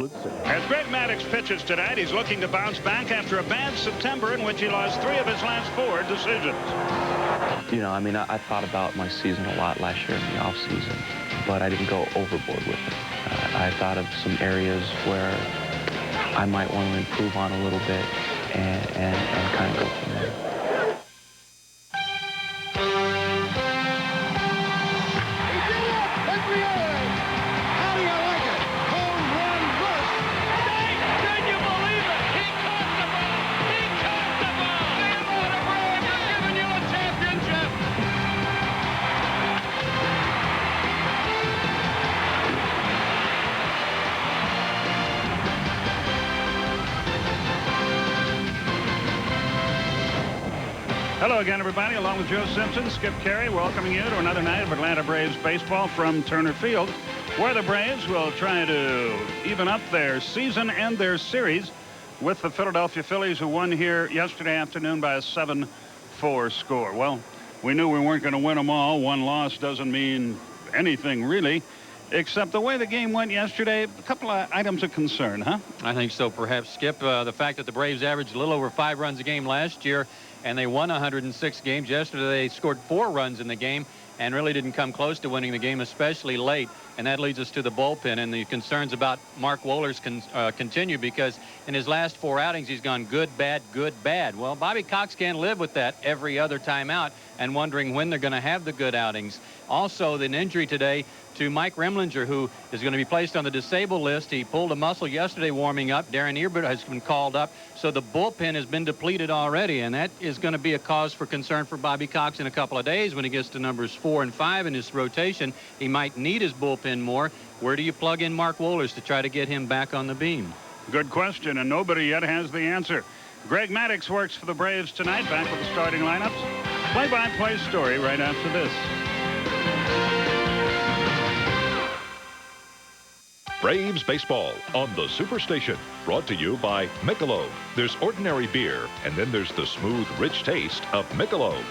As Greg Maddux pitches tonight, he's looking to bounce back after a bad September in which he lost 3 of his last 4 decisions. You know, I mean, I thought about my season a lot last year in the offseason, but I didn't go overboard with it. I thought of some areas where I might want to improve on a little bit and kind of go from there. Hello again, everybody. Along with Joe Simpson, Skip Carey, welcoming you to another night of Atlanta Braves baseball from Turner Field, where the Braves will try to even up their season and their series with the Philadelphia Phillies, who won here yesterday afternoon by a 7-4 score. Well, we knew we weren't going to win them all. One loss doesn't mean anything, really, except the way the game went yesterday. A couple of items of concern, huh? I think so, perhaps, Skip. The fact that the Braves averaged a little over 5 runs a game last year, and they won 106 games. Yesterday, they scored 4 runs in the game and really didn't come close to winning the game, especially late. And that leads us to the bullpen. And the concerns about Mark Wohlers continue, because in his last 4 outings, he's gone good, bad, good, bad. Well, Bobby Cox can't live with that every other time out and wondering when they're going to have the good outings. Also, an injury today to Mike Remlinger, who is going to be placed on the disabled list. He pulled a muscle yesterday warming up. Darren Ebert has been called up. So the bullpen has been depleted already, and that is going to be a cause for concern for Bobby Cox in a couple of days when he gets to numbers 4 and 5 in his rotation. He might need his bullpen more. Where do you plug in Mark Wohlers to try to get him back on the beam? Good question, and nobody yet has the answer. Greg Maddux works for the Braves tonight, back with the starting lineups. Play-by-play story right after this. Braves baseball on the Superstation, brought to you by Michelob. There's ordinary beer, and then there's the smooth, rich taste of Michelob.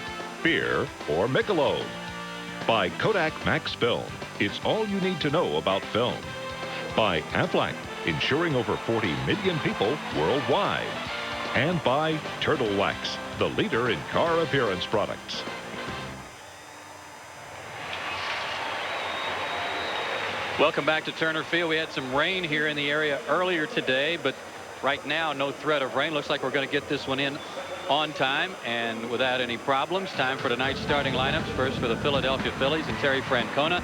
Beer or Michelob. By Kodak Max Film. It's all you need to know about film. By Aflac, insuring over 40 million people worldwide. And by Turtle Wax, the leader in car appearance products. Welcome back to Turner Field. We had some rain here in the area earlier today, but right now no threat of rain. Looks like we're going to get this one in on time and without any problems. Time for tonight's starting lineups. First for the Philadelphia Phillies and Terry Francona.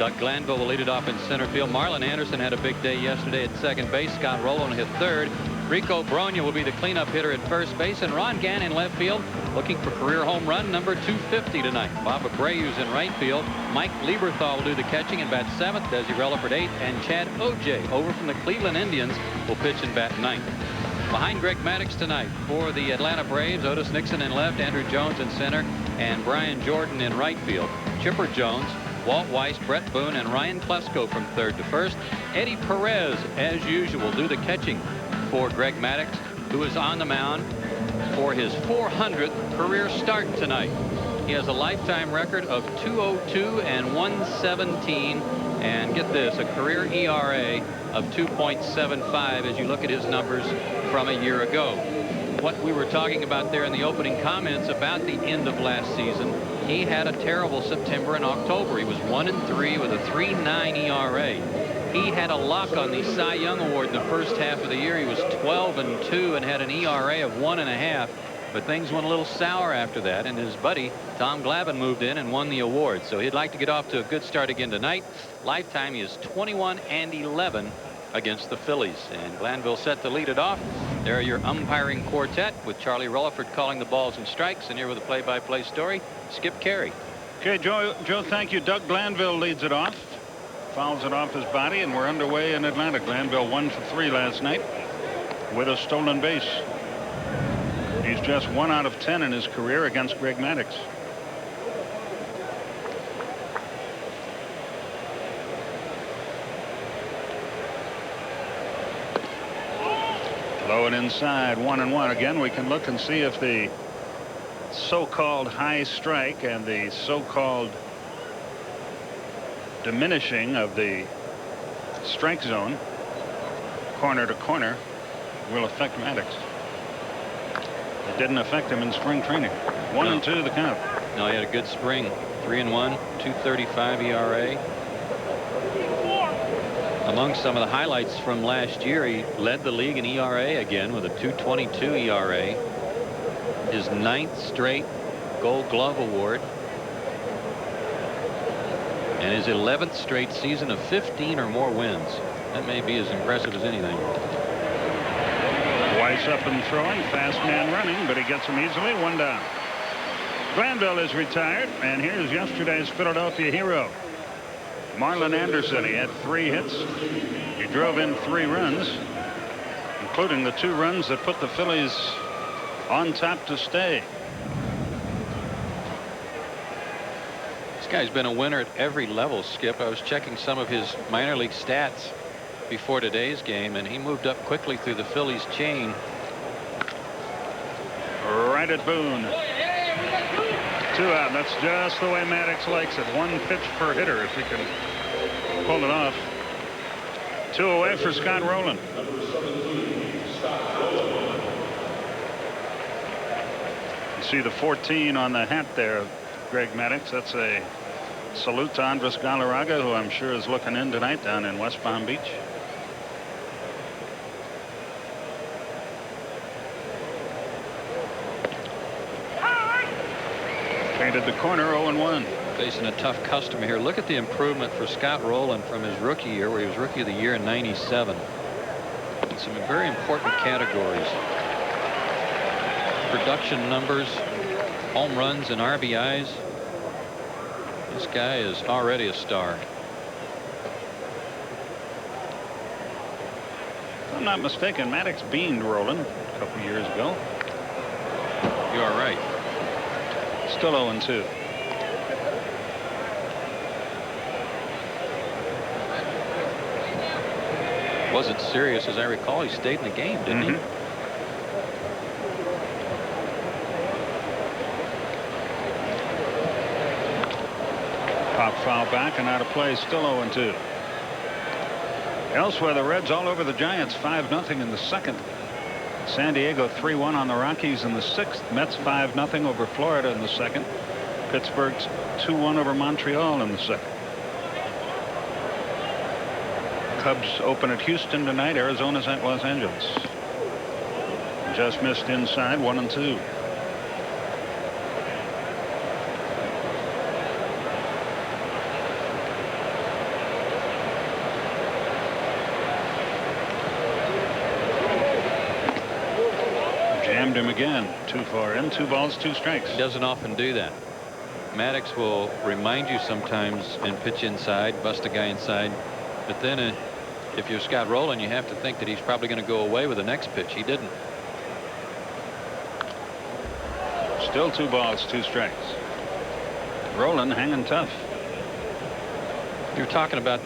Doug Glanville will lead it off in center field. Marlon Anderson had a big day yesterday at second base. Scott Rowland hit third. Rico Brogna will be the cleanup hitter at first base, and Ron Gann in left field looking for career home run number 250 tonight. Bob Abreu's in right field. Mike Lieberthal will do the catching and bat 7th. Desi Relaford 8th, and Chad Oj over from the Cleveland Indians will pitch and bat 9th. Behind Greg Maddux tonight for the Atlanta Braves, Otis Nixon in left, Andrew Jones in center, and Brian Jordan in right field. Chipper Jones, Walt Weiss, Brett Boone, and Ryan Klesko from third to first. Eddie Perez, as usual, do the catching for Greg Maddux, who is on the mound for his 400th career start tonight. He has a lifetime record of 202 and 117, and get this, a career ERA of 2.75 as you look at his numbers from a year ago. What we were talking about there in the opening comments about the end of last season, he had a terrible September and October. He was 1-3 with a 3.9 ERA. He had a lock on the Cy Young Award in the first half of the year. He was 12-2 and had an ERA of 1.5. But things went a little sour after that, and his buddy Tom Glavine moved in and won the award. So he'd like to get off to a good start again tonight. Lifetime, he is 21-11 against the Phillies. And Glanville set to lead it off. There are your umpiring quartet with Charlie Relaford calling the balls and strikes. And here with a play-by-play story, Skip Carey. Okay, Joe, thank you. Doug Glanville leads it off. Fouls it off his body, and we're underway in Atlanta. Glanville 1 for 3 last night with a stolen base. He's just 1 out of 10 in his career against Greg Maddux. Low and inside, 1-1. Again, we can look and see if the so-called high strike and the so-called diminishing of the strike zone corner to corner will affect Maddux. It didn't affect him in spring training. 1-2 the count. No, he had a good spring. 3-1, 2.35 ERA. Among some of the highlights from last year, he led the league in ERA again with a 2.22 ERA. His 9th straight Gold Glove award. And his 11th straight season of 15 or more wins. That may be as impressive as anything. Weiss up and throwing. Fast man running, but he gets him easily. 1 down. Glanville is retired, and here's yesterday's Philadelphia hero, Marlon Anderson. He had 3 hits. He drove in 3 runs, including the 2 runs that put the Phillies on top to stay. This guy's been a winner at every level, Skip. I was checking some of his minor league stats before today's game, and he moved up quickly through the Phillies chain. Right at Boone. 2 out. That's just the way Maddux likes it. 1 pitch per hitter if he can pull it off. 2 away for Scott Rowland. You see the 14 on the hat there, Greg Maddux. That's a salute to Andres Galarraga, who I'm sure is looking in tonight down in West Palm Beach. Painted the corner. 0-1. Facing a tough customer here. Look at the improvement for Scott Rowland from his rookie year, where he was Rookie of the Year in '97. In some very important categories. Production numbers, home runs, and RBIs. This guy is already a star. If I'm not mistaken, Maddux beaned Rowland a couple years ago. You are right. Still 0-2. Wasn't serious, as I recall. He stayed in the game, didn't he? Pop foul back and out of play. Still 0-2. Elsewhere, the Reds all over the Giants. 5-0 in the 2nd. San Diego 3-1 on the Rockies in the 6th. Mets 5-0 over Florida in the 2nd. Pittsburgh's 2-1 over Montreal in the 2nd. Cubs open at Houston tonight. Arizona's at Los Angeles. Just missed inside. 1-2. Jammed him again. Too far in. 2 balls, 2 strikes. He doesn't often do that. Maddux will remind you sometimes and pitch inside, bust a guy inside, but then if you're Scott Rowland, you have to think that he's probably going to go away with the next pitch. He didn't. Still 2 balls, 2 strikes. Rowland hanging tough. You're talking about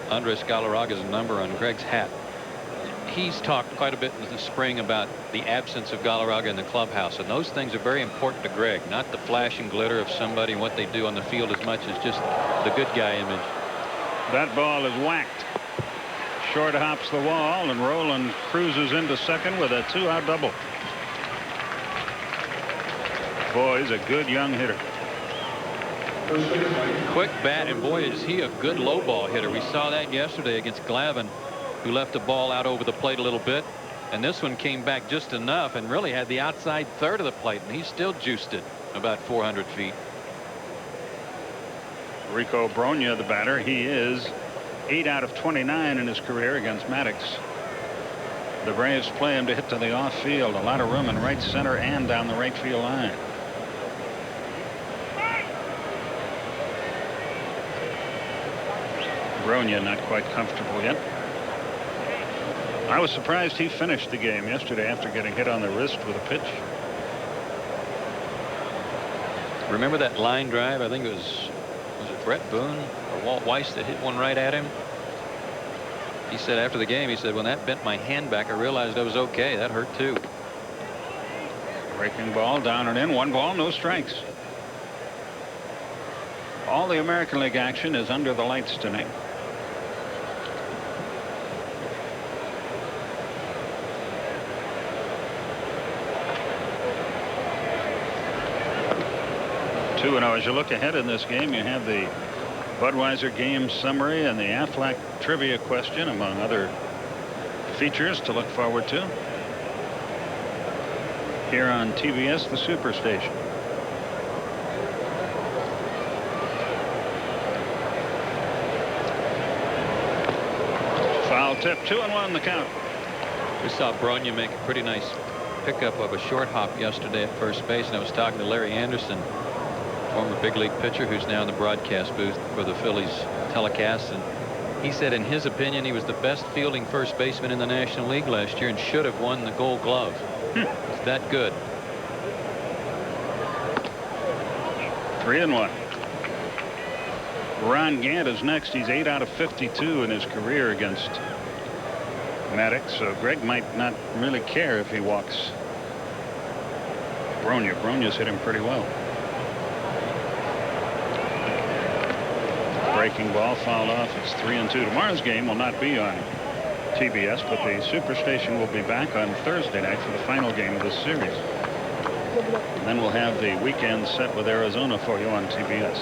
Andres Galarraga's number on Greg's hat. He's talked quite a bit in the spring about the absence of Galarraga in the clubhouse, and those things are very important to Greg. Not the flash and glitter of somebody and what they do on the field as much as just the good guy image. That ball is whacked. Short hops the wall, and Rowland cruises into second with a 2-out double. Boy, he's a good young hitter. Quick bat, and boy, is he a good low ball hitter. We saw that yesterday against Glavine, who left the ball out over the plate a little bit, and this one came back just enough and really had the outside third of the plate, and he still juiced it about 400 feet. Rico Bronya, the batter. He is 8 out of 29 in his career against Maddux. The Braves play him to hit to the off field. A lot of room in right center and down the right field line. Bronya not quite comfortable yet. I was surprised he finished the game yesterday after getting hit on the wrist with a pitch. Remember that line drive? I think it was it Brett Boone or Walt Weiss that hit one right at him? He said after the game, he said, when that bent my hand back, I realized I was okay. That hurt too. Breaking ball down and in. 1 ball, no strikes. All the American League action is under the lights tonight. 2-0. As you look ahead in this game, you have the Budweiser game summary and the Aflac trivia question, among other features to look forward to here on TBS, the Superstation. Foul tip, 2-1 the count. We saw Bronya make a pretty nice pickup of a short hop yesterday at first base, and I was talking to Larry Anderson, former big league pitcher who's now in the broadcast booth for the Phillies telecast, and he said in his opinion he was the best fielding first baseman in the National League last year and should have won the Gold Glove. It's that good. 3-1. Ron Gant is next. He's 8 out of 52 in his career against Maddux, so Greg might not really care if he walks Bronya. Bronya's hit him pretty well. Breaking ball fouled off. It's 3-2. Tomorrow's game will not be on TBS, but the Superstation will be back on Thursday night for the final game of this series. And then we'll have the weekend set with Arizona for you on TBS.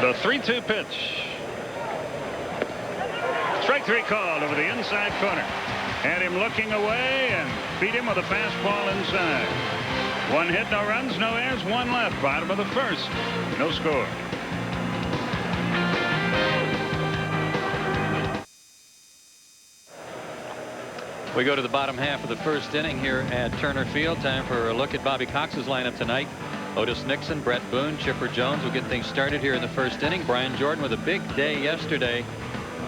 The 3-2 pitch. Strike 3 called over the inside corner. Had him looking away and beat him with a fastball inside. 1 hit, no runs, no errors, 1 left. Bottom of the first. No score. We go to the bottom half of the first inning here at Turner Field. Time for a look at Bobby Cox's lineup tonight. Otis Nixon, Brett Boone, Chipper Jones will get things started here in the first inning. Brian Jordan with a big day yesterday.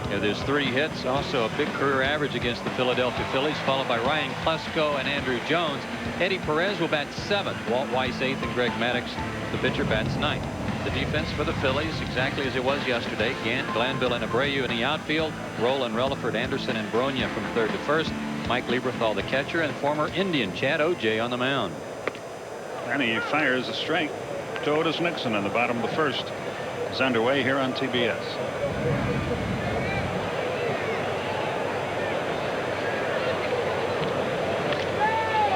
There's 3 hits, also a big career average against the Philadelphia Phillies, followed by Ryan Klesko and Andrew Jones. Eddie Perez will bat 7th. Walt Weiss 8th, and Greg Maddux, the pitcher, bats 9th. The defense for the Phillies exactly as it was yesterday. Gant, Glanville, and Abreu in the outfield. Roland, Relaford, Anderson, and Bronya from 3rd to 1st. Mike Lieberthal, the catcher, and former Indian Chad O.J. on the mound. And he fires a strike to Otis Nixon in the bottom of the first. It's underway here on TBS.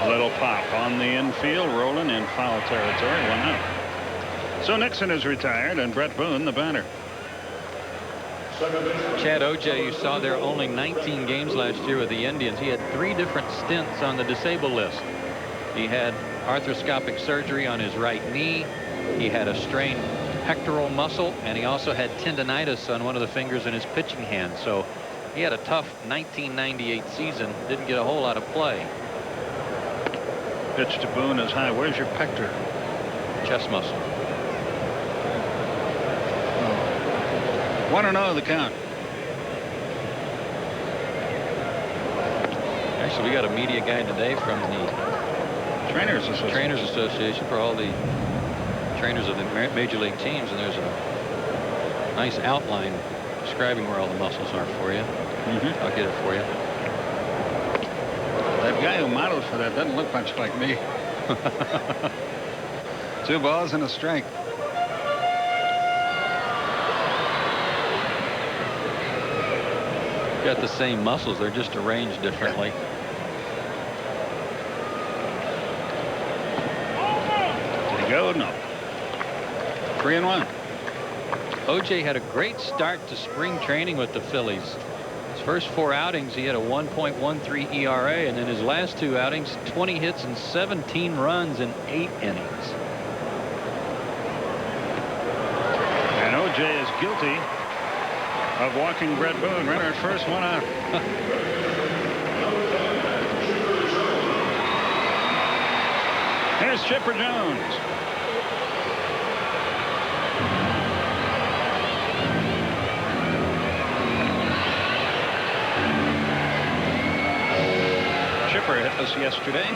A little pop on the infield, rolling in foul territory, 1 out. So Nixon is retired, and Brett Boone the batter. Chad O.J., you saw there only 19 games last year with the Indians. He had 3 different stints on the disabled list. He had arthroscopic surgery on his right knee. He had a strained pectoral muscle, and he also had tendonitis on one of the fingers in his pitching hand. So he had a tough 1998 season. Didn't get a whole lot of play. Pitch to Boone is high. Where's your pector? Chest muscle. 1-0 the count. Actually, we got a media guy today from the Trainers Association for all the trainers of the major league teams, and there's a nice outline describing where all the muscles are for you. I'll get it for you. That guy who modeled for that doesn't look much like me. 2 balls and a strike. Got the same muscles, they're just arranged differently. Did he go? No. 3-1. O.J. had a great start to spring training with the Phillies. His first 4 outings, he had a 1.13 ERA, and in his last 2 outings, 20 hits and 17 runs in 8 innings. And O.J. is guilty of walking Brett Boone. Runner at first, 1 out. Here's Chipper Jones. Chipper hit us yesterday.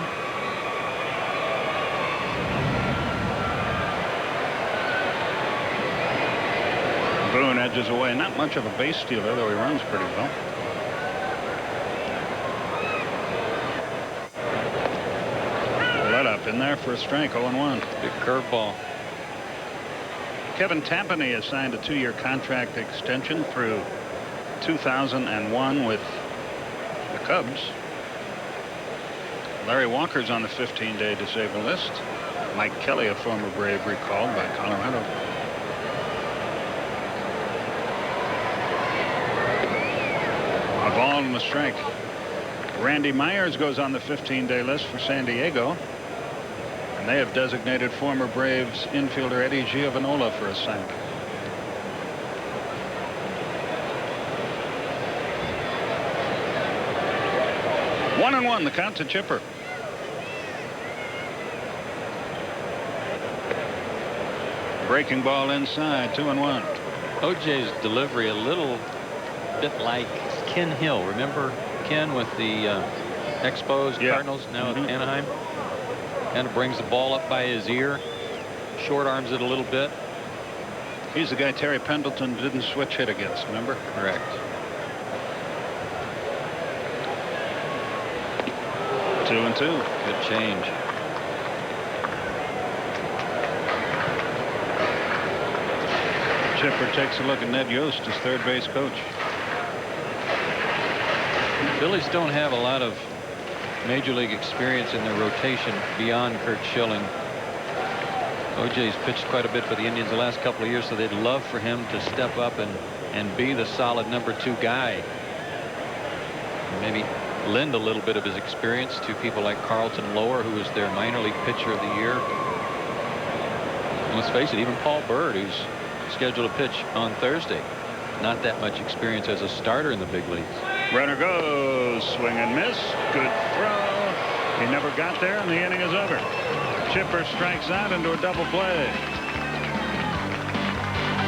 Boone edges away. Not much of a base stealer, though he runs pretty well. Let up in there for a strike. 0-1. Big curveball. Kevin Tapani has signed a 2-year contract extension through 2001 with the Cubs. Larry Walker's on the 15-day disabled list. Mike Kelly, a former Brave, recalled by Colorado. A ball and a strike. Randy Myers goes on the 15-day list for San Diego. And they have designated former Braves infielder Eddie Giovanola for a sack. One and one, the count to Chipper. Breaking ball inside, 2-1. OJ's delivery a little bit like Ken Hill. Remember Ken with the Expos Cardinals, now at Anaheim? Kind of brings the ball up by his ear, short arms it a little bit. He's the guy Terry Pendleton didn't switch hit against, remember? Correct. 2-2. Good change. Chipper takes a look at Ned Yost, his third base coach. Phillies don't have a lot of major league experience in their rotation beyond Curt Schilling. OJ's pitched quite a bit for the Indians the last couple of years, so they'd love for him to step up and be the solid #2 guy. Maybe lend a little bit of his experience to people like Carlton Lower, who was their minor league pitcher of the year. And let's face it, even Paul Byrd, who's scheduled to pitch on Thursday, not that much experience as a starter in the big leagues. Runner goes, swing and miss, good throw. He never got there, and the inning is over. Chipper strikes out into a double play.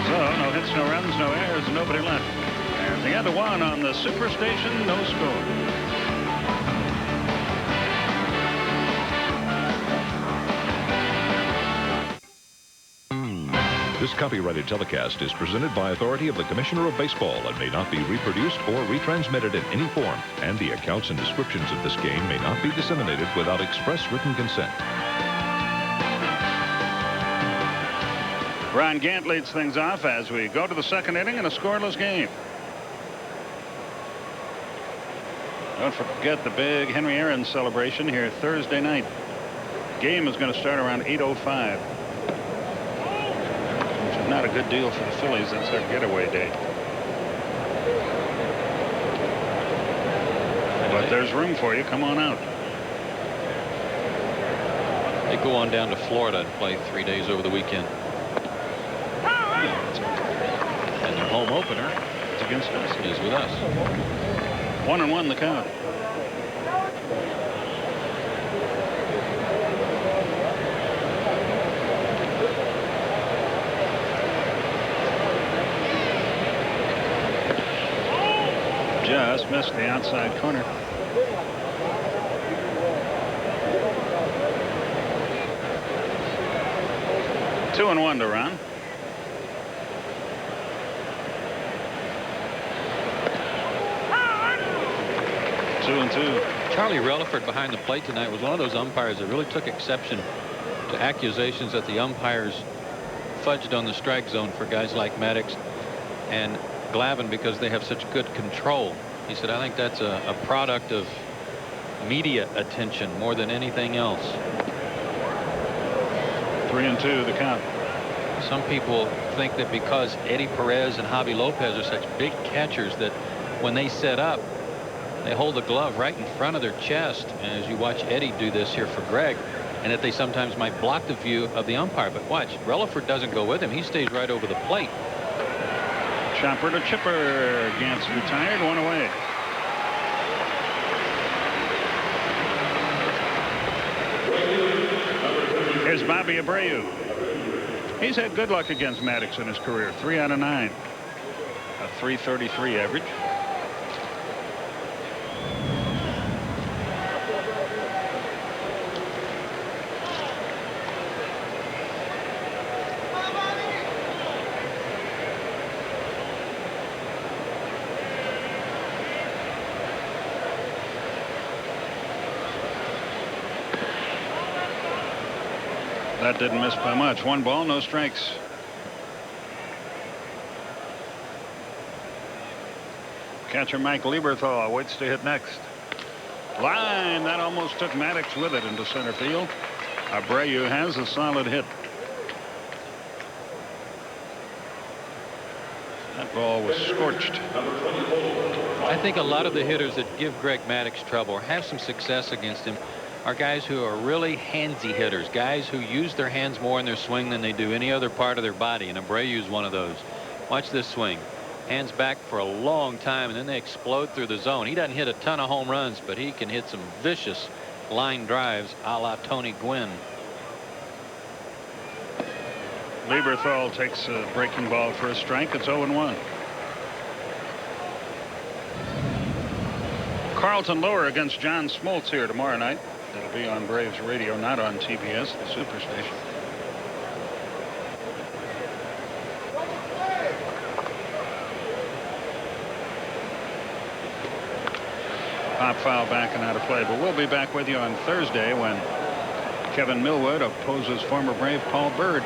So no hits, no runs, no errors, nobody left. And the end of one on the Superstation, no score. This copyrighted telecast is presented by authority of the Commissioner of Baseball and may not be reproduced or retransmitted in any form, and the accounts and descriptions of this game may not be disseminated without express written consent. Ron Gant leads things off as we go to the second inning in a scoreless game. Don't forget the big Henry Aaron celebration here Thursday night. Game is going to start around 8:05. Not a good deal for the Phillies. That's their getaway day. But there's room for you. Come on out. They go on down to Florida and play 3 days over the weekend. And their home opener It's against us. is with us. 1-1 the count. Just missed the outside corner. Two and one to Ron. Two and two. Charlie Relaford behind the plate tonight was one of those umpires that really took exception to accusations that the umpires fudged on the strike zone for guys like Maddux and Glavine because they have such good control. He said, I think that's a product of media attention more than anything else. 3-2 the count. Some people think that because Eddie Perez and Javi Lopez are such big catchers that when they set up, they hold the glove right in front of their chest, and as you watch Eddie do this here for Greg, and that they sometimes might block the view of the umpire. But watch, Relaford doesn't go with him. He stays right over the plate. Chopper to Chipper. Gant's retired, one away. Here's Bobby Abreu. He's had good luck against Maddux in his career. 3 out of 9. A .333 average. That didn't miss by much. 1 ball, no strikes. Catcher Mike Lieberthal waits to hit next. Line that almost took Maddux with it into center field. Abreu has a solid hit. That ball was scorched. I think a lot of the hitters that give Greg Maddux trouble or have some success against him are guys who are really handsy hitters, guys who use their hands more in their swing than they do any other part of their body, and Abreu's one of those. Watch this swing. Hands back for a long time, and then they explode through the zone. He doesn't hit a ton of home runs, but he can hit some vicious line drives a la Tony Gwynn. Lieberthal takes a breaking ball for a strike. It's 0-1. Carlton Lower against John Smoltz here tomorrow night. That'll be on Braves radio, not on TBS, the Superstation. Pop foul back and out of play, but we'll be back with you on Thursday when Kevin Millwood opposes former Brave Paul Bird.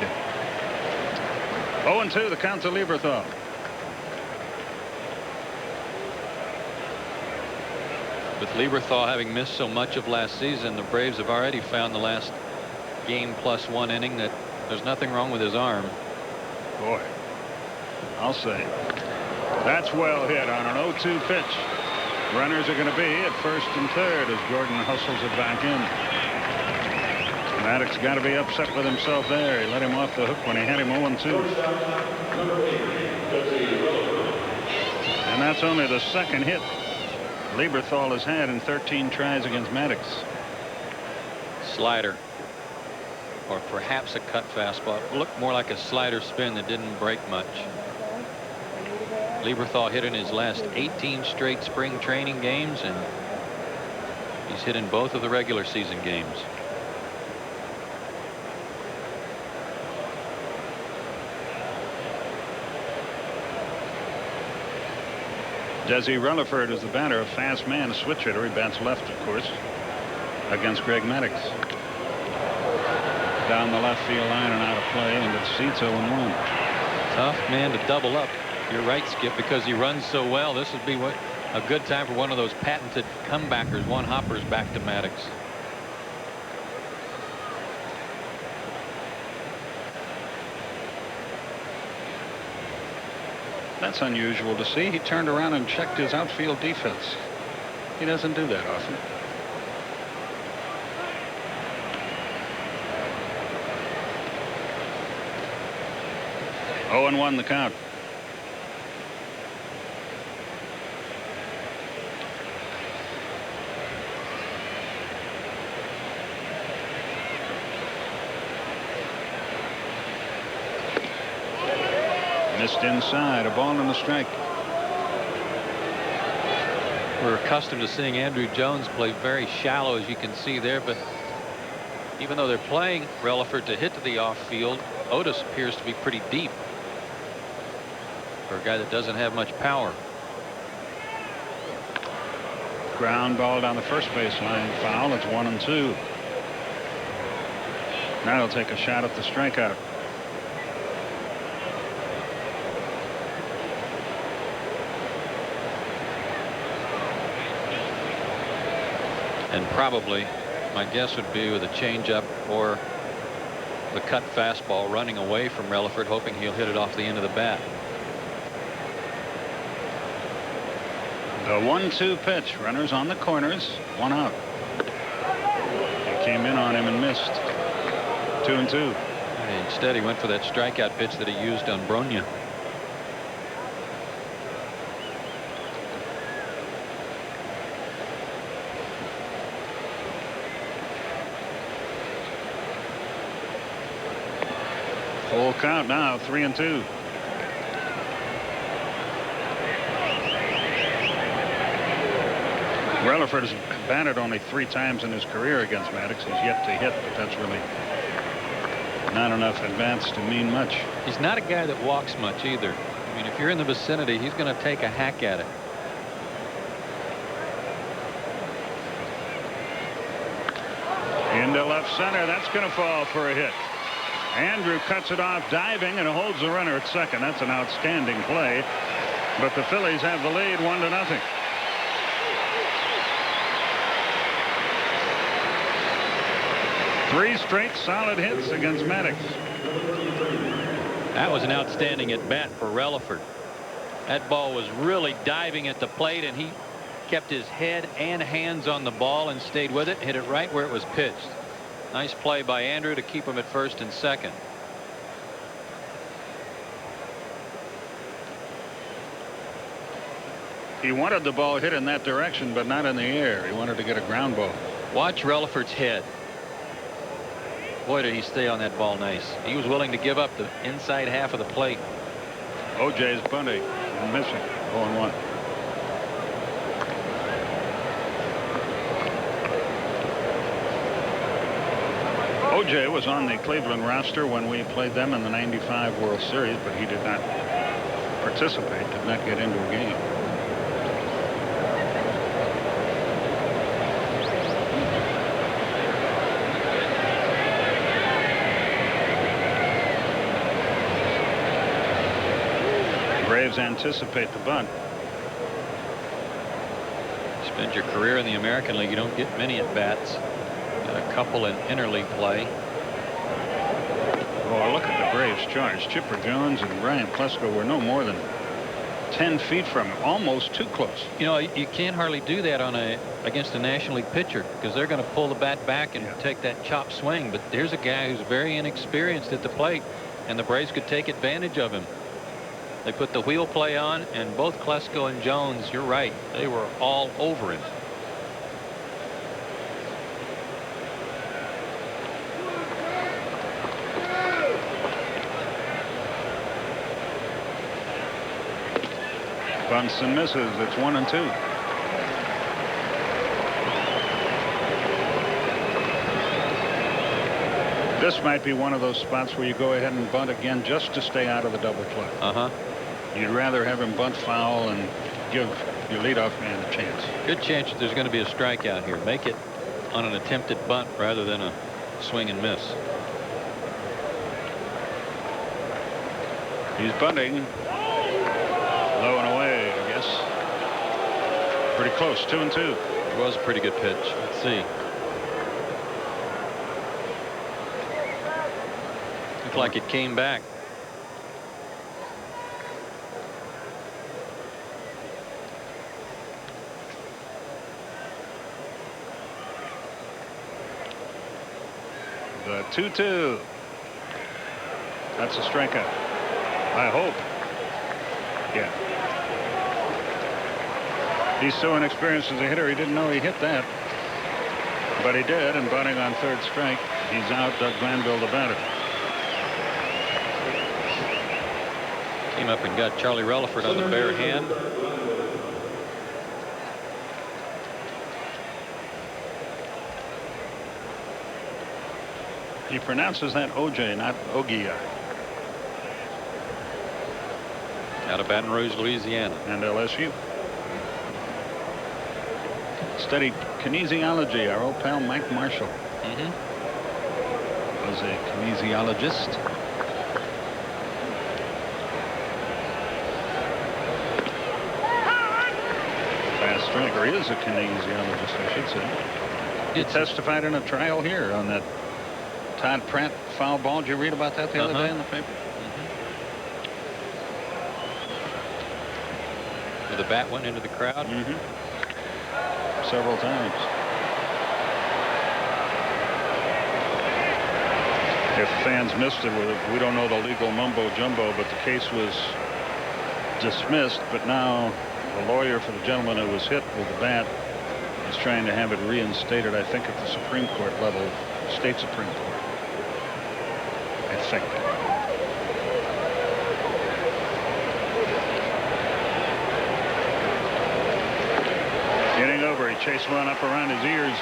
0-2 the count to Lieberthal. With Lieberthal having missed so much of last season, the Braves have already found the last game plus 1 inning that there's nothing wrong with his arm. Boy, I'll say that's well hit on an 0-2 pitch. Runners are going to be at first and third as Jordan hustles it back in. Maddux got to be upset with himself there. He let him off the hook when he had him 0-2. And that's only the second hit Lieberthal has had in 13 tries against Maddux. Slider, or perhaps a cut fastball. It looked more like a slider spin that didn't break much. Lieberthal hit in his last 18 straight spring training games, and he's hit in both of the regular season games. Desi Relaford is the batter, a fast man, a switch hitter. He bats left, of course, against Greg Maddux. Down the left field line and out of play, and it seats 0-1. Tough man to double up. You're right, Skip, because he runs so well. This would be a good time for one of those patented comebackers, one hoppers back to Maddux. That's unusual to see. He turned around and checked his outfield defense. He doesn't do that often. Oh, and 1 the count. Missed inside, a ball and a strike. We're accustomed to seeing Andrew Jones play very shallow, as you can see there, but even though they're playing Relaford to hit to the off field, Otis appears to be pretty deep for a guy that doesn't have much power. Ground ball down the first baseline, foul. It's 1-2. Now he'll take a shot at the strikeout. And probably my guess would be with a changeup or the cut fastball running away from Relaford, hoping he'll hit it off the end of the bat. The 1-2 pitch. Runners on the corners. 1 out. He came in on him and missed. 2-2. Instead, he went for that strikeout pitch that he used on Bronya. Full count now, 3-2. Relaford has batted only 3 times in his career against Maddux. He's yet to hit, but that's really not enough advance to mean much. He's not a guy that walks much either. I mean, if you're in the vicinity, he's going to take a hack at it. Into left center. That's going to fall for a hit. Andrew cuts it off diving and holds the runner at second. That's an outstanding play. But the Phillies have the lead 1-0. 3 straight solid hits against Maddux. That was an outstanding at bat for Relaford. That ball was really diving at the plate, and he kept his head and hands on the ball and stayed with it, hit it right where it was pitched. Nice play by Andrew to keep him at first and second. He wanted the ball hit in that direction, but not in the air. He wanted to get a ground ball. Watch Relaford's head. Boy, did he stay on that ball nice. He was willing to give up the inside half of the plate. O.J.'s bunting and missing. 0-1. O.J. was on the Cleveland roster when we played them in the '95 World Series, but he did not participate, did not get into a game. Braves anticipate the bunt. Spend your career in the American League, you don't get many at bats. Got a couple in interleague play. Oh, look at the Braves charge. Chipper Jones and Brian Klesko were no more than 10 feet from him, almost too close. You know, you can't hardly do that on against a National League pitcher, because they're going to pull the bat back and take that chop swing. But there's a guy who's very inexperienced at the plate, and the Braves could take advantage of him. They put the wheel play on, and both Klesko and Jones, you're right, they were all over him. Bunts and misses. It's 1-2. This might be one of those spots where you go ahead and bunt again just to stay out of the double play. You'd rather have him bunt foul and give your leadoff man a chance. Good chance that there's going to be a strikeout here. Make it on an attempted bunt rather than a swing and miss. He's bunting. Low and away, I guess. Pretty close. 2-2. It was a pretty good pitch. Let's see. Looked like it came back. The 2-2. That's a strikeout. I hope. Yeah. He's so inexperienced as a hitter, he didn't know he hit that. But he did, and bunting on third strike. He's out. Doug Glanville, the batter. Came up and got Charlie Relaford on the bare hand. He pronounces that O.J., not Ogia. Out of Baton Rouge, Louisiana. And LSU. Studied kinesiology. Our old pal Mike Marshall was a kinesiologist. Fast striker. He is a kinesiologist, I should say. He testified in a trial here on that Todd Pratt foul ball. Did you read about that the other day in the paper? The bat went into the crowd. Several times. If fans missed it, we don't know the legal mumbo jumbo, but the case was dismissed. But now the lawyer for the gentleman who was hit with the bat is trying to have it reinstated, I think, at the Supreme Court level, state Supreme Court. I think. Getting over, he chased one up around his ears.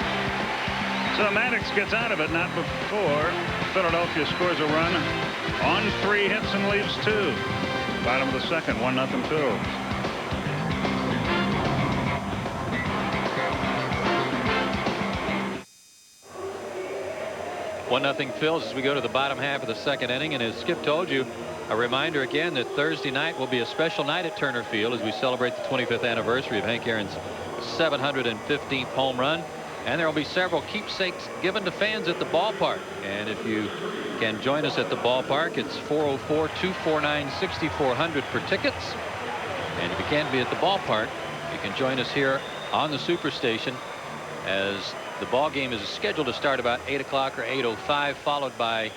So Maddux gets out of it, not before Philadelphia scores a run on 3 hits and leaves 2. Bottom of the second, 1-0 Phils. One nothing Phils as we go to the bottom half of the second inning. And as Skip told you, a reminder again that Thursday night will be a special night at Turner Field as we celebrate the 25th anniversary of Hank Aaron's 715th home run. And there will be several keepsakes given to fans at the ballpark. And if you can join us at the ballpark, it's 404-249-6400 for tickets. And if you can't be at the ballpark, you can join us here on the Superstation, as the ball game is scheduled to start about 8 o'clock or 8:05, followed by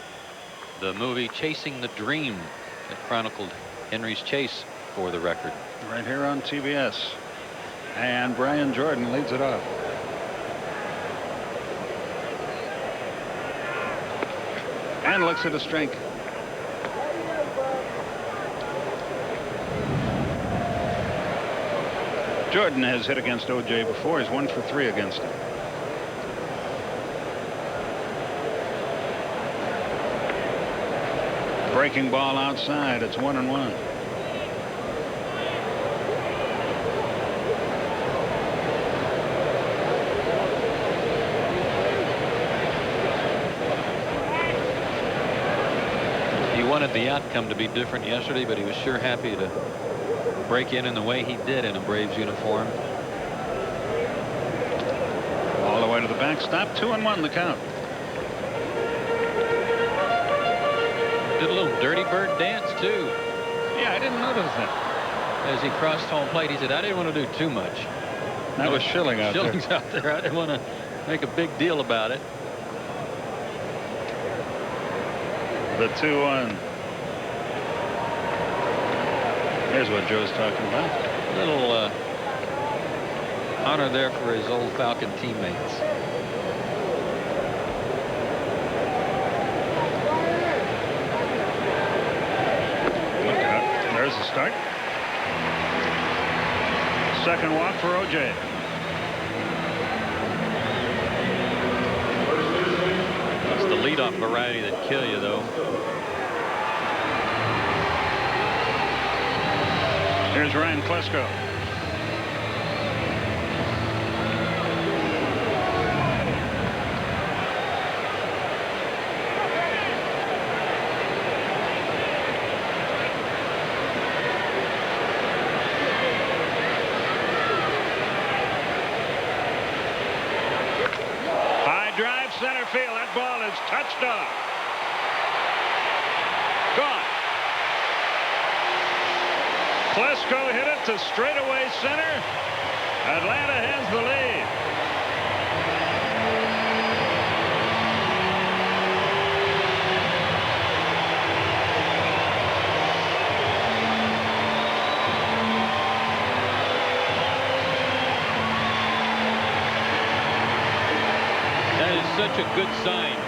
the movie Chasing the Dream that chronicled Henry's chase for the record. Right here on TBS. And Brian Jordan leads it off. And looks at his strength. Jordan has hit against O.J. before. He's 1 for 3 against him. Breaking ball outside. It's 1-1. He wanted the outcome to be different yesterday, but he was sure happy to break in the way he did in a Braves uniform. All the way to the backstop. 2-1 the count. Did a little dirty bird dance too. Yeah, I didn't notice that. As he crossed home plate, he said, I didn't want to do too much. That was Schilling out there. Schilling's out there. I didn't want to make a big deal about it. The 2-1. Here's what Joe's talking about. A little honor there for his old Falcon teammates. Look out. There's the start. Second walk for O.J. It's the leadoff variety that kill you, though. Here's Ryan Klesko. High drive center field. That ball is touched off. Gone. Klesko hit it to straightaway center. Atlanta has the lead. That is such a good sign. I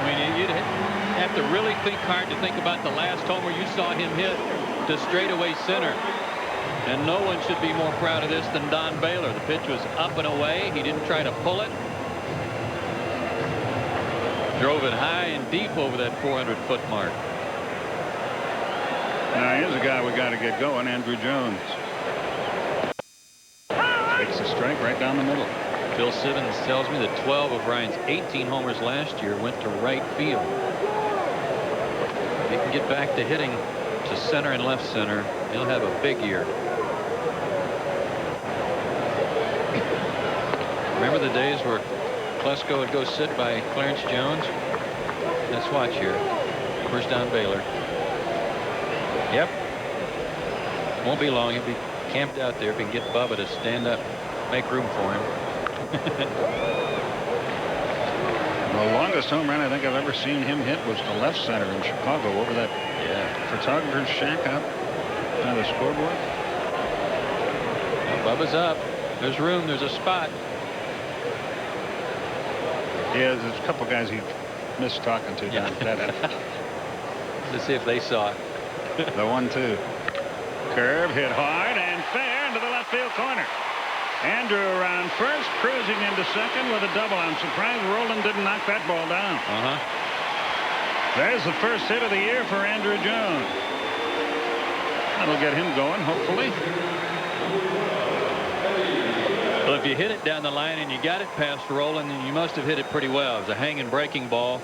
mean, you'd have to really think hard to think about the last homer you saw him hit to straightaway center. And no one should be more proud of this than Don Baylor. The pitch was up and away. He didn't try to pull it. Drove it high and deep over that 400-foot mark. Now here's a guy we got to get going, Andrew Jones. Takes a strike right down the middle. Bill Simmons tells me that 12 of Ryan's 18 homers last year went to right field. If he can get back to hitting to center and left center, he'll have a big year. Remember the days where Klesko would go sit by Clarence Jones? Let's watch here. First down Baylor. Yep. Won't be long. He'll be camped out there if he can get Bubba to stand up, make room for him. The longest home run I think I've ever seen him hit was to left center in Chicago over that photographer's shack out by the scoreboard. Now Bubba's up. There's room. There's a spot. Yeah, there's a couple guys he missed talking to down at that end. Let's see if they saw it. The 1-2. Curve hit hard and fair into the left field corner. Andrew around first, cruising into second with a double. I'm surprised Roland didn't knock that ball down. There's the first hit of the year for Andrew Jones. That'll get him going, hopefully. Well, if you hit it down the line and you got it past Roland, then you must have hit it pretty well. It was a hanging breaking ball.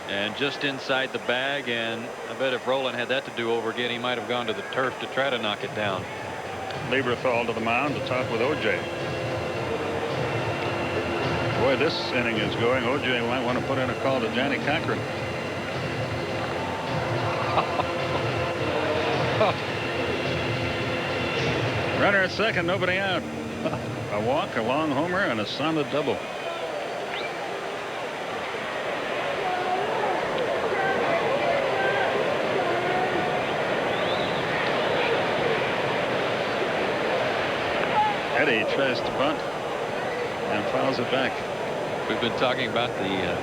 And just inside the bag, and I bet if Roland had that to do over again, he might have gone to the turf to try to knock it down. Lieberthal to the mound to talk with O.J. Boy, this inning is going. O.J. might want to put in a call to Johnny Cochran. Runner at second, nobody out. A walk, a long homer, and a solid double. Eddie tries to bunt and fouls it back. We've been talking about the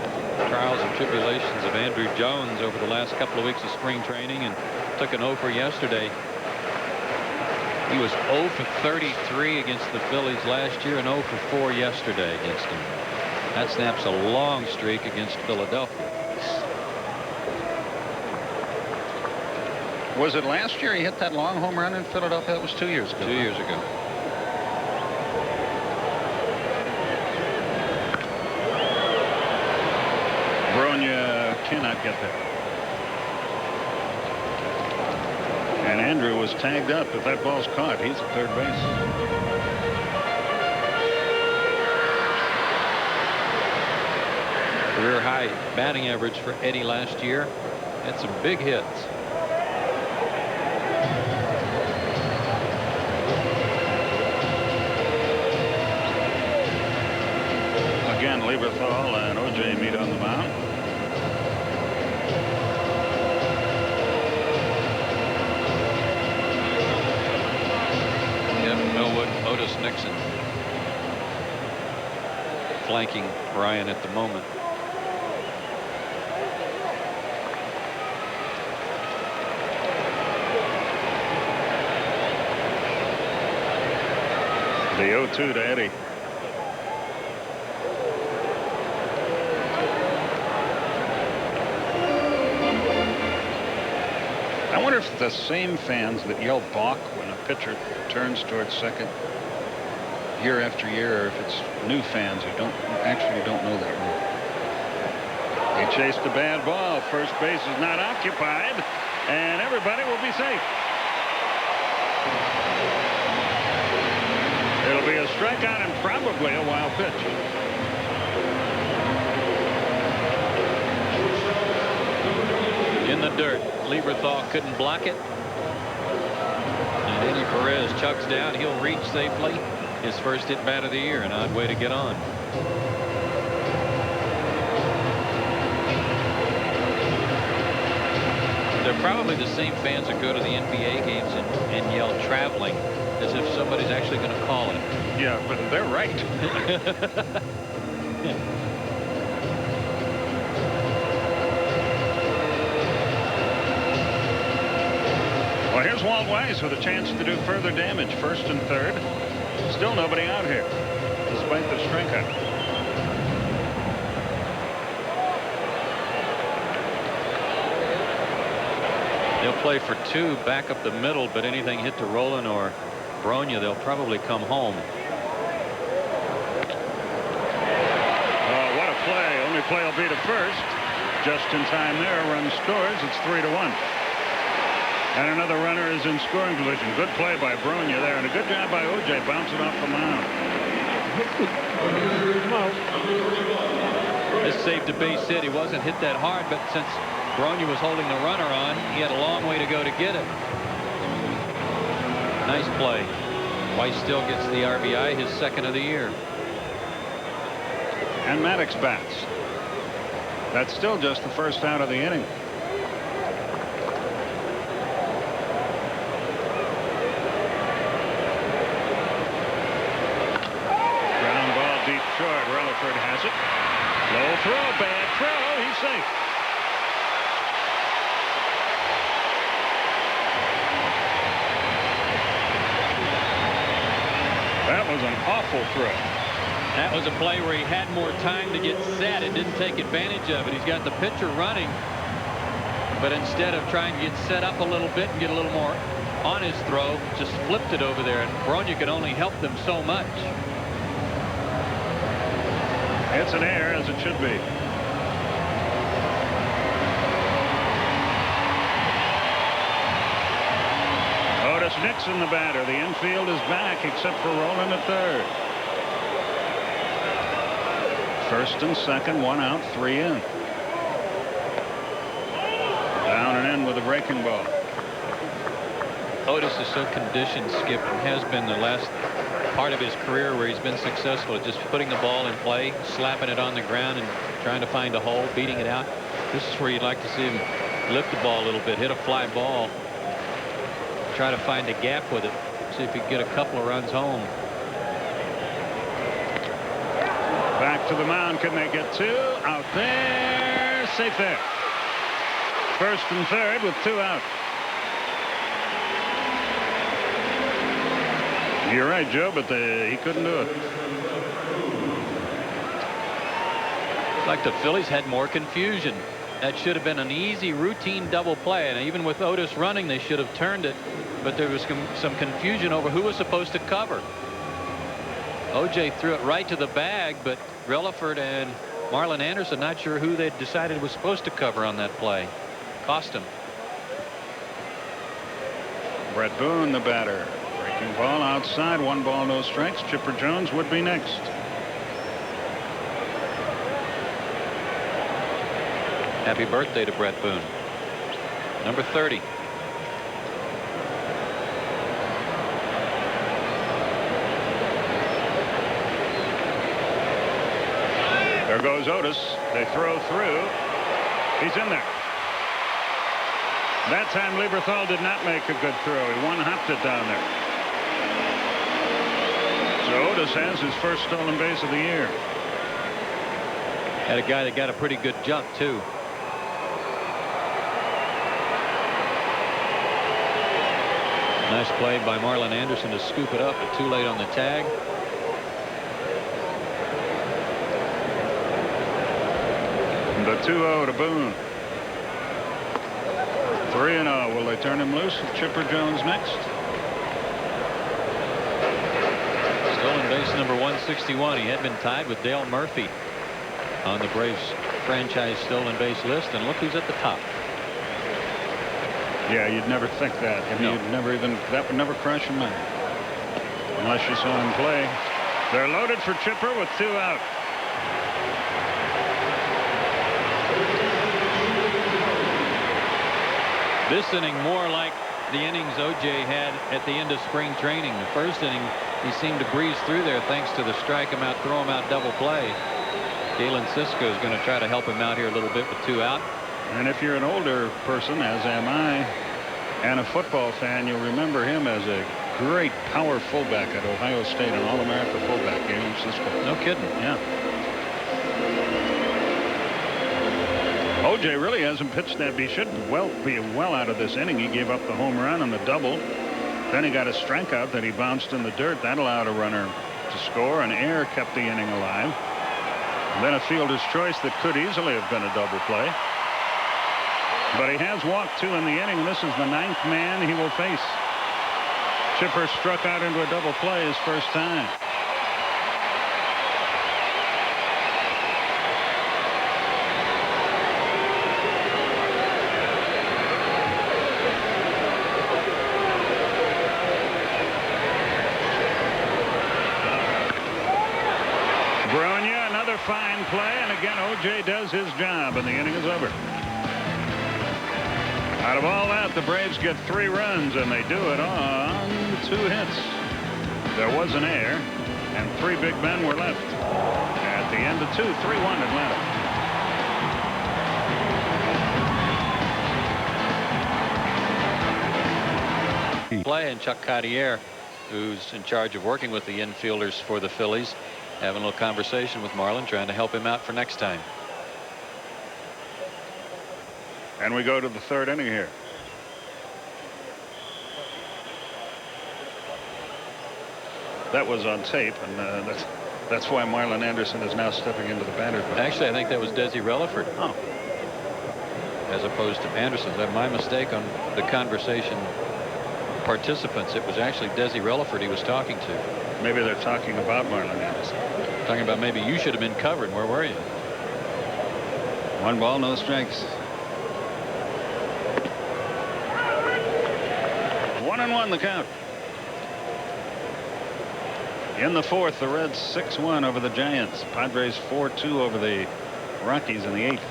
trials and tribulations of Andrew Jones over the last couple of weeks of spring training, and took an 0 for yesterday. He was 0 for 33 against the Phillies last year and 0 for 4 yesterday against them. That snaps a long streak against Philadelphia. Was it last year he hit that long home run in Philadelphia? That was 2 years ago. 2 years ago. Bronya cannot get there. And Andrew was tagged up. If that ball's caught, he's at third base. Career high batting average for Eddie last year. Had some big hits. Again, Lieberthal and O.J. meet on the mound. Otis Nixon flanking Ryan at the moment. The 0-2 to Eddie. I wonder if the same fans that yell balk when a pitcher turns towards second year after year, or if it's new fans who don't know that rule. They chased a bad ball. First base is not occupied, and everybody will be safe. It'll be a strikeout and probably a wild pitch. In the dirt. Lieberthal couldn't block it. And Eddie Perez chugs down. He'll reach safely. His first at bat of the year. An odd way to get on. They're probably the same fans that go to the NBA games and yell traveling as if somebody's actually going to call it. Yeah, but they're right. Well, here's Walt Weiss with a chance to do further damage. First and third. Still nobody out here, despite the strikeout. They'll play for 2 back up the middle, but anything hit to Roland or Bronya, they'll probably come home. Oh, what a play. Only play will be to first. Just in time there. Run scores. It's 3-1. And another runner is in scoring position. Good play by Bronya there, and a good job by O.J. bouncing off the mound. This saved a base hit. He wasn't hit that hard, but since Bronya was holding the runner on, he had a long way to go to get it. Nice play. Weiss still gets the RBI, his second of the year. And Maddux bats. That's still just the first out of the inning. Short. Rutherford has it. Low throw. Bad throw. He's safe. That was an awful throw. That was a play where he had more time to get set. It didn't take advantage of it. He's got the pitcher running, but instead of trying to get set up a little bit and get a little more on his throw, just flipped it over there, and Bronya could only help them so much. It's an error, as it should be. Otis Nixon, the batter. The infield is back, except for Roland at third. First and second, 1 out, 3 in. Down and in with a breaking ball. Otis is so conditioned, Skip, and has been the last part of his career where he's been successful at just putting the ball in play, slapping it on the ground and trying to find a hole, beating it out. This is where you'd like to see him lift the ball a little bit, hit a fly ball, try to find a gap with it, see if he can get a couple of runs home. Back to the mound. Can they get 2? Out there. Safe there. First and third with 2 out. You're right, Joe, but he couldn't do it. Like the Phillies had more confusion. That should have been an easy routine double play, and even with Otis running they should have turned it, but there was some confusion over who was supposed to cover. O.J. threw it right to the bag, but Relaford and Marlon Anderson not sure who they decided was supposed to cover on that play. Cost him. Brett Boone, the batter. Breaking ball outside. 1 ball, no strikes. Chipper Jones would be next. Happy birthday to Brett Boone. Number 30. There goes Otis. They throw through. He's in there. That time Lieberthal did not make a good throw. He one-hopped it down there. So Otis has his first stolen base of the year. Had a guy that got a pretty good jump too. Nice play by Marlon Anderson to scoop it up, but too late on the tag. The 2-0 to Boone. 3-0. Will they turn him loose? Chipper Jones next. Stolen base number 161. He had been tied with Dale Murphy on the Braves franchise stolen base list, and look who's at the top. Yeah, you'd never think that. I mean, you'd never even, that would never cross your mind unless you saw him play. They're loaded for Chipper with 2 out. This inning more like the innings O.J. had at the end of spring training. The first inning he seemed to breeze through there thanks to the strike him out, throw him out double play. Galen Cisco is going to try to help him out here a little bit with 2 out. And if you're an older person, as am I, and a football fan, you'll remember him as a great power fullback at Ohio State, an All-America fullback, Galen Cisco. No kidding. Yeah. O.J. really hasn't pitched that. He should be well out of this inning. He gave up the home run and the double. Then he got a strikeout that he bounced in the dirt. That allowed a runner to score. An error kept the inning alive. And then a fielder's choice that could easily have been a double play. But he has walked 2 in the inning, and this is the 9th man he will face. Chipper struck out into a double play his first time. Bronya, another fine play, and again O.J. does his job, and the inning is over. Out of all that, the Braves get 3 runs, and they do it on 2 hits. There was an error, and 3 big men were left. At the end of 2, 3-1 Atlanta. Play, and Chuck Cartier, who's in charge of working with the infielders for the Phillies, having a little conversation with Marlon, trying to help him out for next time. And we go to the 3rd inning here. That was on tape, and that's why Marlon Anderson is now stepping into the batter's box. Actually, I think that was Desi Relaford. Oh. As opposed to Anderson. That my mistake on the conversation participants. It was actually Desi Relaford he was talking to. Maybe they're talking about Marlon Anderson. Talking about maybe you should have been covered. Where were you? 1 ball, no strikes. 1-1 the count. In the fourth, the Reds 6-1 over the Giants. Padres 4-2 over the Rockies in the eighth.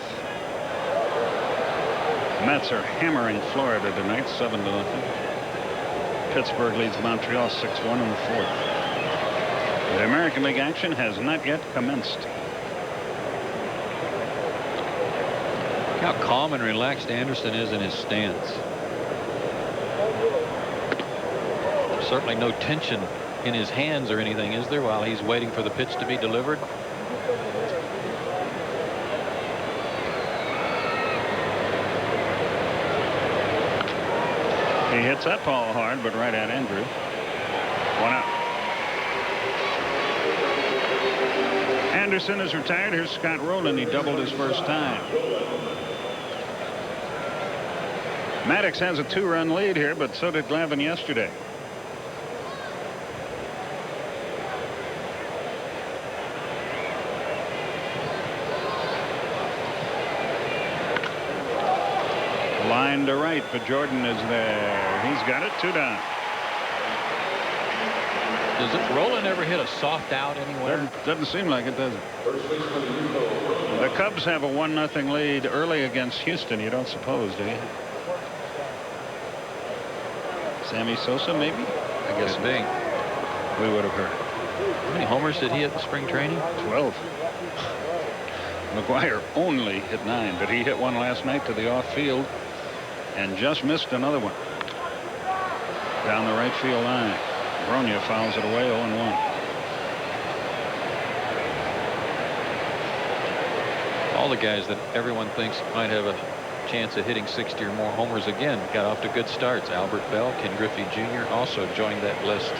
Mets are hammering Florida tonight 7-0. Pittsburgh leads Montreal 6-1 in the fourth. The American League action has not yet commenced. Look how calm and relaxed Anderson is in his stance. Certainly no tension in his hands or anything, is there, while he's waiting for the pitch to be delivered? He hits that ball hard, but right at Andrew. 1 out. Anderson is retired. Here's Scott Rowland. He doubled his first time. Maddux has a 2-run lead here, but so did Glavine yesterday. Line to right, but Jordan is there. He's got it. 2 down. Does Rowland ever hit a soft out anywhere? Doesn't seem like it, does it? The Cubs have a 1-0 lead early against Houston. You don't suppose, do you? Sammy Sosa, maybe? I guess Could be. We would have heard. How many homers did he hit in spring training? 12. McGuire only hit 9, but he hit one last night to the off field and just missed another one down the right field line. Bronya fouls it away. 0-1. All the guys that everyone thinks might have a chance of hitting 60 or more homers again got off to good starts. Albert Bell, Ken Griffey Jr. also joined that list.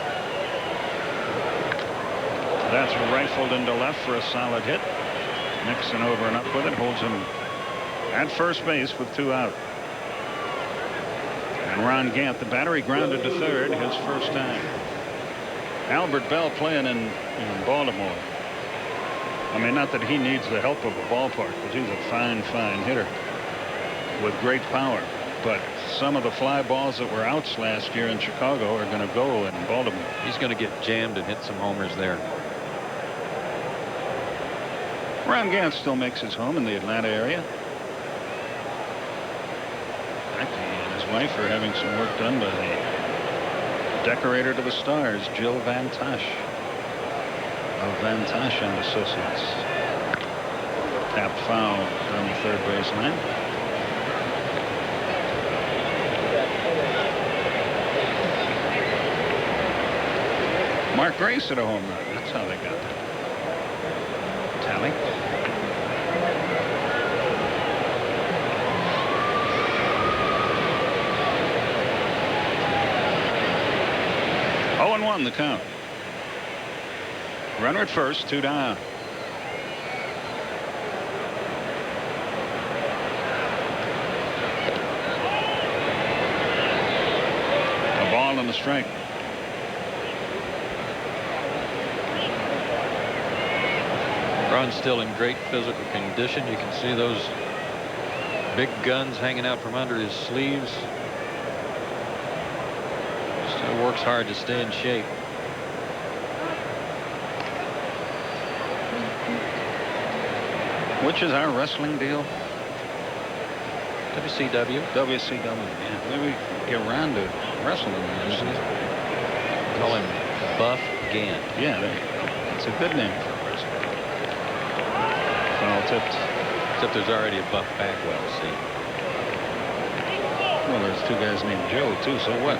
That's rifled into left for a solid hit. Nixon over and up with it, holds him at first base with 2 out. And Ron Gant, the batter, grounded to third, his first time. Albert Bell playing in Baltimore. I mean, not that he needs the help of a ballpark, because he's a fine hitter with great power. But some of the fly balls that were outs last year in Chicago are going to go in Baltimore. He's going to get jammed and hit some homers there. Ron Gant still makes his home in the Atlanta area. Actually, he and his wife are having some work done by the decorator to the stars, Jill Van Tosh of Van Tosh and Associates. Tap foul down the third baseline. Mark Grace at a home run. That's how they got that. Tally. Oh, and 1 the count. Runner at first, 2 down. A ball and a strike. Ron's still in great physical condition. You can see those big guns hanging out from under his sleeves. Still works hard to stay in shape. Which is our wrestling deal? WCW. WCW. Yeah, maybe we get around to wrestling. Call him Buff Gant. Yeah, there you go. It's a good name for a wrestler. Foul tipped. Except there's already a Buff Bagwell, see. Well, there's 2 guys named Joe, too, so what?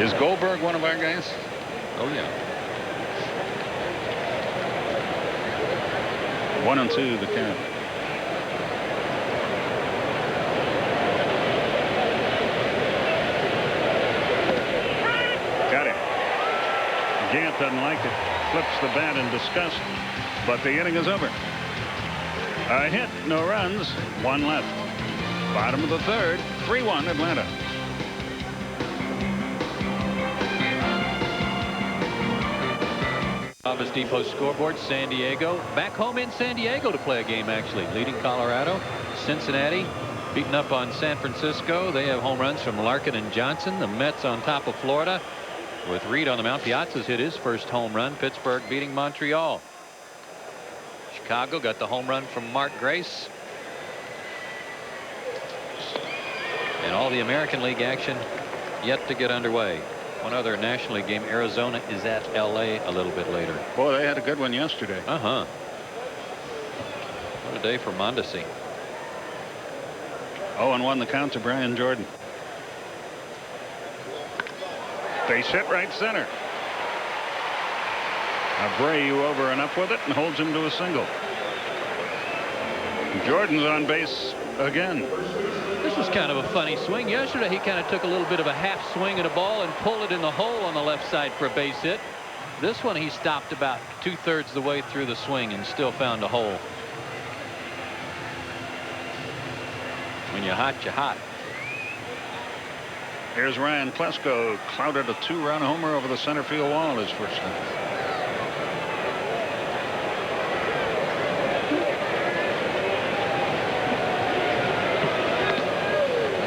Is Goldberg one of our guys? Oh, yeah. 1-2 the count. Got it. Gant doesn't like it. Flips the bat in disgust. But the inning is over. A hit, no runs, 1 left. Bottom of the third, 3-1 Atlanta. Office Depot scoreboard, San Diego. Back home in San Diego to play a game, actually. Leading Colorado, Cincinnati, beating up on San Francisco. They have home runs from Larkin and Johnson. The Mets on top of Florida with Reed on the mound. Piazza's hit his first home run. Pittsburgh beating Montreal. Chicago got the home run from Mark Grace. And all the American League action yet to get underway. One other National League game. Arizona is at L.A. a little bit later. Boy, they had a good one yesterday. What a day for Mondesi. 0-1 the count to Brian Jordan. Base hit right center. Abreu over and up with it and holds him to a single. Jordan's on base again. This was kind of a funny swing. Yesterday he kind of took a little bit of a half swing at a ball and pulled it in the hole on the left side for a base hit. This one he stopped about 2/3 the way through the swing and still found a hole. When you're hot, you're hot. Here's Ryan Klesko, clouded a 2-run homer over the center field wall his first time.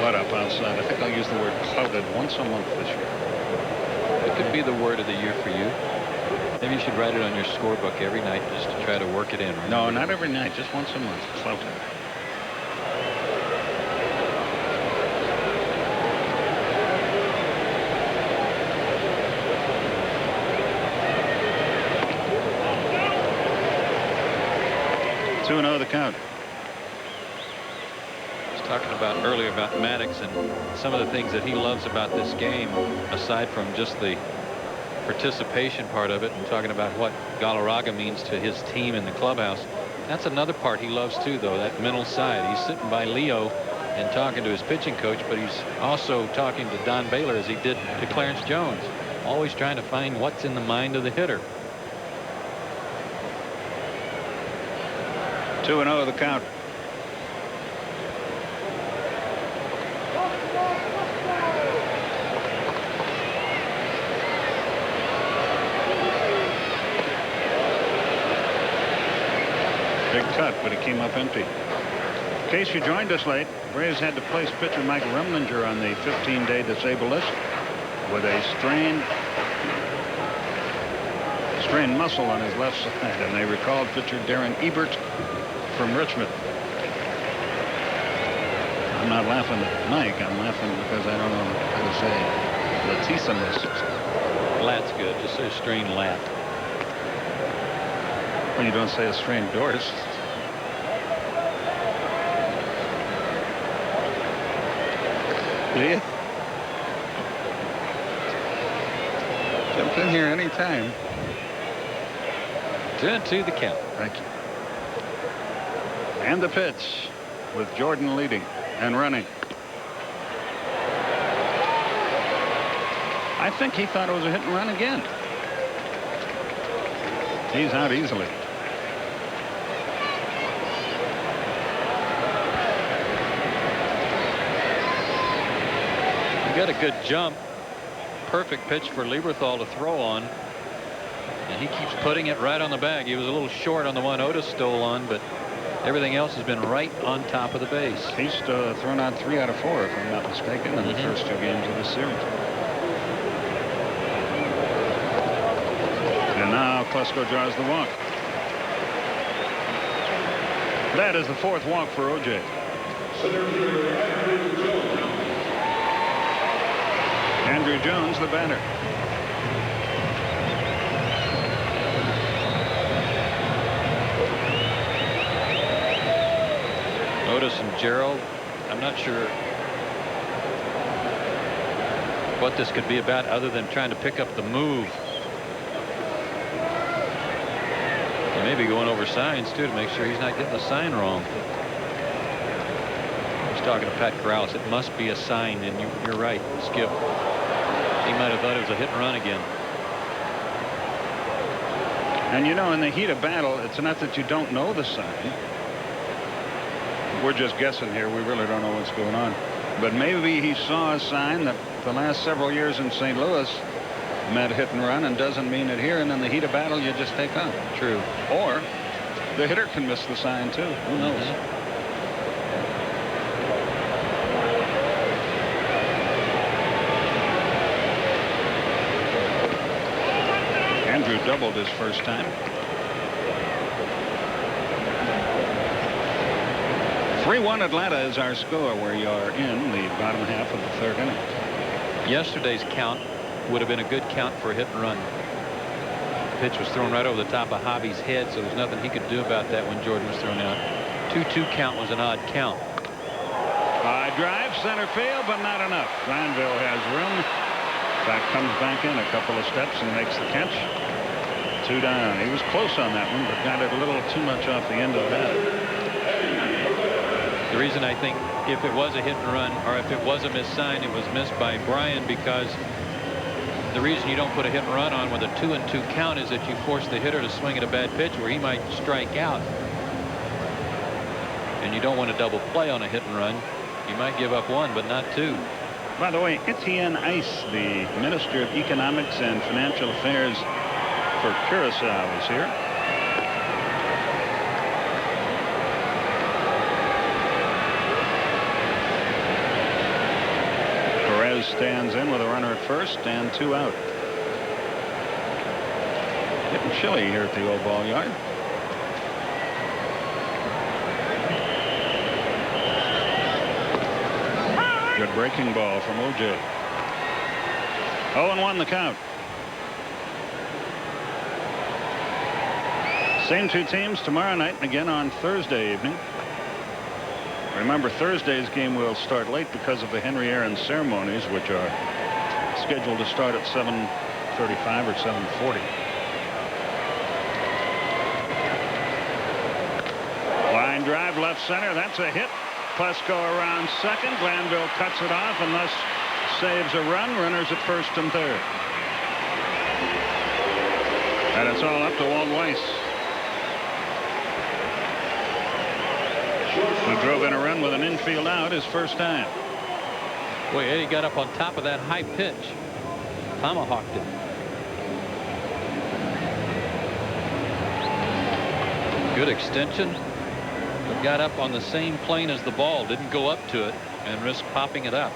What up outside? I think I'll use the word clouded once a month this year. It could be the word of the year for you. Maybe you should write it on your scorebook every night just to try to work it in. Right? No, not every night, just once a month. Clouded. The count. I was talking about earlier about Maddux and some of the things that he loves about this game, aside from just the participation part of it, and talking about what Galarraga means to his team in the clubhouse. That's another part he loves too, though, that mental side. He's sitting by Leo and talking to his pitching coach, but he's also talking to Don Baylor as he did to Clarence Jones, always trying to find what's in the mind of the hitter. 2-0 the count. Big cut, but it came up empty. In case you joined us late, Braves had to place pitcher Mike Remlinger on the 15-day disabled list with a strained muscle on his left side, and they recalled pitcher Darren Ebert from Richmond. I'm not laughing at Mike. I'm laughing because I don't know how to say latissimus. Lat's good. Just say strained lat. Well, you don't say a strained dorsal. Do you? Jump in here anytime. 2-2 the count. Thank you. And the pitch with Jordan leading and running. I think he thought it was a hit and run again. He's out easily. He got a good jump. Perfect pitch for Lieberthal to throw on. And he keeps putting it right on the bag. He was a little short on the one Otis stole on, but everything else has been right on top of the base. He's thrown out 3 out of 4, if I'm not mistaken, in the first 2 games of this series. And now Klesko draws the walk. That is the 4th walk for OJ. Andrew Jones, the batter. Otis and Gerald, I'm not sure what this could be about other than trying to pick up the move. He may be going over signs too to make sure he's not getting the sign wrong. I was talking to Pat Corrales. It must be a sign, and you're right, Skip. He might have thought it was a hit and run again. And you know, in the heat of battle, it's not that you don't know the sign. We're just guessing here. We really don't know what's going on. But maybe he saw a sign that the last several years in St. Louis meant hit and run and doesn't mean it here. And in the heat of battle, you just take on. True. Or the hitter can miss the sign, too. Who knows? who doubled his first time. 3-1 Atlanta is our score. We are in the bottom half of the third inning. Yesterday's count would have been a good count for a hit and run. The pitch was thrown right over the top of Javi's head, so there's nothing he could do about that when Jordan was thrown out. 2-2 count was an odd count. High drive, center field, but not enough. Glanville has room. In fact, comes back in a couple of steps and makes the catch. 2 down. He was close on that one, but got it a little too much off the end of the bat. The reason I think if it was a hit and run, or if it was a missed sign, it was missed by Brian, because the reason you don't put a hit and run on with a 2-2 count is that you force the hitter to swing at a bad pitch where he might strike out. And you don't want to double play on a hit and run. You might give up 1, but not 2. By the way, Etienne Ice, the Minister of Economics and Financial Affairs for Curacao, is here. Perez stands in with a runner at first and 2 out. Getting chilly here at the old ball yard. Good breaking ball from O.J. 0-1 the count. Same 2 teams tomorrow night and again on Thursday evening. Remember, Thursday's game will start late because of the Henry Aaron ceremonies, which are scheduled to start at 7:35 or 7:40. Line drive left center. That's a hit. Plesko around second. Glanville cuts it off and thus saves a run. Runners at first and third. And it's all up to Walt Weiss, who drove in a run with an infield out his first time. Boy, Eddie got up on top of that high pitch. Tomahawked it. Good extension. But got up on the same plane as the ball. Didn't go up to it and risk popping it up.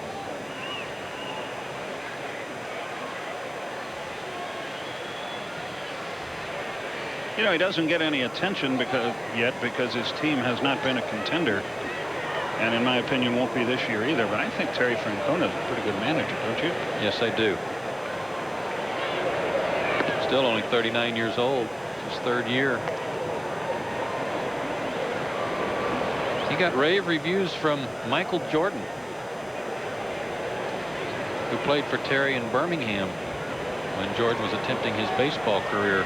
You know, he doesn't get any attention because his team has not been a contender, and in my opinion won't be this year either. But I think Terry Francona is a pretty good manager, don't you? Yes, I do. Still only 39 years old. His 3rd year. He got rave reviews from Michael Jordan, who played for Terry in Birmingham when Jordan was attempting his baseball career.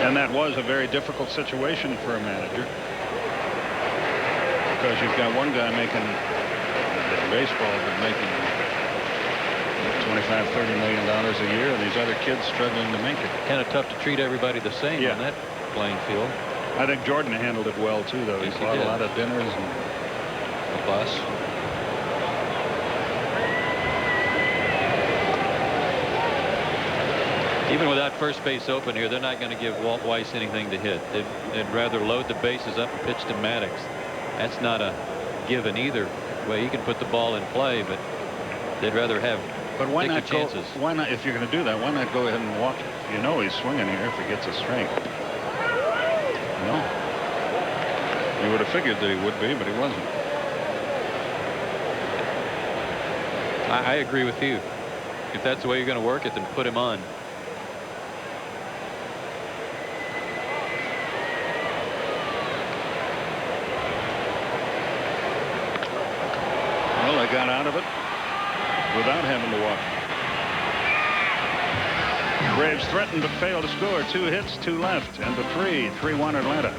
And that was a very difficult situation for a manager, because you've got one guy making baseball, but making $25–30 million a year, and these other kids struggling to make it. Kind of tough to treat everybody the same on that playing field. I think Jordan handled it well too, though. Yes, he bought a lot of dinners and a bus. Even without first base open here, they're not going to give Walt Weiss anything to hit. They'd rather load the bases up and pitch to Maddux. That's not a given either way. You can put the ball in play, but they'd rather have chances. Why not, if you're going to do that, why not go ahead and walk it? You know he's swinging here if he gets a strike. No. You would have figured that he would be, but he wasn't. I agree with you. If that's the way you're going to work it, then put him on. Well, they got out of it without having to walk. Braves threatened but failed to score. 2 hits, 2 left, and to 3-1 Atlanta.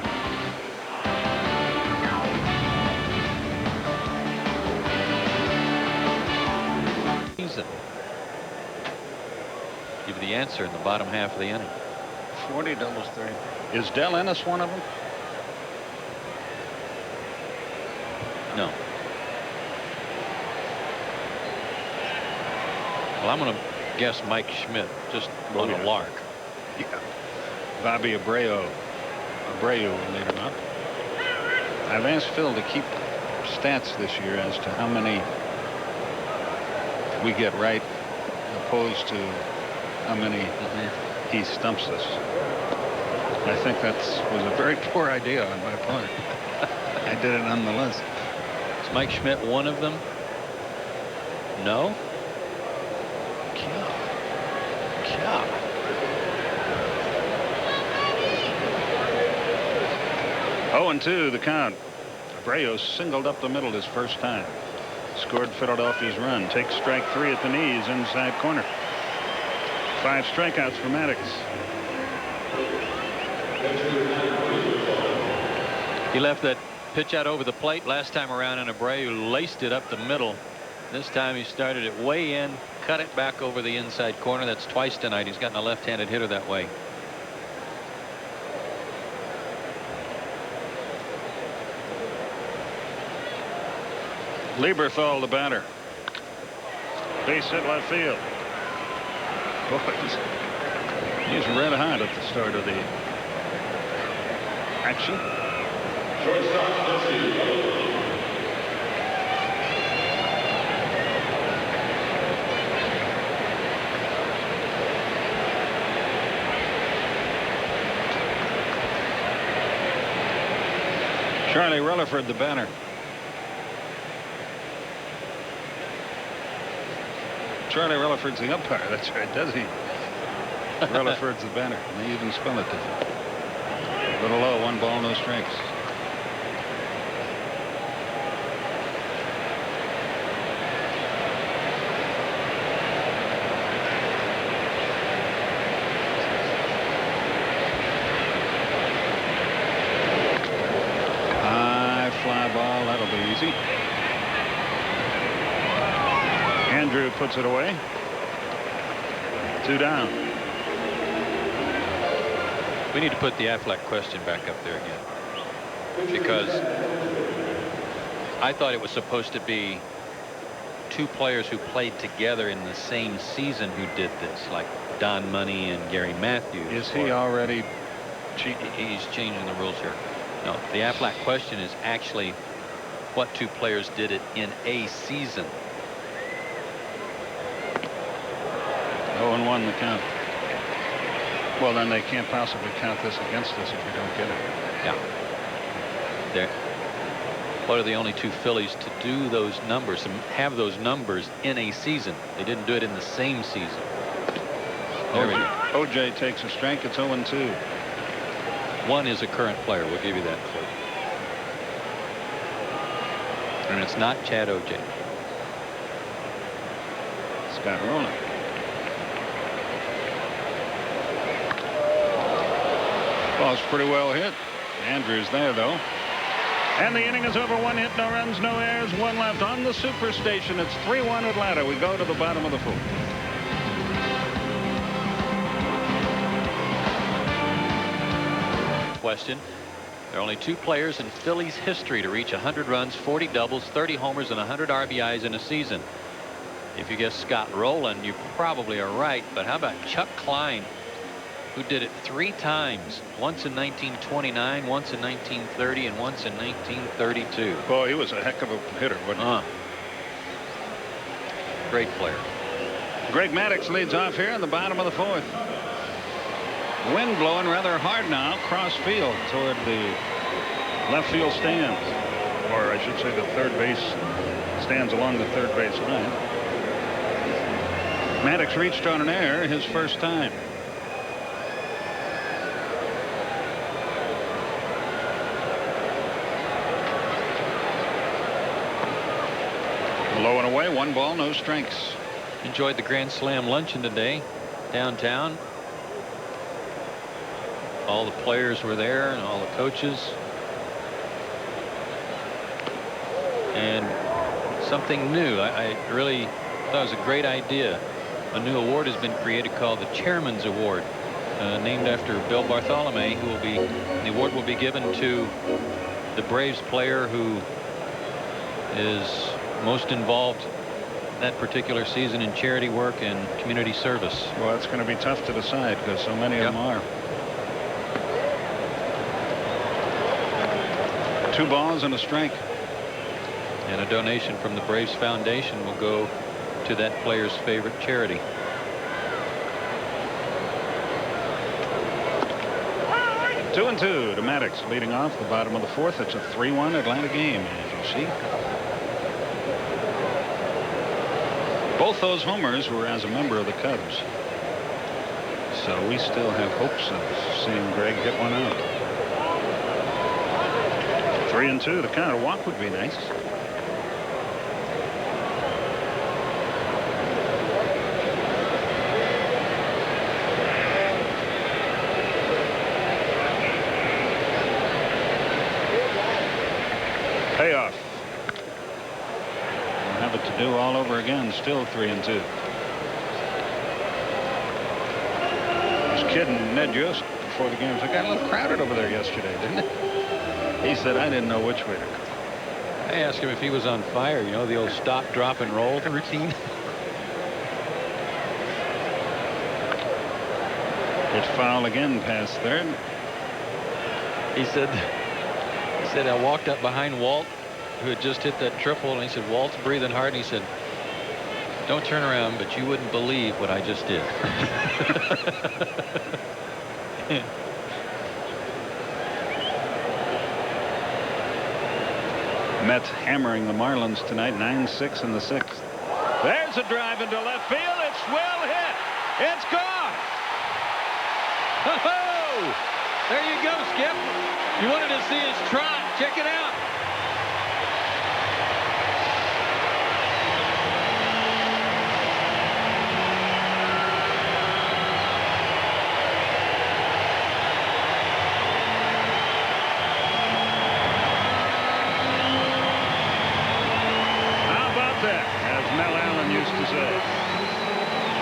Give you the answer in the bottom half of the inning. 40 doubles 30. Is Del Ennis one of them? No. Well, I'm going to guess Mike Schmidt, just on a lark. Yeah. Bobby Abreu will lead him up. I've asked Phil to keep stats this year as to how many we get right, opposed to how many he stumps us. I think that was a very poor idea on my part. I did it nonetheless. Is Mike Schmidt one of them? No. 0-2 the count. Abreu singled up the middle his first time. Scored Philadelphia's run. Takes strike 3 at the knees, inside corner. 5 strikeouts for Maddux. He left that pitch out over the plate last time around, and Abreu laced it up the middle. This time he started it way in, cut it back over the inside corner. That's twice tonight he's gotten a left-handed hitter that way. Lieberthal, the batter. Base hit left field. Boy, he's red hot at the start of the action. Charlie Rutherford, the batter. Charlie Rutherford's the umpire. That's right, does he? Rutherford's the batter. And they even spell it different. A little low, 1 ball, no strikes. High fly ball, that'll be easy. Andrew puts it away. 2 down. We need to put the Affleck question back up there again, because I thought it was supposed to be 2 players who played together in the same season who did this, like Don Money and Gary Matthews. Is he already? He's changing the rules here. No, the Affleck question is actually what 2 players did it in a season. 0-1 the count. Well, then they can't possibly count this against us if we don't get it. Yeah. What are the only 2 Phillies to do those numbers and have those numbers in a season? They didn't do it in the same season. There we go. OJ takes a strike. It's 0-2. 1 is a current player. We'll give you that clue. And it's not Chad OJ. Scott Rowland. Ball's pretty well hit. Andrews there, though. And the inning is over. 1 hit, no runs, no errors, 1 left on the Superstation. It's 3-1 Atlanta. We go to the bottom of the 4th. Question. There are only 2 players in Phillies history to reach 100 runs, 40 doubles, 30 homers, and 100 RBIs in a season. If you guess Scott Rowland, you probably are right. But how about Chuck Klein, who did it 3 times, once in 1929, once in 1930, and once in 1932. Boy, he was a heck of a hitter, wasn't he? Great player. Greg Maddux leads off here in the bottom of the 4th. Wind blowing rather hard now, cross field toward the left field stands, or I should say the third base stands along the third base line. Maddux reached on an error his first time. Low and away, 1 ball, no strikes. Enjoyed the Grand Slam luncheon today downtown. All the players were there and all the coaches. And something new. I really thought it was a great idea. A new award has been created called the Chairman's Award, named after Bill Bartholomew, who will be, the award will be given to the Braves player who is most involved that particular season in charity work and community service. Well, it's going to be tough to decide because so many of them are. 2 balls and a strike. And a donation from the Braves Foundation will go to that player's favorite charity. Two and two to Maddux leading off the bottom of the fourth. It's a 3-1 Atlanta game, as you see. Both those homers were as a member of the Cubs. So we still have hopes of seeing Greg hit one out. 3-2. The count. A walk would be nice. Payoff. We'll have it to do all over again. Still 3-2. I was kidding Ned Yost before the game. It got a little crowded over there yesterday, didn't it? He said I didn't know which way to go. I asked him if he was on fire. You know, the old stop, drop, and roll routine. It's foul again past third. He said I walked up behind Walt, who had just hit that triple, and he said, Walt's breathing hard, and he said, don't turn around, but you wouldn't believe what I just did. Mets hammering the Marlins tonight, 9-6 in the sixth. There's a drive into left field. It's well hit. It's gone. Oh, there you go, Skip. You wanted to see his trot. Check it out.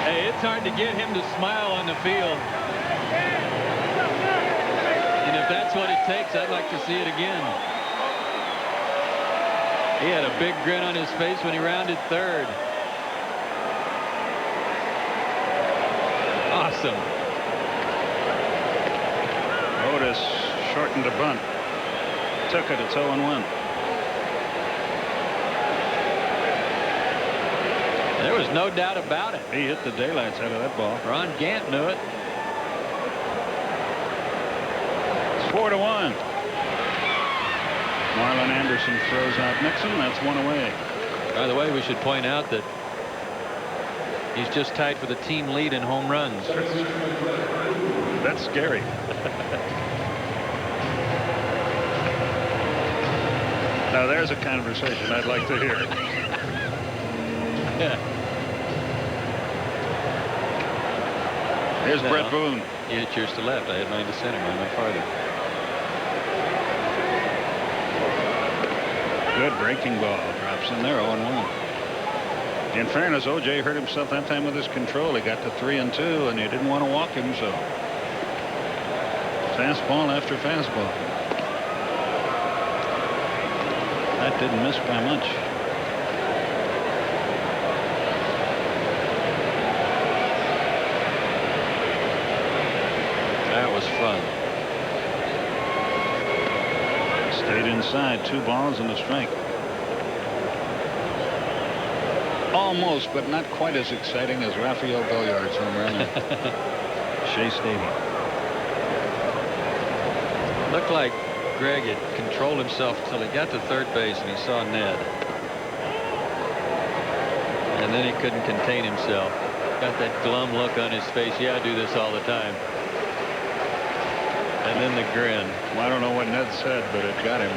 Hey, it's hard to get him to smile on the field. And if that's what it takes, I'd like to see it again. He had a big grin on his face when he rounded third. Awesome. Otis shortened a bunt. Took it. It's 0-1. There was no doubt about it. He hit the daylights out of that ball. Ron Gant knew it. It's 4-1. Marlon Anderson throws out Nixon. That's one away. By the way, we should point out that he's just tied for the team lead in home runs. That's scary. Now there's a conversation I'd like to hear. Here's Brett Boone. You hit yours to left. I had mine to center. Mine went farther. Good breaking ball. Drops in there. 0-1. In fairness, O.J. hurt himself that time with his control. He got to 3-2, and he didn't want to walk him, so fastball after fastball. That didn't miss by much. That was fun. Stayed inside. 2 balls and a strike. Almost, but not quite as exciting as Rafael Belliard's home run at Shea Stadium. Looked like Greg had controlled himself until he got to third base and he saw Ned. And then he couldn't contain himself. Got that glum look on his face. Yeah, I do this all the time. And then the grin. Well, I don't know what Ned said, but it got him.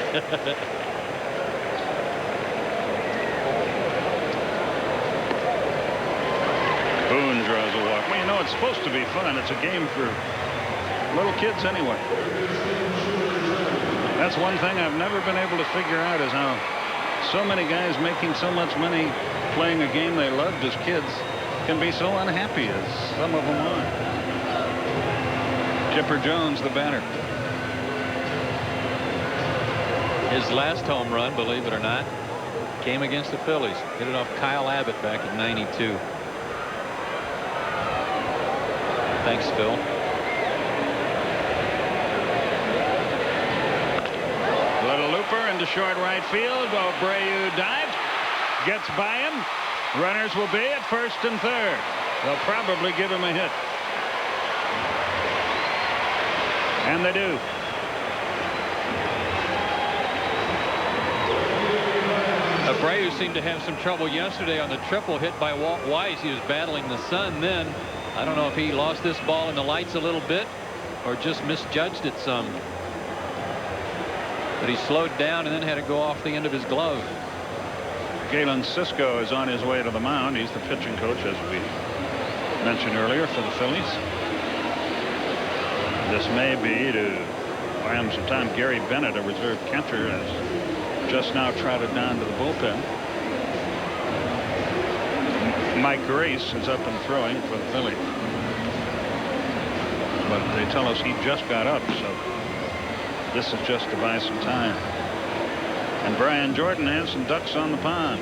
Boone draws a walk. Well, you know, it's supposed to be fun. It's a game for little kids anyway. That's one thing I've never been able to figure out is how so many guys making so much money playing a game they loved as kids can be so unhappy as some of them are. Chipper Jones, the batter. His last home run, believe it or not, came against the Phillies. Hit it off Kyle Abbott back in '92. Thanks, Phil. Little looper into short right field. Abreu dives, gets by him, Runners will be at first and third. They'll probably give him a hit. And they do. Abreu seemed to have some trouble yesterday on the triple hit by Walt Weiss. He was battling the sun then. I don't know if he lost this ball in the lights a little bit or just misjudged it some. But he slowed down and then had to go off the end of his glove. Galen Cisco is on his way to the mound. He's the pitching coach, as we mentioned earlier, for the Phillies. This may be to buy him some time. Gary Bennett, a reserve catcher, has just now trotted down to the bullpen. Mike Grace is up and throwing for the Phillies. But they tell us he just got up, so this is just to buy some time. And Brian Jordan has some ducks on the pond.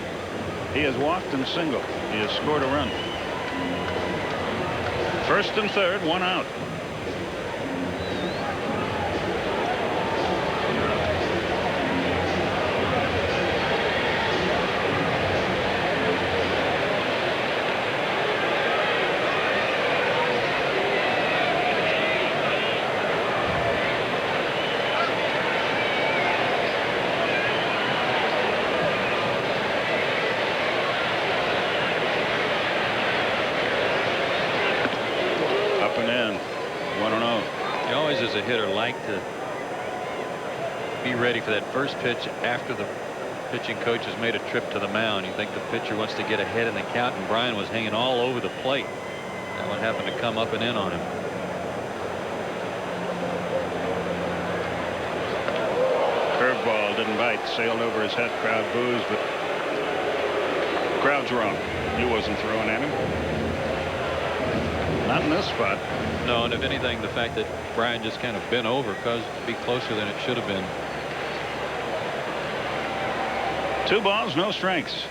He has walked and singled. He has scored a run. First and third, one out. To be ready for that first pitch after the pitching coach has made a trip to the mound. You think the pitcher wants to get ahead in the count, and Brian was hanging all over the plate. That one happened to come up and in on him. Curveball didn't bite, sailed over his head. Crowd boos, but crowd's wrong. He wasn't throwing at him. Not in this spot. No, and if anything, the fact that Brian just kind of bent over caused it to be closer than it should have been. 2 balls, no strikes.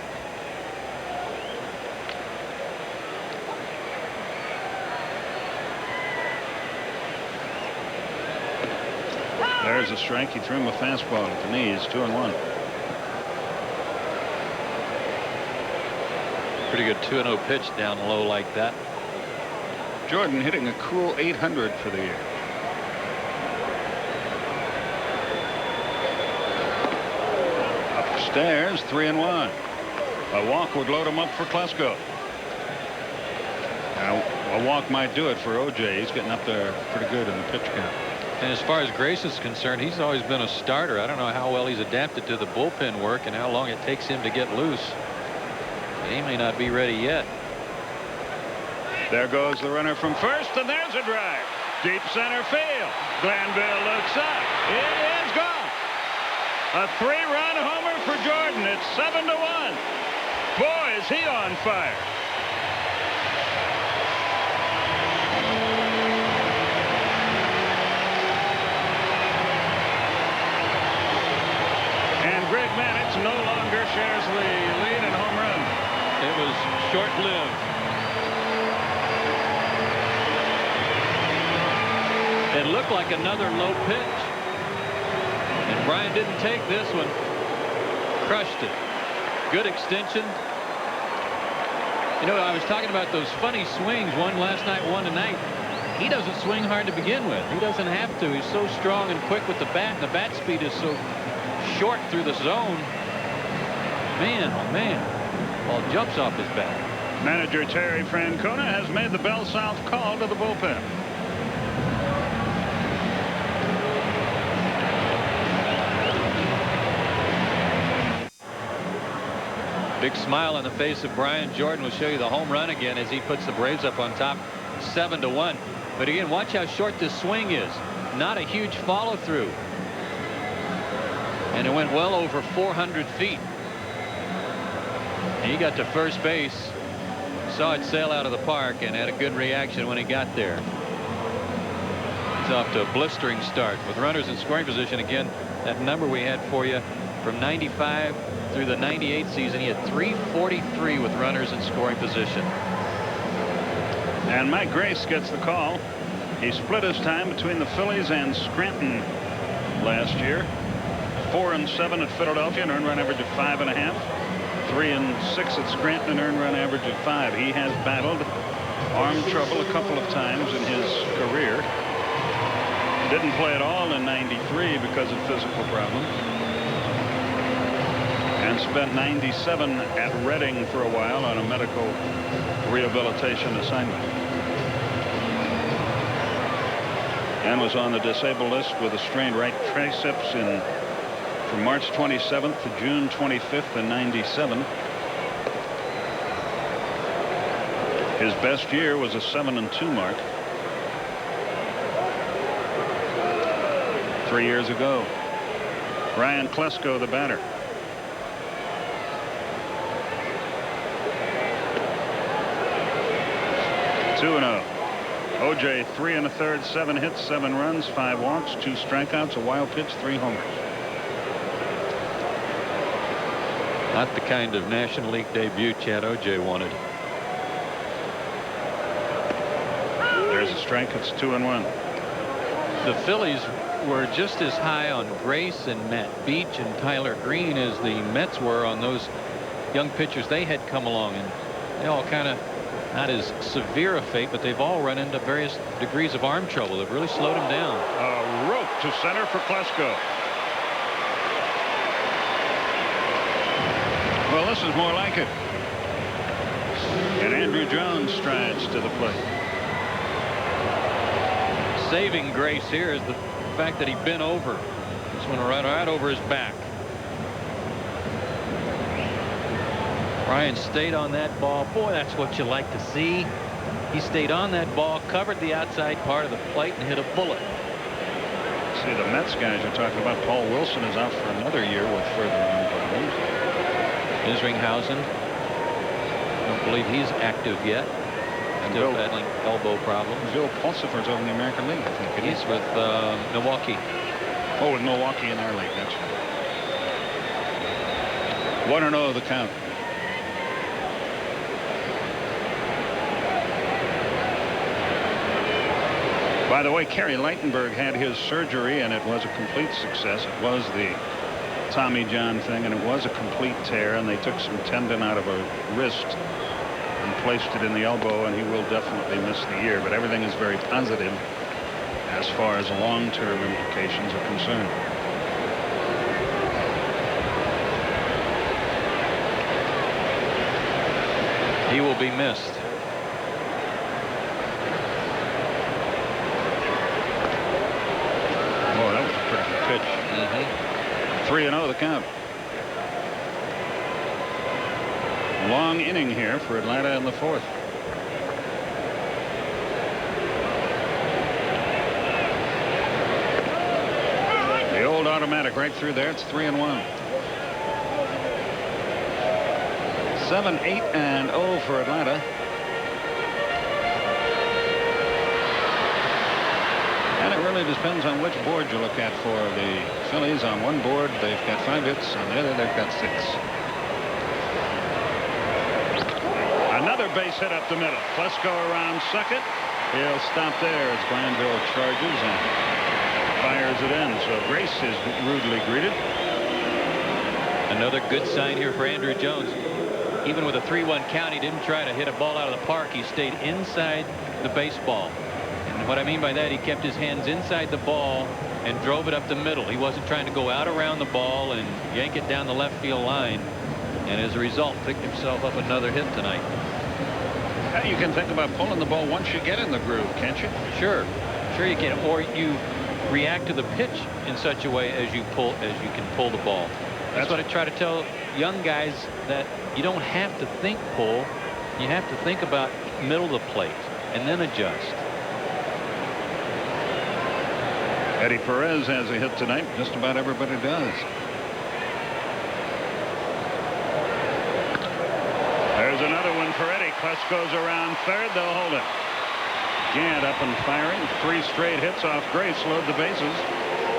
There's a strike. He threw him a fastball at the knees. 2-1. Pretty good 2-0 pitch down low like that. Jordan hitting a cool 800 for the year. Upstairs, 3-1. A walk would load him up for Klesko. Now, a walk might do it for OJ. He's getting up there pretty good in the pitch count. And as far as Grace is concerned, he's always been a starter. I don't know how well he's adapted to the bullpen work and how long it takes him to get loose. He may not be ready yet. There goes the runner from first, and there's a drive. Deep center field. Glanville looks up. It is gone. A 3-run homer for Jordan. It's 7-1. Boy, is he on fire. And Greg Maddux no longer shares the lead in home runs. It was short-lived. It looked like another low pitch. And Brian didn't take this one. Crushed it. Good extension. You know, I was talking about those funny swings, one last night, one tonight. He doesn't swing hard to begin with. He doesn't have to. He's so strong and quick with the bat, and the bat speed is so short through the zone. Man, oh man. Ball jumps off his bat. Manager Terry Francona has made the Bell South call to the bullpen. Big smile on the face of Brian Jordan. Will show you the home run again as he puts the Braves up on top 7-1. But again, watch how short this swing is. Not a huge follow through. And it went well over 400 feet. And he got to first base, saw it sail out of the park, and had a good reaction when he got there. He's off to a blistering start with runners in scoring position. Again, that number we had for you from 95 through the 98 season, he had 343 with runners in scoring position. And Mike Grace gets the call. He split his time between the Phillies and Scranton last year. 4-7 at Philadelphia, an earned run average of 5.5. 3-6 at Scranton, an earned run average of 5. He has battled arm trouble a couple of times in his career. Didn't play at all in '93 because of physical problems. And spent '97 at Reading for a while on a medical rehabilitation assignment. And was on the disabled list with a strained right triceps from March 27th to June 25th in '97. His best year was a 7-2 mark 3 years ago. Ryan Klesko, the batter. (2-0). OJ 3 1/3, 7 hits, 7 runs, 5 walks, 2 strikeouts, a wild pitch, 3 homers. Not the kind of National League debut Chad OJ wanted. There's a strike. It's 2-1. The Phillies were just as high on Grace and Matt Beach and Tyler Green as the Mets were on those young pitchers they had come along, and they all kind of not as severe a fate, but they've all run into various degrees of arm trouble that really slowed him down. A rope to center for Klesko. Well, this is more like it. And Andrew Jones strides to the plate. Saving Grace here is the fact that he bent over. This one right over his back. Ryan stayed on that ball. Boy, that's what you like to see. He stayed on that ball, covered the outside part of the plate, and hit a bullet. See, the Mets guys are talking about Paul Wilson is out for another year with further arm problems. Isringhausen, I don't believe he's active yet. Still battling elbow problems. Bill Pulsifer's over in the American League, I think. He's with Milwaukee. Oh, with Milwaukee in our league. That's right. 1-0 the count. By the way, Kerry Lightenberg had his surgery, and it was a complete success. It was the Tommy John thing, and it was a complete tear, and they took some tendon out of a wrist and placed it in the elbow, and he will definitely miss the year. But everything is very positive as far as long-term implications are concerned. He will be missed. Oh, that was a pretty good pitch. 3-0 the count. Long inning here for Atlanta in the 4th. The old automatic right through there. It's 3-1. 7-8-0 for Atlanta. And it really depends on which board you look at for the Phillies. On one board, they've got 5 hits. On the other, they've got 6. Another base hit up the middle. Klesko around second. He'll stop there as Glanville charges and fires it in. So Grace is rudely greeted. Another good sign here for Andrew Jones. Even with a 3-1 count, he didn't try to hit a ball out of the park. He stayed inside the baseball. And what I mean by that, he kept his hands inside the ball and drove it up the middle. He wasn't trying to go out around the ball and yank it down the left field line. And as a result, picked himself up another hit tonight. You can think about pulling the ball once you get in the groove, can't you? Sure you can. Or you react to the pitch in such a way as you can pull the ball. That's what I try to tell young guys, that you don't have to think pull. You have to think about middle of the plate and then adjust. Eddie Perez has a hit tonight. Just about everybody does. There's another one for Eddie. Klesko's around third. They'll hold it. Gant up and firing. 3 straight hits off Grace load the bases.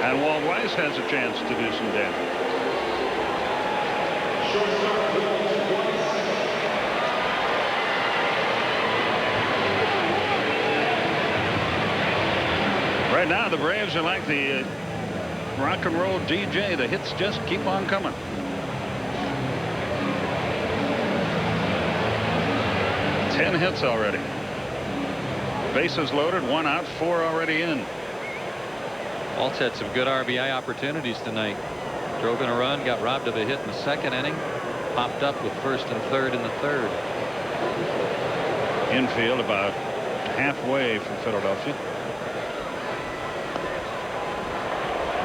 And Walt Weiss has a chance to do some damage. Right now, the Braves are like the rock and roll DJ. The hits just keep on coming. 10 hits already. Bases loaded, 1 out, 4 already in. Walt's had some good RBI opportunities tonight. Drove in a run, got robbed of a hit in the 2nd inning, popped up with 1st and 3rd in the 3rd. Infield about halfway from Philadelphia.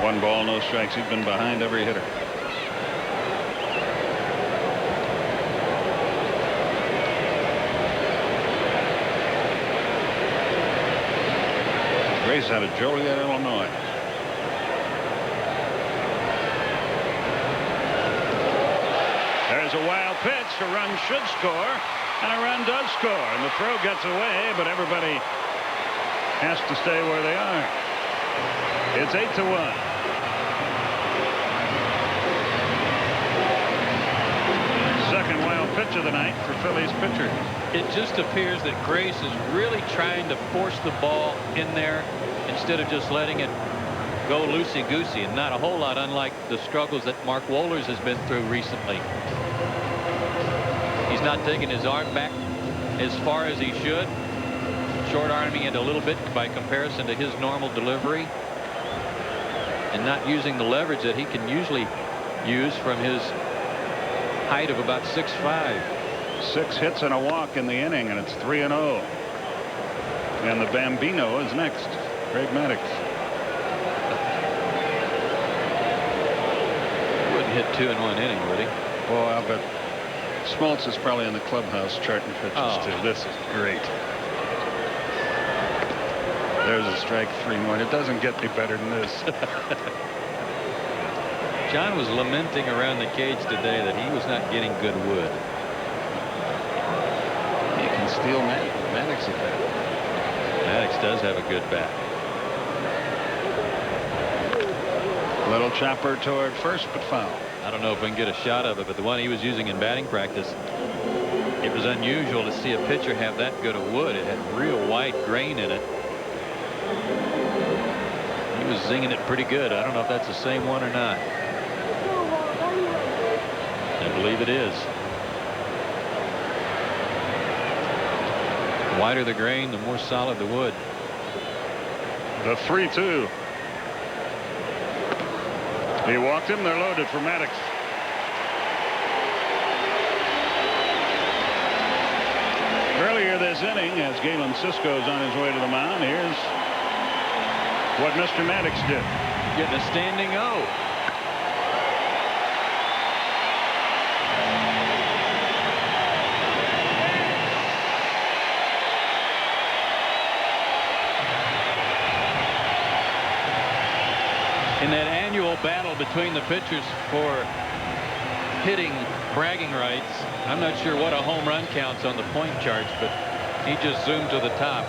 1 ball, no strikes. He's been behind every hitter. Grace out of Joliet, Illinois. There's a wild pitch. A run should score, and a run does score. And the throw gets away, but everybody has to stay where they are. It's 8-1. Second wild pitch of the night for Phillies pitcher. It just appears that Grace is really trying to force the ball in there instead of just letting it go loosey-goosey, and not a whole lot unlike the struggles that Mark Wohlers has been through recently. He's not taking his arm back as far as he should, short-arming it a little bit by comparison to his normal delivery, and not using the leverage that he can usually use from his height of about 6'5". 6 hits and a walk in the inning, and it's 3-0. And the Bambino is next. Greg Maddux. Wouldn't hit 2 in 1 inning, would he? Well, I'll bet Smoltz is probably in the clubhouse charting pitches too. This is great. There's a strike 3-1. It doesn't get any better than this. John was lamenting around the cage today that he was not getting good wood. You can steal Maddux at that. Maddux does have a good bat. Little chopper toward first, but foul. I don't know if we can get a shot of it, but the one he was using in batting practice, it was unusual to see a pitcher have that good of wood. It had real white grain in it. He was zinging it pretty good. I don't know if that's the same one or not. I believe it is. The whiter the grain, the more solid the wood. The 3-2. He walked him. They're loaded for Maddux. Earlier this inning, as Galen Cisco's on his way to the mound, here's what Mr. Maddux did. Getting a standing O. In that annual battle between the pitchers for hitting bragging rights, I'm not sure what a home run counts on the point charts, but he just zoomed to the top.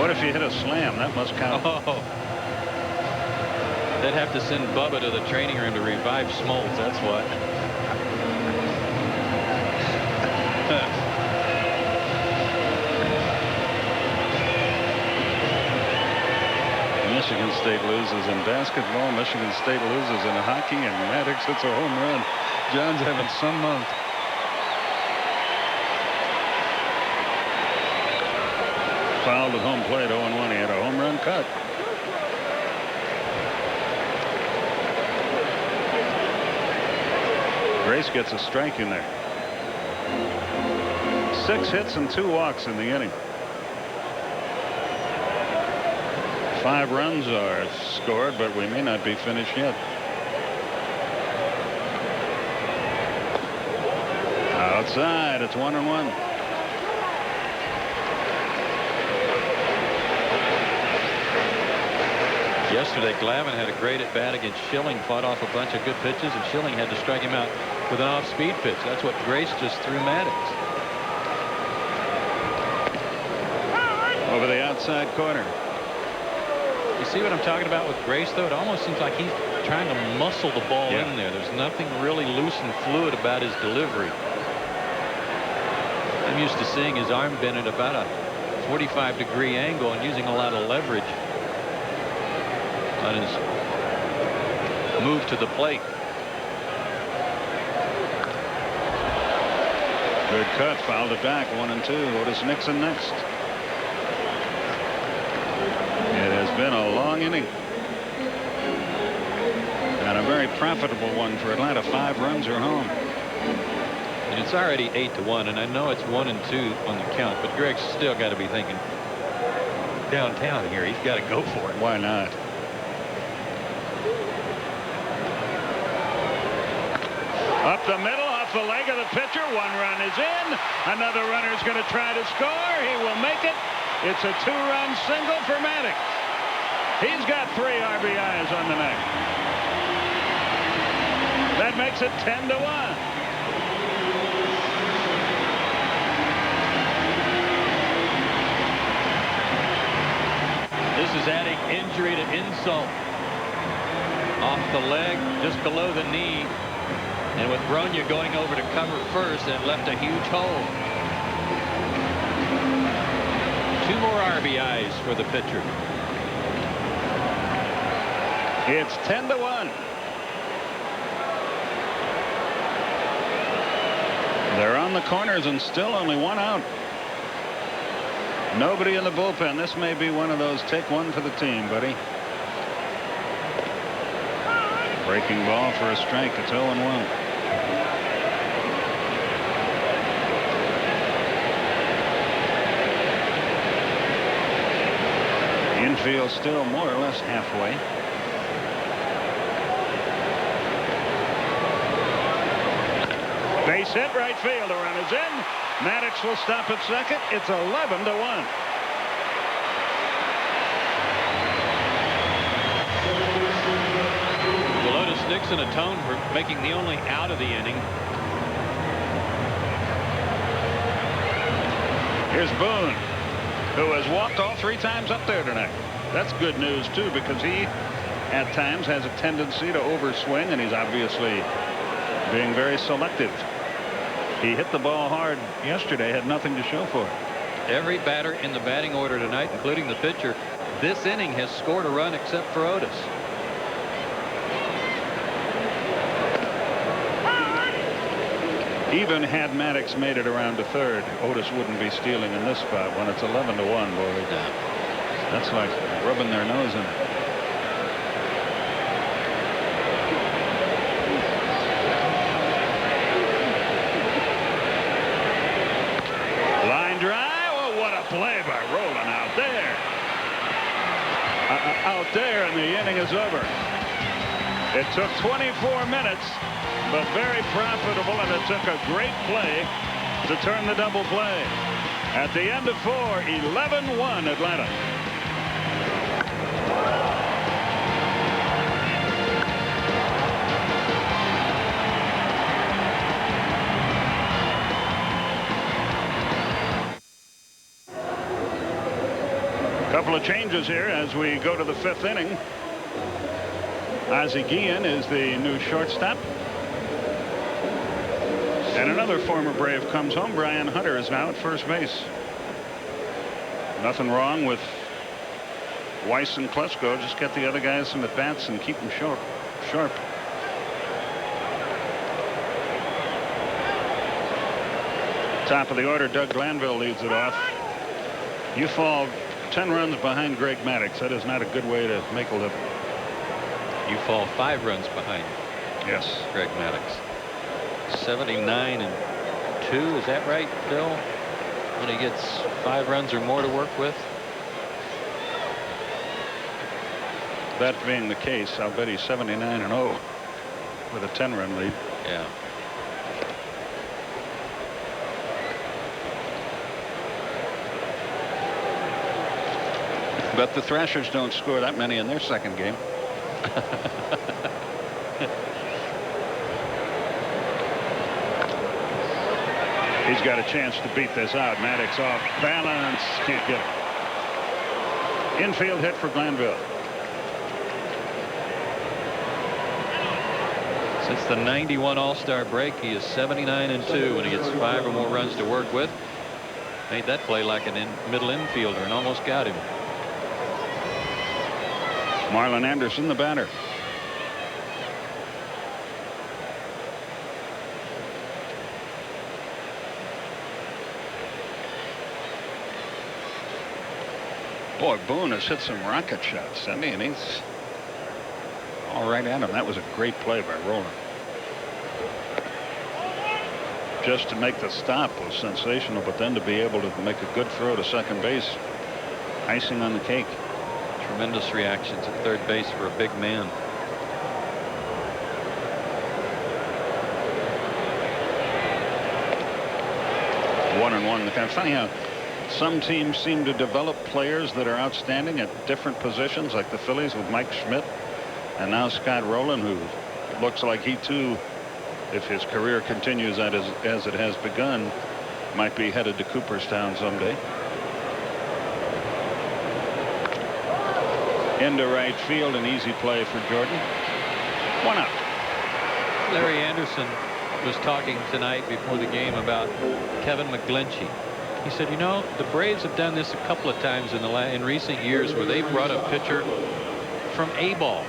What if you hit a slam? That must count. Oh. They'd have to send Bubba to the training room to revive Smoltz. That's what. Michigan State loses in basketball. Michigan State loses in hockey, and Maddux hits a home run. John's having some month. Fouled at home plate, 0-1. He had a home run cut. Grace gets a strike in there. 6 hits and 2 walks in the inning. 5 runs are scored, but we may not be finished yet. Outside, it's 1-1. Yesterday, Glavine had a great at bat against Schilling, fought off a bunch of good pitches, and Schilling had to strike him out with an off-speed pitch. That's what Grace just threw Maddux. Over the outside corner. You see what I'm talking about with Grace, though? It almost seems like he's trying to muscle the ball in there. There's nothing really loose and fluid about his delivery. I'm used to seeing his arm bend at about a 45-degree angle and using a lot of leverage on his move to the plate. Good cut, fouled it back, 1-2. Otis Nixon next. It has been a long inning. And a very profitable one for Atlanta. 5 runs are home. And it's already 8-1, and I know it's 1-2 on the count, but Greg's still got to be thinking downtown here. He's got to go for it. Why not? Up the middle, off the leg of the pitcher. 1 run is in. Another runner is going to try to score. He will make it. It's a 2-run single for Maddux. He's got 3 RBIs on the night. That makes it 10-1. This is adding injury to insult. Off the leg, just below the knee. And with Bronya going over to cover first, and left a huge hole. 2 more RBIs for the pitcher. It's 10-1. They're on the corners and still only 1 out. Nobody in the bullpen. This may be one of those take one for the team, buddy. Breaking ball for a strike. It's 0-1. Infield still more or less halfway. Base hit, right field. The run is in. Maddux will stop at second. It's 11-1. Will Otis Nixon atone for making the only out of the inning? Here's Boone, who has walked all 3 times up there tonight. That's good news too, because he at times has a tendency to overswing, and he's obviously being very selective. He hit the ball hard yesterday, had nothing to show for it. Every batter in the batting order tonight, including the pitcher, this inning has scored a run except for Otis. Even had Maddux made it around to third, Otis wouldn't be stealing in this spot when it's 11-1, boy. That's like rubbing their nose in it. Line drive. Oh, what a play by Rolen out there. Out there, and the inning is over. It took 24 minutes, but very profitable, and it took a great play to turn the double play. At the end of 4, 11-1 Atlanta. Couple of changes here as we go to the 5th inning. Ozzie Guillen is the new shortstop. And another former Brave comes home. Brian Hunter is now at first base. Nothing wrong with Weiss and Klesko. Just get the other guys some at bats and keep them sharp. Top of the order, Doug Glanville leads it off. You fall 10 runs behind Greg Maddux. That is not a good way to make a living. You fall 5 runs behind. Yes. Greg Maddux. 79-2. Is that right, Bill? When he gets 5 runs or more to work with? That being the case, I'll bet he's 79-0 with a 10-run lead. Yeah. But the Thrashers don't score that many in their second game. He's got a chance to beat this out. Maddux off balance. Can't get it. Infield hit for Glanville. Since the 91 All-Star break, he is 79-2 when he gets 5 or more runs to work with. Made that play like a middle infielder and almost got him. Marlon Anderson, the batter. Boy, Boone has hit some rocket shots, and he's all right at him. That was a great play by Roland. Just to make the stop was sensational, but then to be able to make a good throw to second base, icing on the cake. Tremendous reactions at third base for a big man. One and one. Kind of funny how some teams seem to develop players that are outstanding at different positions, like the Phillies with Mike Schmidt, and now Scott Rowland, who looks like he too, if his career continues as it has begun, might be headed to Cooperstown someday. Into right field, an easy play for Jordan. One out. Larry Anderson was talking tonight before the game about Kevin McGlinchey. He said, you know, the Braves have done this a couple of times in recent years where they brought a pitcher from A-ball.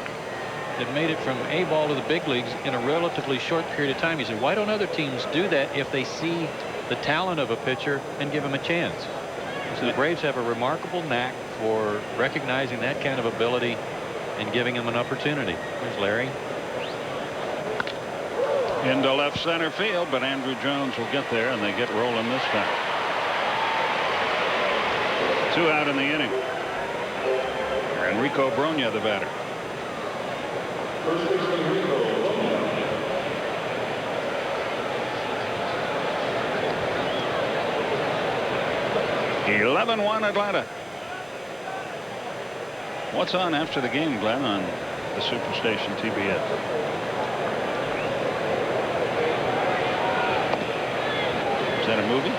They've made it from A-ball to the big leagues in a relatively short period of time. He said, why don't other teams do that if they see the talent of a pitcher and give him a chance? So the Braves have a remarkable knack for recognizing that kind of ability and giving him an opportunity. There's Larry. Into left center field, but Andrew Jones will get there, and they get rolling this time. 2 out in the inning. Enrico Bronya, the batter. 11-1 Atlanta. What's on after the game, Glenn, on the Superstation TBS? Is that a movie?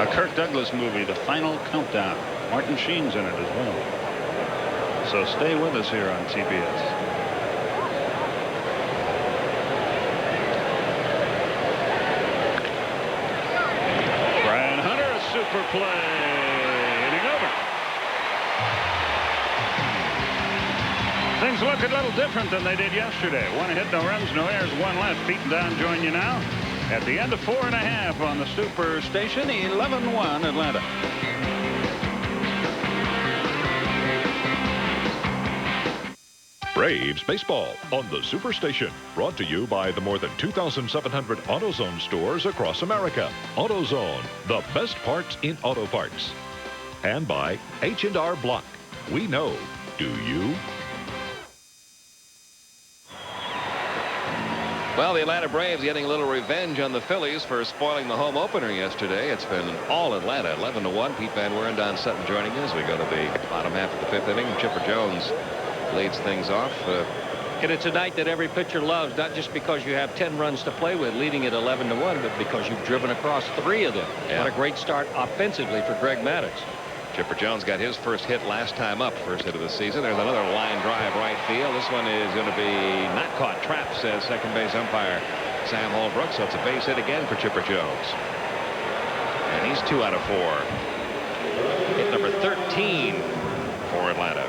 A Kirk Douglas movie, The Final Countdown. Martin Sheen's in it as well. So stay with us here on TBS. Super play. Inning over. Things look a little different than they did yesterday. 1 hit, no runs, no errors, 1 left. Pete and Don join you now at the end of 4.5 on the Superstation. 11-1 Atlanta. Braves baseball on the Superstation, brought to you by the more than 2,700 AutoZone stores across America. AutoZone, the best parts in auto parts. And by H&R Block. We know. Do you? Well, the Atlanta Braves getting a little revenge on the Phillies for spoiling the home opener yesterday. It's been all Atlanta, 11-1. Pete Van Weren, Don Sutton joining us. We go to the bottom half of the 5th inning. Chipper Jones leads things off. And it's a night that every pitcher loves, not just because you have 10 runs to play with leading it 11-1, but because you've driven across 3 of them. Yeah. What a great start offensively for Greg Maddux. Chipper Jones got his first hit last time up, first hit of the season. There's another line drive right field. This one is going to be not caught. Trap, says second base umpire Sam Holbrook. So it's a base hit again for Chipper Jones. And he's 2 out of 4. Hit number 13 for Atlanta.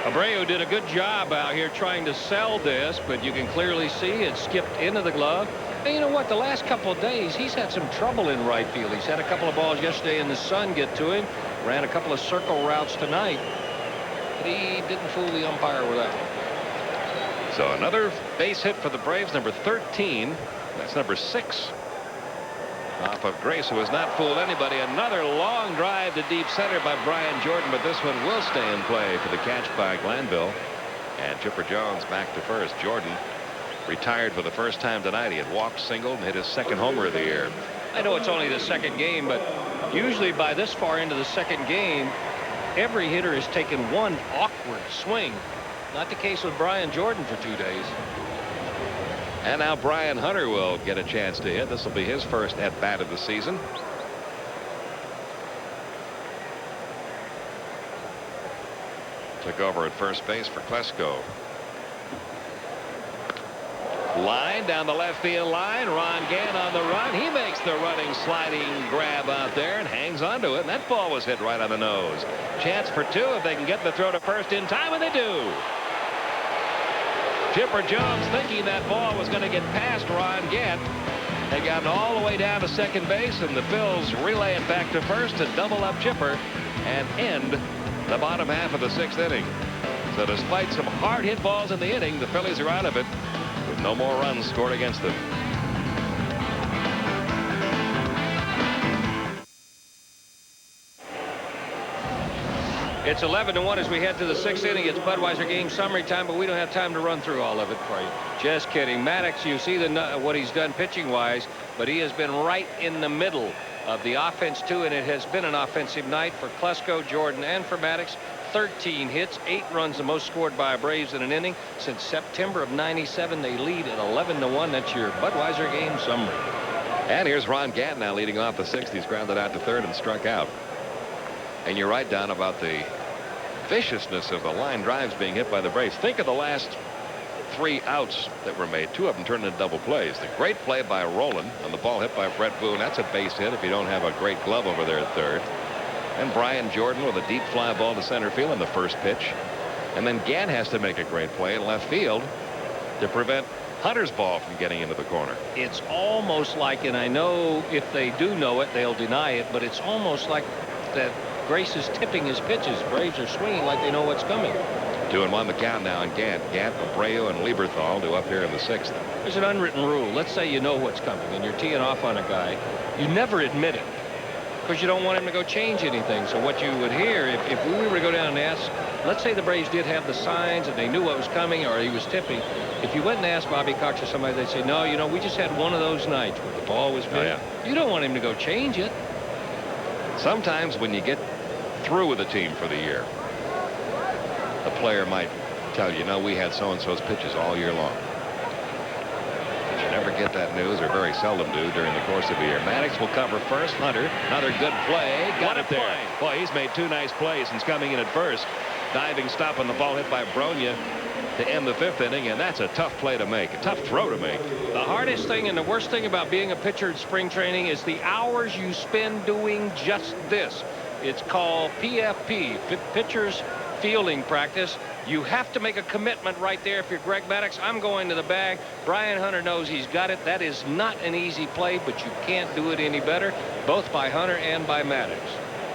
Abreu did a good job out here trying to sell this, but you can clearly see it skipped into the glove. And you know what? The last couple of days, he's had some trouble in right field. He's had a couple of balls yesterday in the sun get to him. Ran a couple of circle routes tonight. But he didn't fool the umpire with that. So another base hit for the Braves, number 13. That's number 6. Off of Grace, who has not fooled anybody. Another long drive to deep center by Brian Jordan, but this one will stay in play for the catch by Glanville. And Chipper Jones back to first. Jordan retired for the first time tonight. He had walked, singled, and hit his 2nd homer of the year. I know it's only the 2nd game, but usually by this far into the 2nd game, every hitter has taken one awkward swing. Not the case with Brian Jordan for 2 days. And now Brian Hunter will get a chance to hit. This will be his first at bat of the season. Took over at first base for Klesko. Line down the left field line. Ron Gant on the run. He makes the running sliding grab out there and hangs onto it. And that ball was hit right on the nose. Chance for 2 if they can get the throw to first in time, and they do. Chipper Jones thinking that ball was going to get past Ron Gant. They got all the way down to second base, and the Phils relay it back to first to double up Chipper and end the bottom half of the 6th inning. So despite some hard hit balls in the inning, the Phillies are out of it with no more runs scored against them. It's 11-1 as we head to the 6th inning. It's Budweiser game summary time, but we don't have time to run through all of it for you. Just kidding. Maddux, you see what he's done pitching-wise, but he has been right in the middle of the offense, too, and it has been an offensive night for Klesko, Jordan, and for Maddux. 13 hits, 8 runs, the most scored by Braves in an inning. Since September of '97, they lead at 11-1. That's your Budweiser game summary. And here's Ron Gant now leading off the 6th. He's grounded out to third and struck out. And you're right, Don, about the viciousness of the line drives being hit by the Braves. Think of the last 3 outs that were made. 2 of them turned into double plays. The great play by Rowland on the ball hit by Brett Boone. That's a base hit if you don't have a great glove over there at third. And Brian Jordan with a deep fly ball to center field in the first pitch. And then Gant has to make a great play in left field to prevent Hunter's ball from getting into the corner. It's almost like, and I know if they do know it, they'll deny it, but it's almost like that Grace is tipping his pitches. Braves are swinging like they know what's coming. 2-1 the count now on Gant. Gant, Abreu, and Lieberthal do up here in the 6th. There's an unwritten rule. Let's say you know what's coming and you're teeing off on a guy. You never admit it because you don't want him to go change anything. So what you would hear if we were to go down and ask, let's say the Braves did have the signs and they knew what was coming or he was tipping. If you went and asked Bobby Cox or somebody, they'd say, no, you know, we just had one of those nights where the ball was mid. Oh, yeah. You don't want him to go change it. Sometimes when you get through with a team for the year, the player might tell you, no, we had so-and-so's pitches all year long. But you never get that news, or very seldom do, during the course of the year. Maddux will cover first. Hunter, another good play. Got it there. Boy, he's made 2 nice plays since coming in at first. Diving stop on the ball hit by Bronya to end the 5th inning, and that's a tough play to make, a tough throw to make. The hardest thing and the worst thing about being a pitcher at spring training is the hours you spend doing just this. It's called PFP, pitcher's fielding practice. You have to make a commitment right there. If you're Greg Maddux, I'm going to the bag. Brian Hunter knows he's got it. That is not an easy play, but you can't do it any better, both by Hunter and by Maddux.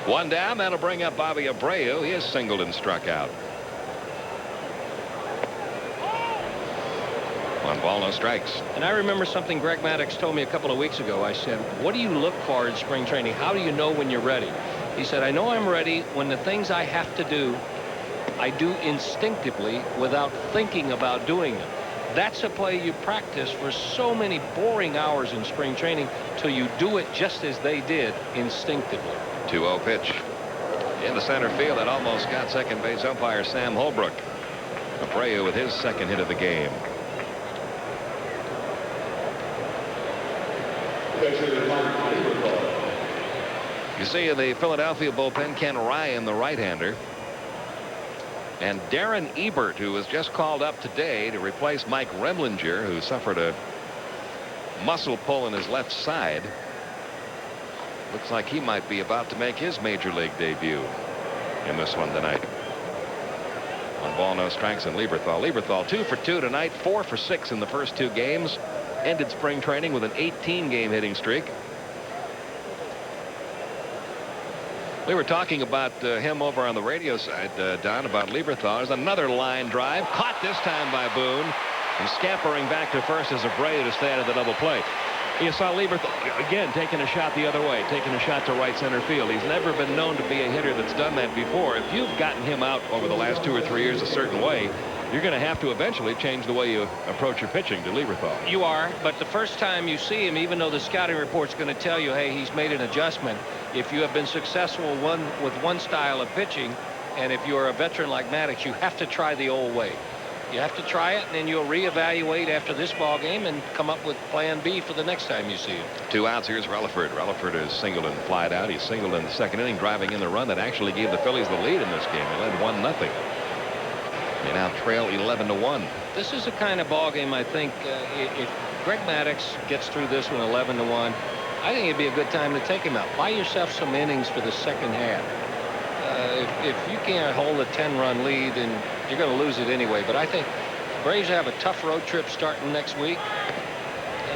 1 down. That'll bring up Bobby Abreu. He is singled and struck out. 1 ball, no strikes. And I remember something Greg Maddux told me a couple of weeks ago. I said, what do you look for in spring training? How do you know when you're ready? He said, I know I'm ready when the things I have to do, I do instinctively without thinking about doing them. That's a play you practice for so many boring hours in spring training till you do it just as they did instinctively. 2-0 pitch in the center field that almost got second base umpire Sam Holbrook. Abreu with his 2nd hit of the game. You see in the Philadelphia bullpen, Ken Ryan, the right-hander, and Darren Ebert, who was just called up today to replace Mike Remlinger, who suffered a muscle pull in his left side. Looks like he might be about to make his major league debut in this one tonight. 1 ball, no strikes, and Lieberthal. Lieberthal 2 for 2 tonight, 4 for 6 in the first 2 games. Ended spring training with an 18-game hitting streak. We were talking about him over on the radio side, Don, about Lieberthal. There's another line drive, caught this time by Boone, and scampering back to first as Abreu to stay out of the double play. You saw Lieberthal again taking a shot the other way, taking a shot to right center field. He's never been known to be a hitter that's done that before. If you've gotten him out over the last 2 or 3 years a certain way, you're going to have to eventually change the way you approach your pitching to Lieberthal. You are, but the first time you see him, even though the scouting report's going to tell you, hey, he's made an adjustment, if you have been successful with one style of pitching, and if you're a veteran like Maddux, you have to try the old way. You have to try it, and then you'll reevaluate after this ball game and come up with plan B for the next time you see him. 2 outs. Here's Relaford. Relaford is singled and flied out. He's singled in the 2nd inning, driving in the run that actually gave the Phillies the lead in this game. They led 1-0. They now trail 11-1. This is the kind of ball game I think if Greg Maddux gets through this one 11-1, I think it'd be a good time to take him out. Buy yourself some innings for the 2nd half. If you can't hold a 10-run lead, then you're going to lose it anyway. But I think Braves have a tough road trip starting next week.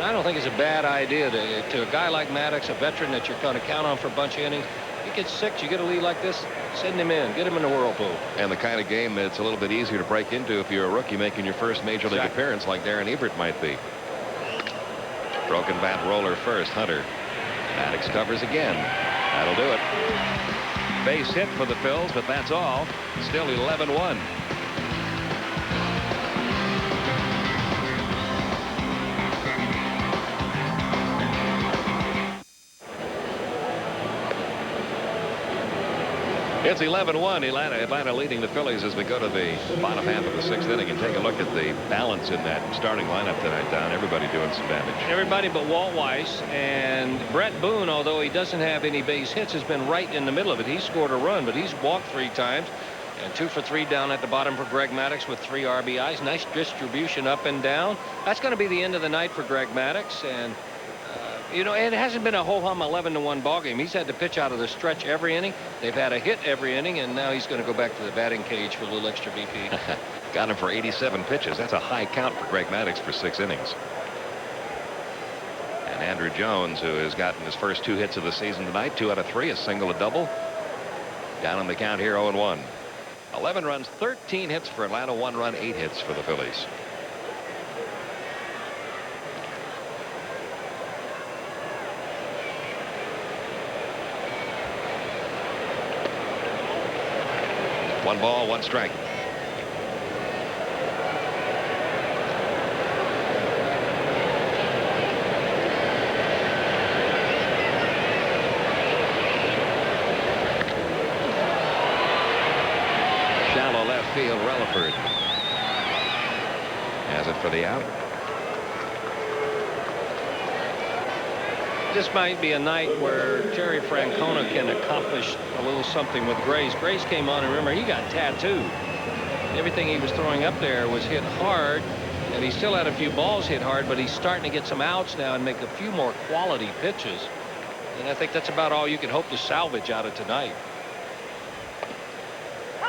And I don't think it's a bad idea to a guy like Maddux, a veteran that you're going to count on for a bunch of innings. He gets sick, you get a lead like this, send him in, get him in the whirlpool. And the kind of game that's a little bit easier to break into if you're a rookie making your first major league appearance like Darren Ebert might be. Broken bat roller first, Hunter. Maddux covers again. That'll do it. Base hit for the Phils, but that's all. Still 11-1. It's 11-1. Atlanta leading the Phillies as we go to the bottom half of the 6th inning and take a look at the balance in that starting lineup tonight, Don. Everybody doing some damage. Everybody but Walt Weiss, and Brett Boone, although he doesn't have any base hits, has been right in the middle of it. He scored a run, but he's walked 3 times, and 2 for 3 down at the bottom for Greg Maddux with 3 RBIs. Nice distribution up and down. That's going to be the end of the night for Greg Maddux, and you know, it hasn't been a ho-hum 11-1 ball game. He's had to pitch out of the stretch every inning. They've had a hit every inning, and now he's going to go back to the batting cage for a little extra BP. Got him for 87 pitches. That's a high count for Greg Maddux for 6 innings. And Andrew Jones, who has gotten his first 2 hits of the season tonight, 2 out of 3, a single, a double. Down on the count here, 0-1. 11 runs, 13 hits for Atlanta, 1 run, 8 hits for the Phillies. One ball, 1 strike. Shallow left field, Relaford has it for the out. This might be a night where Terry Francona can accomplish a little something with Grace. Grace came on, and remember, he got tattooed. Everything he was throwing up there was hit hard, and he still had a few balls hit hard, but he's starting to get some outs now and make a few more quality pitches. And I think that's about all you can hope to salvage out of tonight.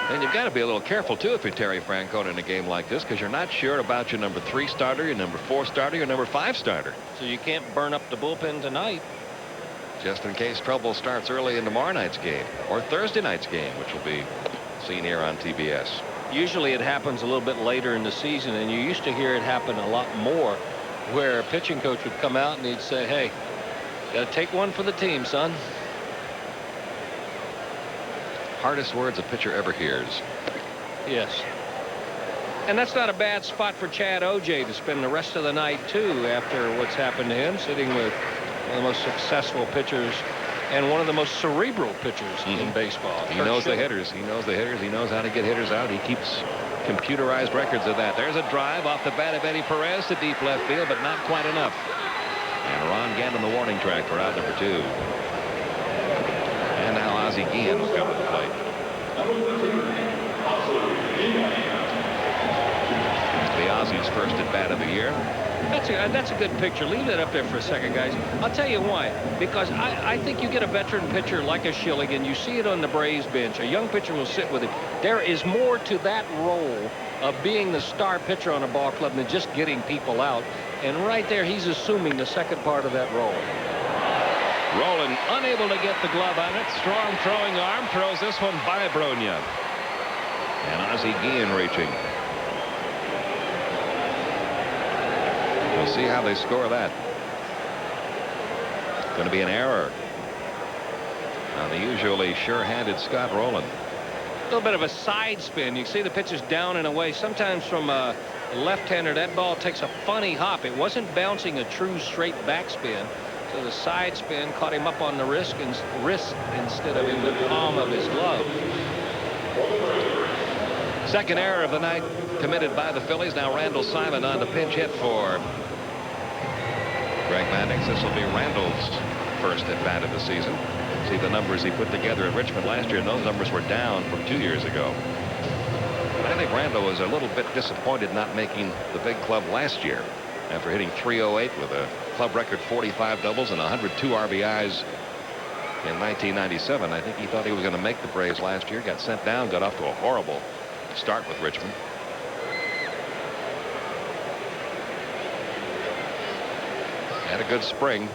And you've got to be a little careful, too, if you're Terry Francona in a game like this, because you're not sure about your number 3 starter, your number 4 starter, your number 5 starter. So you can't burn up the bullpen tonight. Just in case trouble starts early in tomorrow night's game or Thursday night's game, which will be seen here on TBS. Usually it happens a little bit later in the season, and you used to hear it happen a lot more, where a pitching coach would come out and he'd say, hey, got to take one for the team, son. Hardest words a pitcher ever hears. Yes. And that's not a bad spot for Chad O.J. to spend the rest of the night, too, after what's happened to him, sitting with one of the most successful pitchers and one of the most cerebral pitchers in baseball. He knows the hitters. He knows the hitters. He knows how to get hitters out. He keeps computerized records of that. There's a drive off the bat of Eddie Perez to deep left field, but not quite enough. And Ron Gannon the warning track for out number 2. And now Ozzie Guillen will come to the plate. The Ozzie's first at bat of the year. That's a good picture. Leave that up there for a second, guys. I'll tell you why. Because I think you get a veteran pitcher like a Schilligan. You see it on the Braves bench. A young pitcher will sit with it. There is more to that role of being the star pitcher on a ball club than just getting people out. And right there, he's assuming the second part of that role. Rowland unable to get the glove on it. Strong throwing arm throws this one by Bronya. And Ozzie Guillen reaching. We'll see how they score that. Going to be an error on the usually sure-handed Scott Rowland. A little bit of a side spin. You see the pitch is down and away. Sometimes from a left-hander, that ball takes a funny hop. It wasn't bouncing a true straight backspin. So the side spin caught him up on the wrist instead of in the palm of his glove. Second error of the night committed by the Phillies. Now Randall Simon on the pinch hit for Greg Maddux. This will be Randall's first at bat of the season. See the numbers he put together in Richmond last year, and those numbers were down from 2 years ago. I think Randall was a little bit disappointed not making the big club last year after hitting .308 with a club record 45 doubles and 102 RBIs in 1997. I think he thought he was going to make the Braves last year. Got sent down, got off to a horrible start with Richmond. good spring.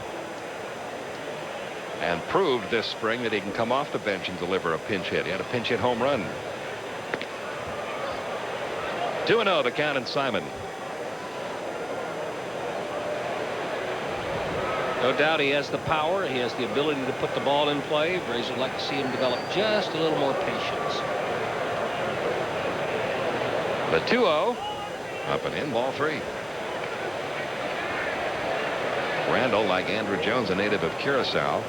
And proved this spring that he can come off the bench and deliver a pinch hit. He had a pinch hit home run. 2-0 the count in Simon. No doubt he has the power. He has the ability to put the ball in play. Braves would like to see him develop just a little more patience. The 2-0 up and in, ball 3. Randall, like Andrew Jones, a native of Curacao.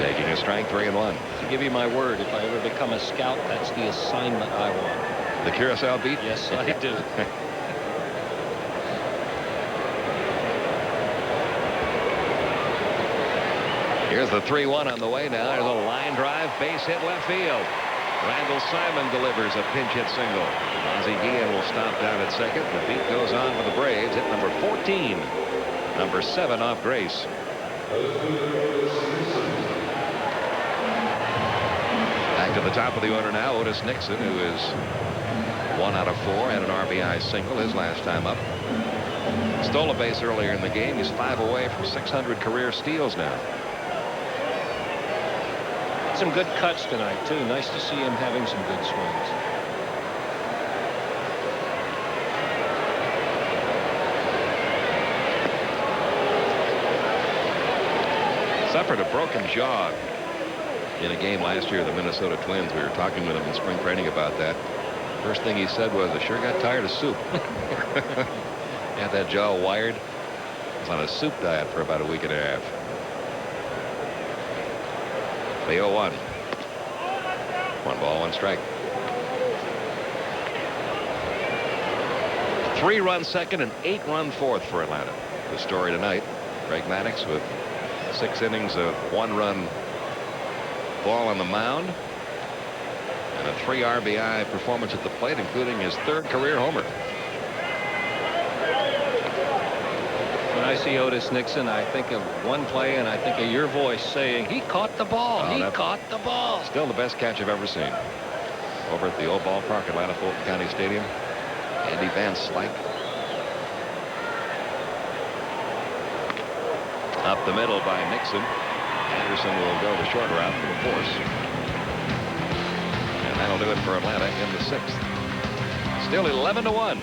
Taking a strike, 3-1. To give you my word, if I ever become a scout, that's the assignment I want. The Curacao beat? Yes, I do. Here's the 3-1 on the way now. There's a line drive, base hit left field. Randall Simon delivers a pinch hit single. Ozzie Guillen will stop down at second. The beat goes on for the Braves. Hit number 14. Number 7 off Grace. Back to the top of the order now. Otis Nixon, who is 1 out of 4 and an RBI single his last time up. Stole a base earlier in the game. He's 5 away from 600 career steals now. Some good cuts tonight, too. Nice to see him having some good swings. Suffered a broken jaw in a game last year, the Minnesota Twins. We were talking with him in spring training about that. First thing he said was, I sure got tired of soup. Had that jaw wired. Was on a soup diet for about a week and a half. The 0-1. 1 ball, 1 strike. 3-run second and 8-run fourth for Atlanta. The story tonight, Greg Maddux with 6 innings of 1-run ball on the mound and a 3 RBI performance at the plate, including his 3rd career homer. When I see Otis Nixon, I think of one play, and I think of your voice saying, he caught the ball. He caught the ball. Still the best catch I've ever seen. Over at the old ballpark, Atlanta Fulton County Stadium. Andy Van Slyke. Up the middle by Nixon. Anderson will go the short route for the force. And that'll do it for Atlanta in the 6th. Still 11-1.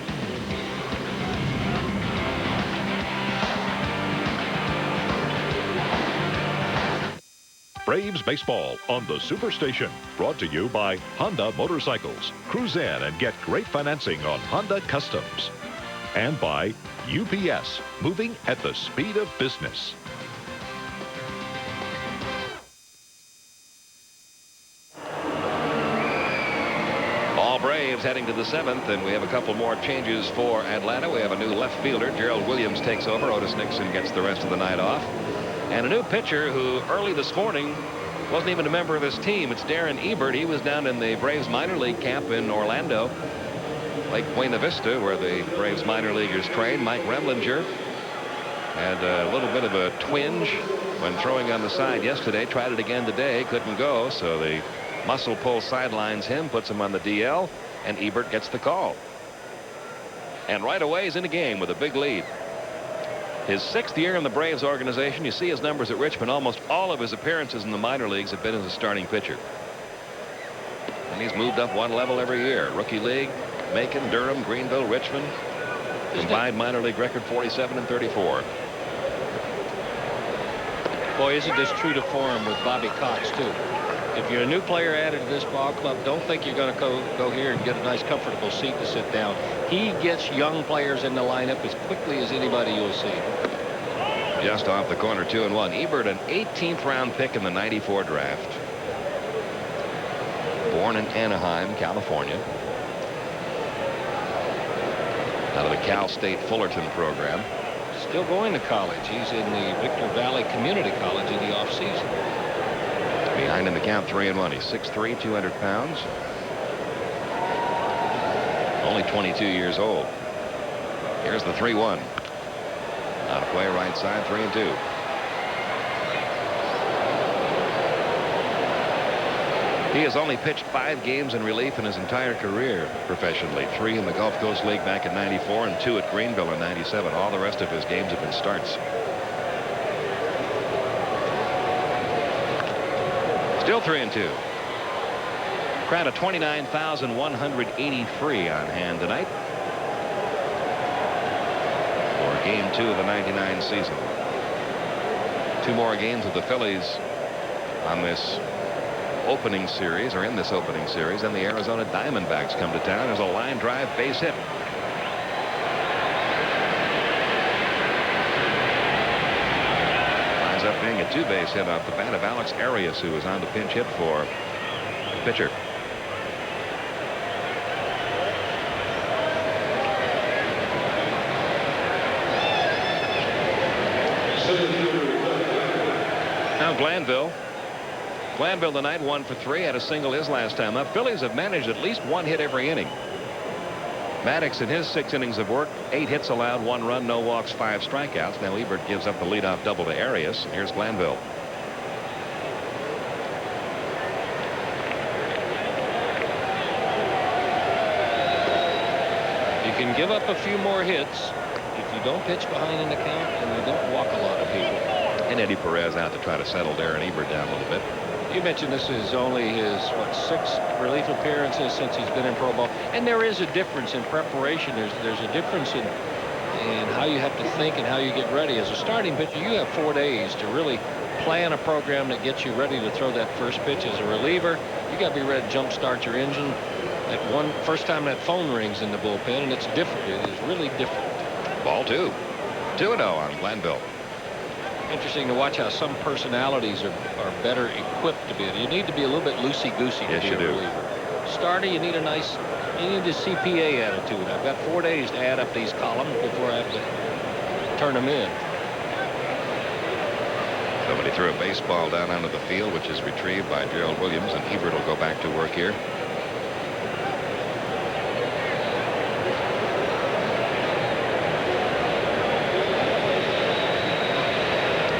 Braves baseball on the Superstation. Brought to you by Honda Motorcycles. Cruise in and get great financing on Honda Customs. And by UPS, moving at the speed of business. All Braves heading to the 7th, and we have a couple more changes for Atlanta. We have a new left fielder. Gerald Williams takes over. Otis Nixon gets the rest of the night off. And a new pitcher who early this morning wasn't even a member of his team. It's Darren Ebert. He was down in the Braves minor league camp in Orlando, Lake Buena Vista, where the Braves minor leaguers train. Mike Remlinger had a little bit of a twinge when throwing on the side yesterday. Tried it again today. Couldn't go. So the muscle pull sidelines him, puts him on the DL, and Ebert gets the call. And right away he's in the game with a big lead. His 6th year in the Braves organization. You see his numbers at Richmond. Almost all of his appearances in the minor leagues have been as a starting pitcher. And he's moved up 1 level every year. Rookie league, Macon, Durham, Greenville, Richmond. Combined minor league record 47-34. Boy, isn't this true to form with Bobby Cox, too. If you're a new player added to this ball club, don't think you're going to go here and get a nice comfortable seat to sit down. He gets young players in the lineup as quickly as anybody you'll see. Just off the corner, 2-1. Ebert, an 18th round pick in the '94 draft. Born in Anaheim, California. Out of the Cal State Fullerton program. Still going to college. He's in the Victor Valley Community College in the offseason. Behind in the count, 3-1. He's 6'3", 200 pounds. Only 22 years old. Here's the 3-1. Out of play, right side, 3-2. He has only pitched 5 games in relief in his entire career professionally. 3 in the Gulf Coast League back in '94 and 2 at Greenville in '97. All the rest of his games have been starts. Still 3-2. Crowd of 29,183 on hand tonight for Game 2 of the '99 season. 2 more games of the Phillies on this opening series, or in this opening series, and the Arizona Diamondbacks come to town. There's a line drive base hit. Winds up being a 2-base hit off the bat of Alex Arias, who was on the pinch hit for the pitcher. Now Glanville tonight 1 for 3, had a single his last time up. Phillies have managed at least 1 hit every inning. Maddux in his 6 innings of work, 8 hits allowed, 1 run, no walks, 5 strikeouts. Now Ebert gives up the leadoff double to Arias. Here's Glanville. You can give up a few more hits if you don't pitch behind in the count and you don't walk a lot of people. And Eddie Perez out to try to settle Darren Ebert down a little bit. You mentioned this is only his, what, 6th relief appearances since he's been in pro ball. And there is a difference in preparation. There's a difference in how you have to think and how you get ready. As a starting pitcher, you have 4 days to really plan a program that gets you ready to throw that first pitch. As a reliever, you got to be ready to jump start your engine. That first time that phone rings in the bullpen, and it's different. It is really different. Ball 2. 2-0 on Glanville. Interesting to watch how some personalities are better equipped to be. You need to be a little bit loosey-goosey to be a reliever. Starter, you need a CPA attitude. I've got 4 days to add up these columns before I have to turn them in. Somebody threw a baseball down onto the field, which is retrieved by Gerald Williams, and Ebert will go back to work here.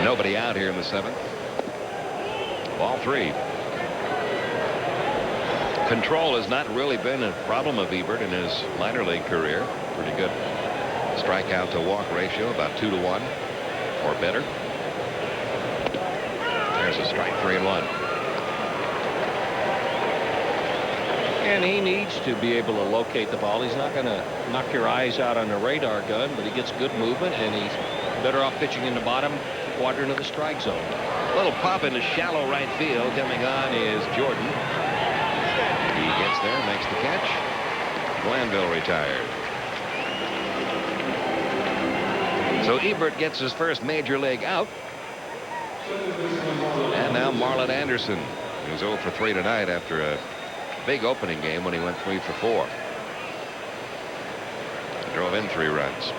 Nobody out here in the 7th. Ball 3. Control has not really been a problem of Ebert in his minor league career. Pretty good strikeout to walk ratio, about 2-to-1 or better. There's a strike, 3-1. And he needs to be able to locate the ball. He's not going to knock your eyes out on the radar gun, but he gets good movement, and he's better off pitching in the bottom quadrant of the strike zone. A little pop into shallow right field. Coming on is Jordan. He gets there, makes the catch. Glanville retired. So Ebert gets his first major league out. And now Marlon Anderson, who's 0 for 3 tonight after a big opening game when he went 3 for 4. Drove in 3 runs.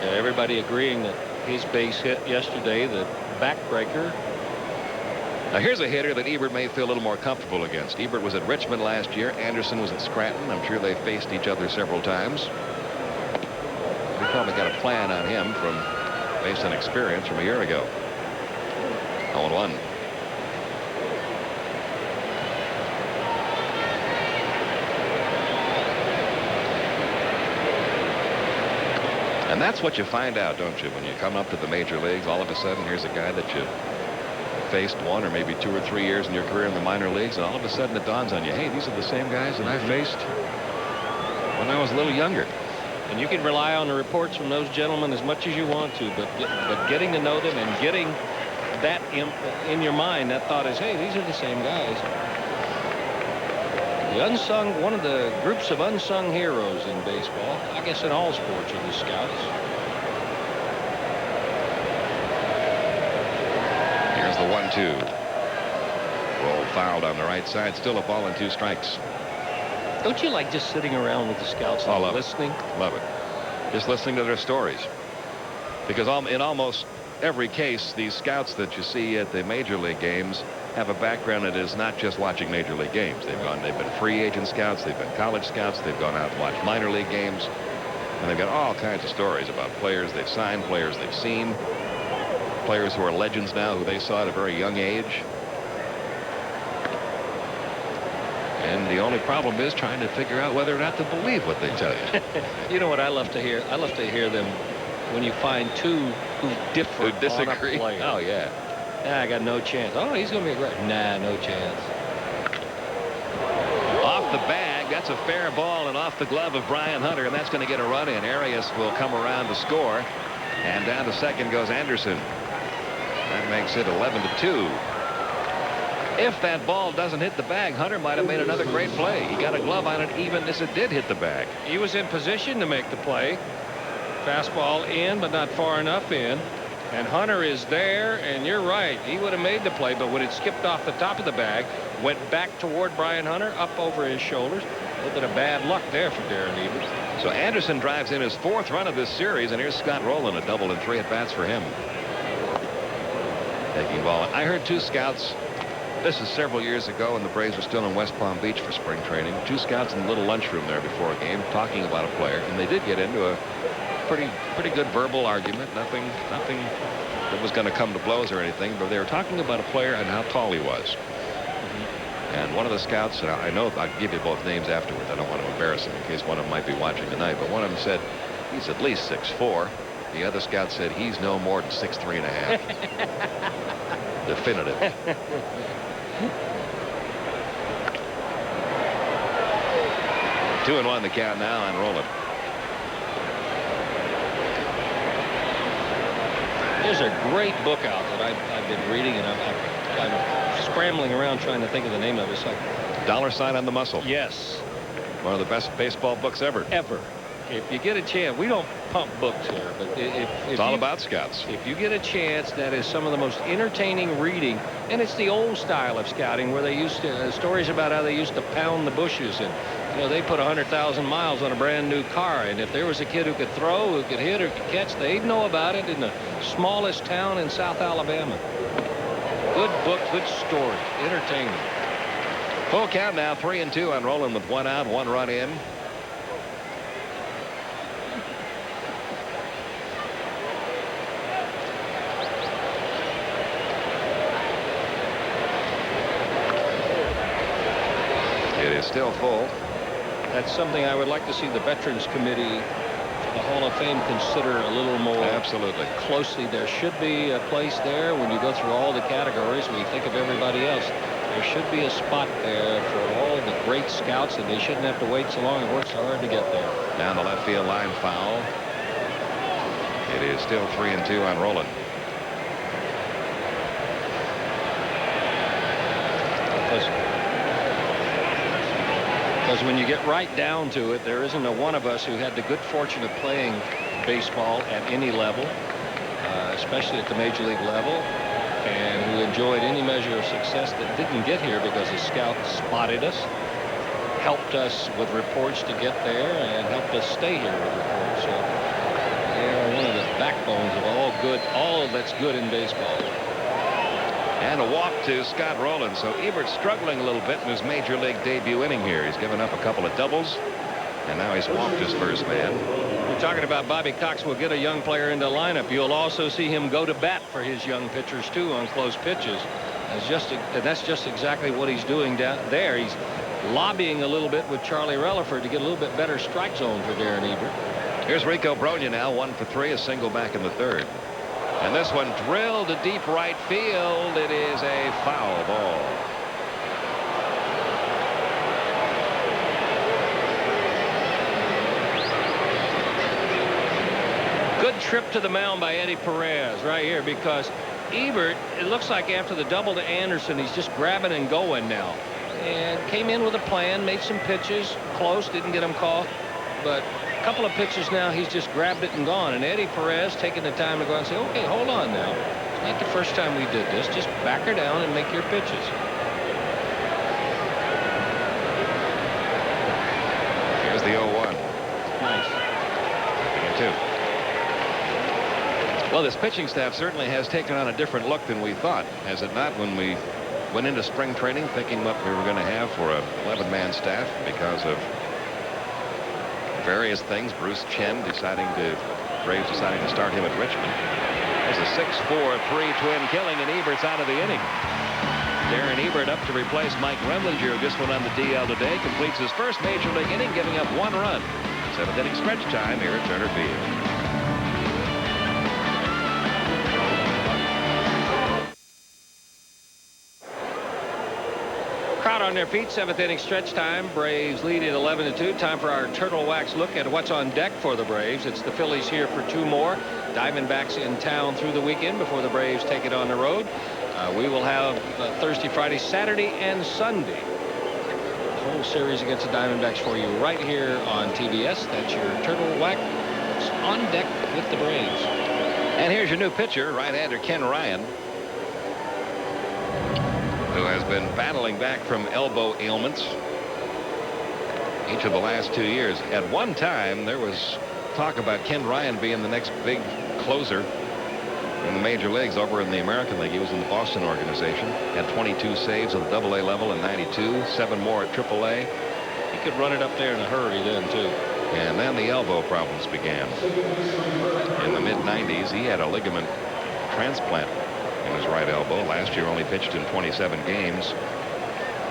Everybody agreeing that his base hit yesterday, the backbreaker. Now here's a hitter that Ebert may feel a little more comfortable against. Ebert was at Richmond last year. Anderson was at Scranton. I'm sure they faced each other several times. We probably got a plan on him based on experience from a year ago. 0-1. And that's what you find out, don't you, when you come up to the major leagues. All of a sudden, here's a guy that you faced 1 or maybe 2 or 3 years in your career in the minor leagues, and all of a sudden it dawns on you, hey, these are the same guys that I faced when I was a little younger. And you can rely on the reports from those gentlemen as much as you want to, but getting to know them and getting that in your mind, that thought is, hey, these are the same guys. The unsung, one of the groups of unsung heroes in baseball, I guess in all sports, are the scouts. Here's the 1-2. Roll fouled on the right side. Still a ball and 2 strikes. Don't you like just sitting around with the scouts and listening? Love it. Just listening to their stories. Because in almost every case, these scouts that you see at the major league games have a background that is not just watching major league games. They've been free agent scouts, they've been college scouts, they've gone out and watched minor league games, and they've got all kinds of stories about players they've signed, players they've seen, players who are legends now who they saw at a very young age. And the only problem is trying to figure out whether or not to believe what they tell you. You know what I love to hear? I love to hear them when you find two who differ Who disagree. on a player. Oh, yeah. Nah, I got no chance. Oh, he's going to be a great. Nah, no chance. Off the bag. That's a fair ball and off the glove of Brian Hunter, and that's going to get a run in. Arias will come around to score, and down to second goes Anderson. That makes it 11-2. If that ball doesn't hit the bag, Hunter might have made another great play. He got a glove on it even as it did hit the bag. He was in position to make the play. Fastball in, but not far enough in. And Hunter is there, and you're right. He would have made the play, but when it skipped off the top of the bag, went back toward Brian Hunter, up over his shoulders. A little bit of bad luck there for Darren Ebert. So Anderson drives in his 4th run of this series, and here's Scott Rowland, a double and 3 at-bats for him. Taking ball. I heard 2 scouts. This is several years ago when the Braves were still in West Palm Beach for spring training. 2 scouts in the little lunchroom there before a game talking about a player, and they did get into a pretty good verbal argument. Nothing that was going to come to blows or anything, but they were talking about a player and how tall he was. And one of the scouts, and I know I'll give you both names afterwards. I don't want to embarrass him in case one of them might be watching tonight, but one of them said he's at least 6'4". The other scout said he's no more than 6'3.5". Definitive. 2-1 the count now on Rowland. There's a great book out that I've been reading, and I'm scrambling around trying to think of the name of it. It's like $sign on the Muscle. Yes. One of the best baseball books ever. Ever. If you get a chance, we don't pump books here, but if it's all about scouts. If you get a chance, that is some of the most entertaining reading, and it's the old style of scouting where they used to stories about how they used to pound the bushes, and you know they put 100,000 miles on a brand new car, and if there was a kid who could throw, who could hit, or could catch, they'd know about it in the smallest town in South Alabama. Good book, good story, entertaining. Full count now, 3-2 on Rowland with 1 out, 1 run in. It is still full. That's something I would like to see the Veterans Committee, the Hall of Fame, consider a little more Absolutely. Closely. There should be a place there when you go through all the categories, when you think of everybody else. There should be a spot there for all the great scouts, and they shouldn't have to wait so long and work so hard to get there. Down the left field line foul. It is still 3-2 on Rowland. Because when you get right down to it, there isn't a one of us who had the good fortune of playing baseball at any level, especially at the major league level, and who enjoyed any measure of success that didn't get here because a scout spotted us, helped us with reports to get there, and helped us stay here with reports. So they are one of the backbones of all that's good in baseball. And a walk to Scott Rowland. So Ebert's struggling a little bit in his major league debut inning here. He's given up a couple of doubles, and now he's walked his first man. You're talking about Bobby Cox will get a young player into the lineup. You'll also see him go to bat for his young pitchers too on close pitches. That's just exactly what he's doing down there. He's lobbying a little bit with Charlie Relaford to get a little bit better strike zone for Darren Ebert. Here's Rico Brogna now, 1 for 3, a single back in the 3rd. And this one drilled to deep right field. It is a foul ball. Good trip to the mound by Eddie Perez right here, because Ebert, it looks like after the double to Anderson, he's just grabbing and going now. And came in with a plan, made some pitches, close, didn't get him caught, but a couple of pitches now, he's just grabbed it and gone. And Eddie Perez taking the time to go and say, okay, hold on now. It's not the first time we did this. Just back her down and make your pitches. Here's the 0-1. Nice. Well, this pitching staff certainly has taken on a different look than we thought, has it not, when we went into spring training thinking what we were going to have for a 11-man staff because of various things. Bruce Chen Braves deciding to start him at Richmond. There's a 6-4-3 twin killing, and Ebert's out of the inning. Darren Ebert up to replace Mike Remlinger, who just went on the DL today. Completes his first major league inning, giving up 1 run. 7th inning stretch time here at Turner Field. Crowd on their feet. 7th inning stretch time. Braves lead at 11-2. Time for our turtle wax look at what's on deck for the Braves. It's the Phillies here for 2 more. Diamondbacks in town through the weekend before the Braves take it on the road. We will have Thursday, Friday, Saturday, and Sunday. The whole series against the Diamondbacks for you right here on TBS. That's your turtle wax on deck with the Braves. And here's your new pitcher, right-hander Ken Ryan, who has been battling back from elbow ailments each of the last 2 years. At one time, there was talk about Ken Ryan being the next big closer in the major leagues over in the American League. He was in the Boston organization, had 22 saves at the AA level in '92, 7 more at AAA. He could run it up there in a hurry then, too. And then the elbow problems began. In the mid-'90s, he had a ligament transplant in his right elbow. Last year only pitched in 27 games,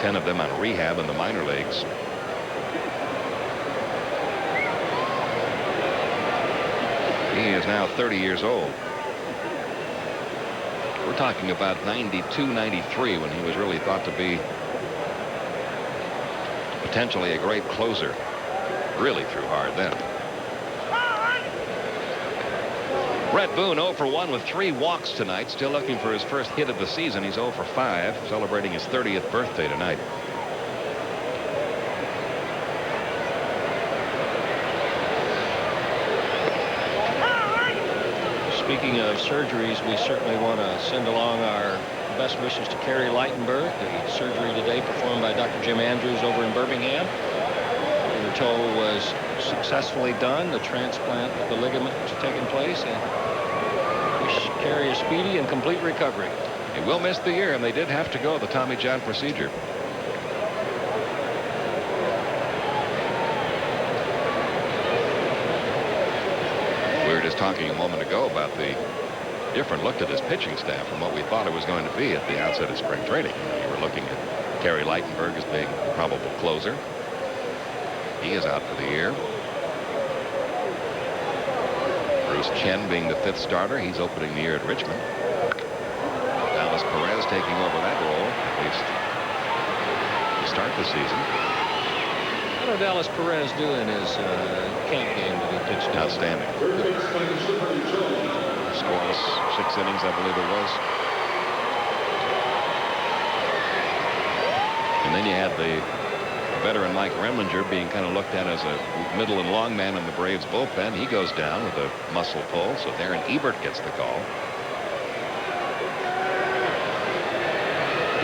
10 of them on rehab in the minor leagues. He is now 30 years old. We're talking about 92, 93 when he was really thought to be potentially a great closer. Really threw hard then. Brett Boone 0 for 1 with 3 walks tonight. Still looking for his first hit of the season. He's 0 for 5, celebrating his 30th birthday tonight. Speaking of surgeries, we certainly want to send along our best wishes to Kerry Lightenberg. The surgery today performed by Dr. Jim Andrews over in Birmingham. The toe was successfully done. The transplant of the ligament was taking place, and wish Kerry a speedy and complete recovery. He will miss the year, and they did have to go the Tommy John procedure. We were just talking a moment ago about the different look at his pitching staff from what we thought it was going to be at the outset of spring training. You were looking at Kerry Lightenberg as being the probable closer. He is out for the year. Bruce Chen being the 5th starter. He's opening the year at Richmond. Dallas Perez taking over that role, at least to start the season. How did Dallas Perez do in his camp game that he pitched in? Outstanding. Scoreless 6 innings, I believe it was. And then you had the veteran Mike Remlinger being kind of looked at as a middle and long man in the Braves bullpen. He goes down with a muscle pull, so Darren Ebert gets the call.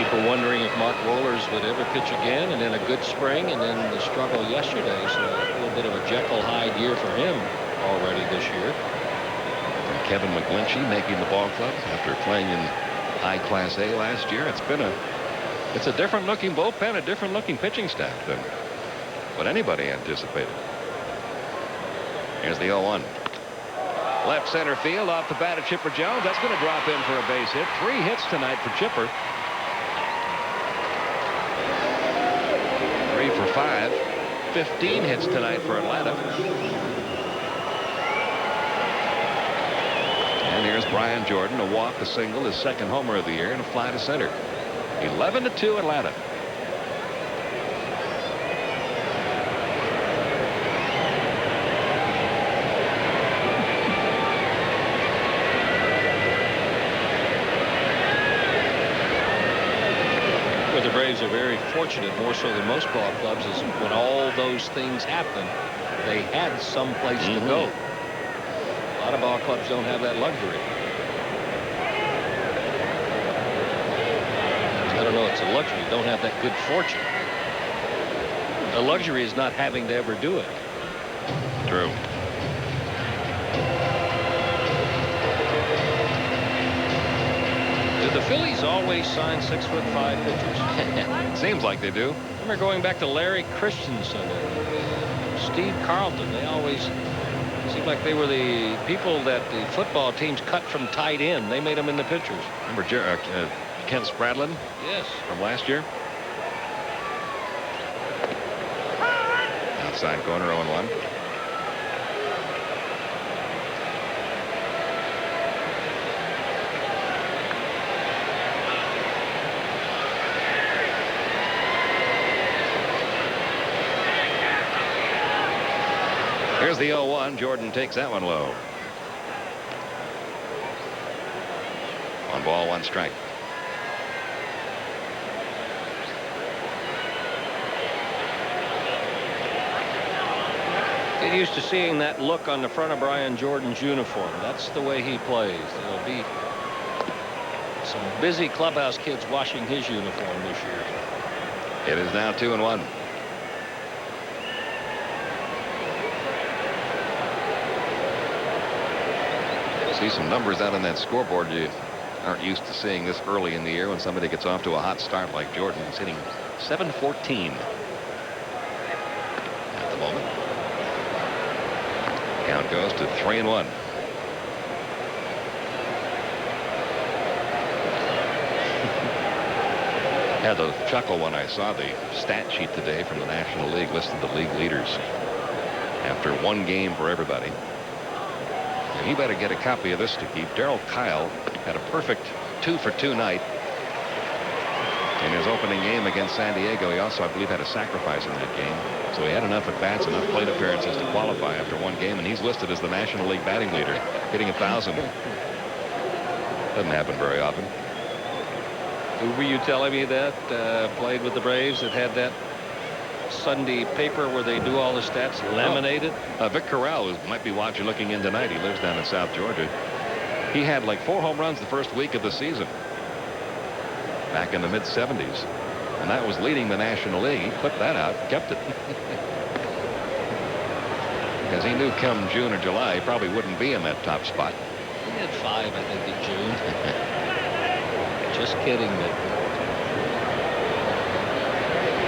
People wondering if Mark Wohlers would ever pitch again, and then a good spring, and then the struggle yesterday. So a little bit of a Jekyll Hyde year for him already this year. And Kevin McGlinchey making the ball club after playing in high Class A last year. It's a different looking bullpen, a different looking pitching staff than what anybody anticipated. Here's the 0-1. Left center field off the bat of Chipper Jones. That's going to drop in for a base hit. 3 hits tonight for Chipper. 3 for 5. 15 hits tonight for Atlanta. And here's Brian Jordan, a walk, a single, his 2nd homer of the year, and a fly to center. 11-2 Atlanta. Where the Braves are very fortunate, more so than most ball clubs, is when all those things happen, they had some place to go. A lot of ball clubs don't have that luxury. I don't know, it's a luxury. You don't have that good fortune. The luxury is not having to ever do it. True. Do the Phillies always sign 6'5" pitchers? Seems like they do. Remember going back to Larry Christensen and Steve Carlton. They always seemed like they were the people that the football teams cut from tight end. They made them in the pitchers. Remember Ken Spradlin? Yes. From last year. Outside corner, 0-1. Here's the 0-1. Jordan takes that one low. 1 ball, 1 strike. Get used to seeing that look on the front of Brian Jordan's uniform. That's the way he plays. There'll be some busy clubhouse kids washing his uniform this year. It is now 2-1. See some numbers out on that scoreboard you aren't used to seeing this early in the year when somebody gets off to a hot start like Jordan. He's hitting .714 at the moment. Count goes to 3-1. Had a chuckle when I saw the stat sheet today from the National League listing the league leaders after 1 game for everybody. And you better get a copy of this to keep. Darryl Kyle had a perfect 2-for-2 night in his opening game against San Diego. He also, I believe, had a sacrifice in that game. So he had enough at-bats, enough plate appearances to qualify after 1 game, and he's listed as the National League batting leader, hitting 1,000. Doesn't happen very often. Who were you telling me that played with the Braves that had that Sunday paper where they do all the stats laminated? Vic Corral might be watching, looking in tonight. He lives down in South Georgia. He had like 4 home runs the first week of the season back in the mid-70s, and that was leading the National League. He put that out, kept it, because he knew come June or July he probably wouldn't be in that top spot. He had 5, I think, in June. Just kidding me.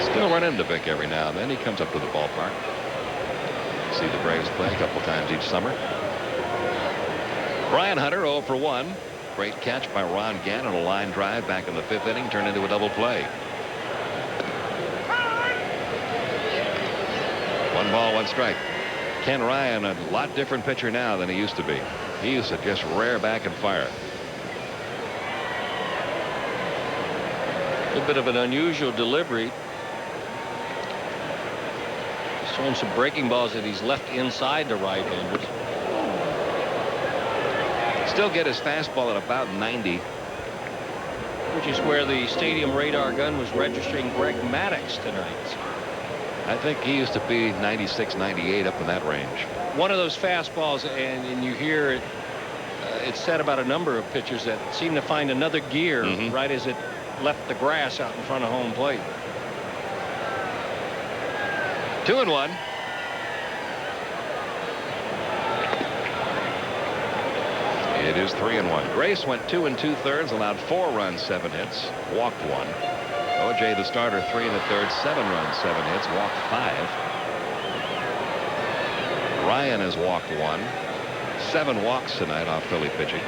Still run into Vic every now and then. He comes up to the ballpark. See the Braves play a couple times each summer. Brian Hunter 0-for-1. Great catch by Ron Gant on a line drive back in the 5th inning, turned into a double play. 1 ball, 1 strike. Ken Ryan, a lot different pitcher now than he used to be. He used to just rear back and fire. A bit of an unusual delivery. He's throwing some breaking balls that he's left inside the right-handers. Still get his fastball at about 90. Which is where the stadium radar gun was registering Greg Maddux tonight. I think he used to be 96, 98 up in that range. One of those fastballs, and you hear it, it's said about a number of pitchers that seem to find another gear right as it left the grass out in front of home plate. 2-1. It is 3-1. Grace went 2 2/3, allowed 4 runs, 7 hits, walked 1. O.J. the starter, 3 1/3, 7 runs, 7 hits, walked 5. Ryan has walked 1. 7 walks tonight off Philly pitching.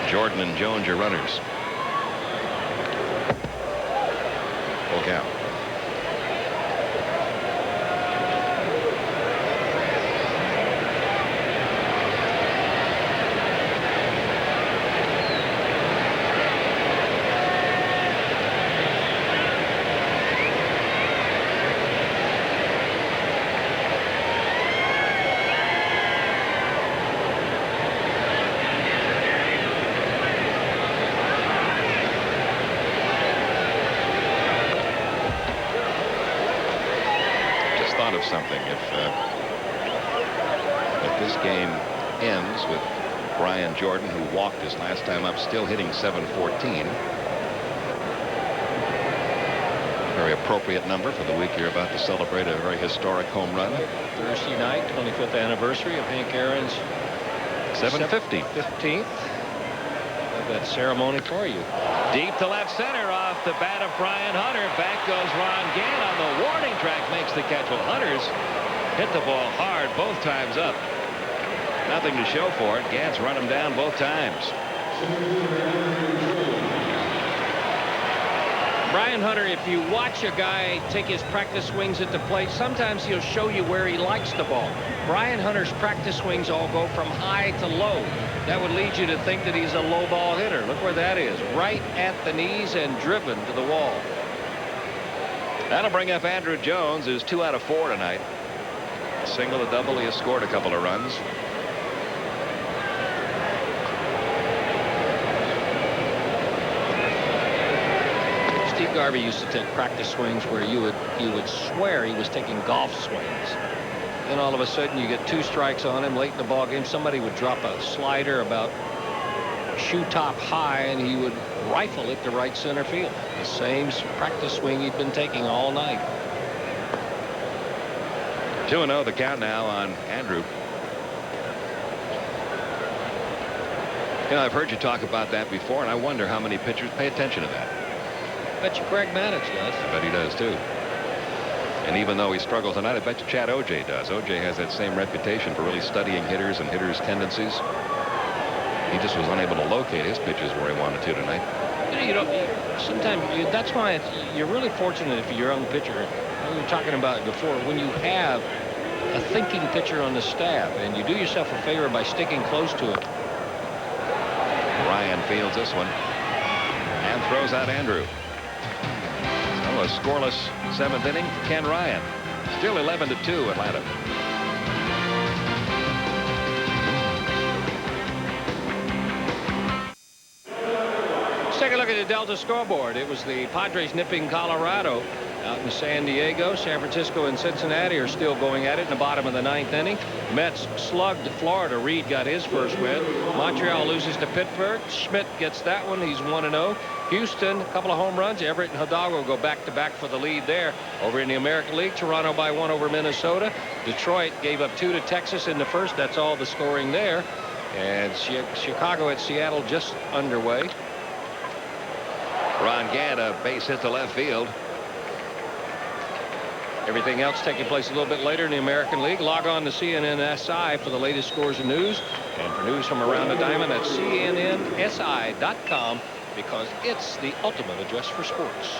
Jordan and Jones, your runners. Full count. Something if this game ends with Brian Jordan, who walked his last time up, still hitting .714. Very appropriate number for the week you're about to celebrate a very historic home run. Thursday night, 25th anniversary of Hank Aaron's 750. 15th. Have that ceremony for you. Deep to left center off the bat of Brian Hunter. Back goes Ron Gant on the warning track, makes the catch. Well, Hunter's hit the ball hard both times up. Nothing to show for it. Gant's run him down both times. Brian Hunter, if you watch a guy take his practice swings at the plate, sometimes he'll show you where he likes the ball. Brian Hunter's practice swings all go from high to low. That would lead you to think that he's a low ball hitter. Look where that is, right at the knees and driven to the wall. That'll bring up Andrew Jones, who's 2 out of 4 tonight. A single, a double. He has scored a couple of runs. Steve Garvey used to take practice swings where you would swear he was taking golf swings. Then all of a sudden you get 2 strikes on him late in the ball game. Somebody would drop a slider about shoe top high and he would rifle it to right center field. The same practice swing he'd been taking all night. 2-0 the count now on Andrew. You know, I've heard you talk about that before, and I wonder how many pitchers pay attention to that. I bet you Greg Maddux does. I bet he does too. And even though he struggles tonight, I bet you Chad O.J. does. O.J. has that same reputation for really studying hitters and hitters' tendencies. He just was unable to locate his pitches where he wanted to tonight. Sometimes that's why you're really fortunate if you're a young pitcher. We were talking about it before. When you have a thinking pitcher on the staff, and you do yourself a favor by sticking close to it. Ryan fields this one and throws out Andrew. So a scoreless 7th inning for Ken Ryan. Still 11-2 Atlanta. Let's take a look at the Delta scoreboard. It was the Padres nipping Colorado out in San Diego. San Francisco and Cincinnati are still going at it in the bottom of the 9th inning. Mets slugged Florida. Reed got his first win. Montreal loses to Pittsburgh. Schmidt gets that one. He's 1-0. Houston, a couple of home runs. Everett and Hidalgo go back-to-back for the lead there. Over in the American League, Toronto by 1 over Minnesota. Detroit gave up 2 to Texas in the first. That's all the scoring there. And Chicago at Seattle just underway. Ron Gant, a base hit to left field. Everything else taking place a little bit later in the American League. Log on to CNN-SI for the latest scores and news. And for news from around the diamond, that's CNNSI.com, because it's the ultimate address for sports.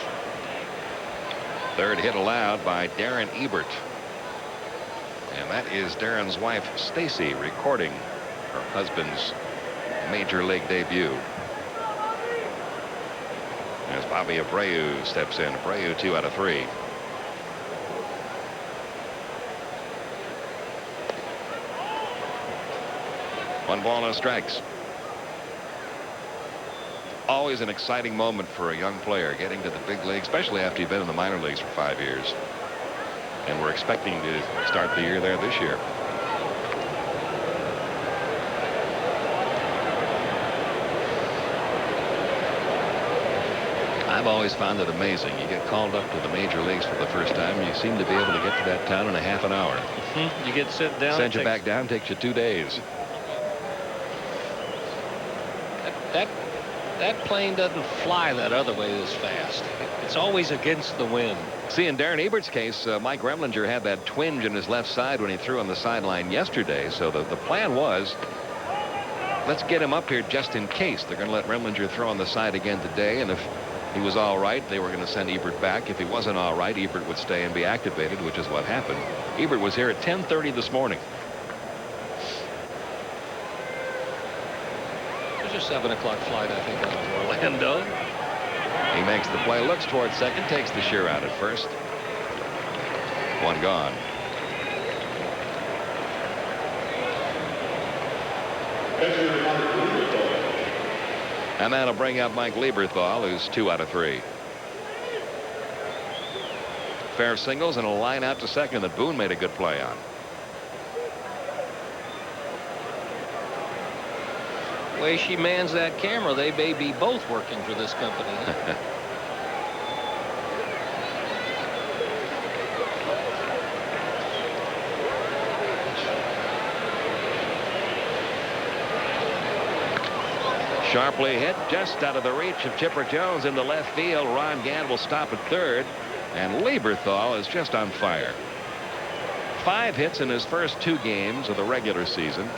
3rd hit allowed by Darren Ebert. And that is Darren's wife, Stacy, recording her husband's major league debut. As Bobby Abreu steps in. Abreu 2 out of 3. One ball, no strikes. Always an exciting moment for a young player getting to the big league, especially after you've been in the minor leagues for 5 years. And we're expecting to start the year there this year. I've always found it amazing. You get called up to the major leagues for the first time, you seem to be able to get to that town in a half an hour. You get sent down. Send you back down, takes you 2 days. That plane doesn't fly that other way this fast. It's always against the wind. See, in Darren Ebert's case, Mike Remlinger had that twinge in his left side when he threw on the sideline yesterday. So the plan was, let's get him up here just in case. They're going to let Remlinger throw on the side again today. And if he was all right, they were going to send Ebert back. If he wasn't all right, Ebert would stay and be activated, which is what happened. Ebert was here at 10:30 this morning. There's a 7 o'clock flight, I think, out of Orlando. He makes the play, looks towards second, takes the shear out at first. 1 gone. And that'll bring up Mike Lieberthal, who's 2 out of 3. Fair singles and a line out to second that Boone made a good play on. The way she mans that camera, they may be both working for this company. Sharply hit, just out of the reach of Chipper Jones into left field. Ron Gant will stop at 3rd, and Lieberthal is just on fire. 5 hits in his first 2 games of the regular season.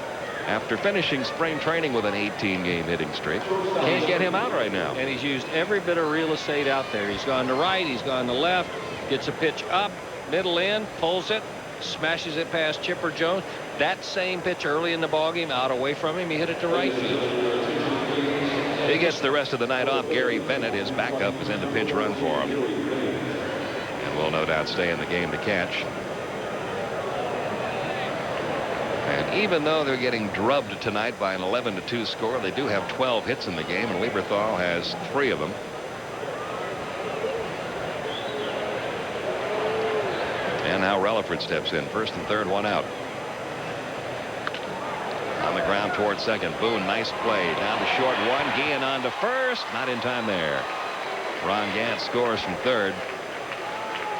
after finishing spring training with an 18-game hitting streak. Can't get him out right now. And he's used every bit of real estate out there. He's gone to right, he's gone to left, gets a pitch up, middle in, pulls it, smashes it past Chipper Jones. That same pitch early in the ballgame, out away from him, he hit it to right field. He gets the rest of the night off. Gary Bennett, his backup, is in the pinch run for him. And will no doubt stay in the game to catch. And even though they're getting drubbed tonight by an 11-2 score, they do have 12 hits in the game, and Lieberthal has 3 of them. And now Relaford steps in. First and third, one out. On the ground towards second. Boone, nice play. Down to short one. Guillen on to first. Not in time there. Ron Gant scores from third.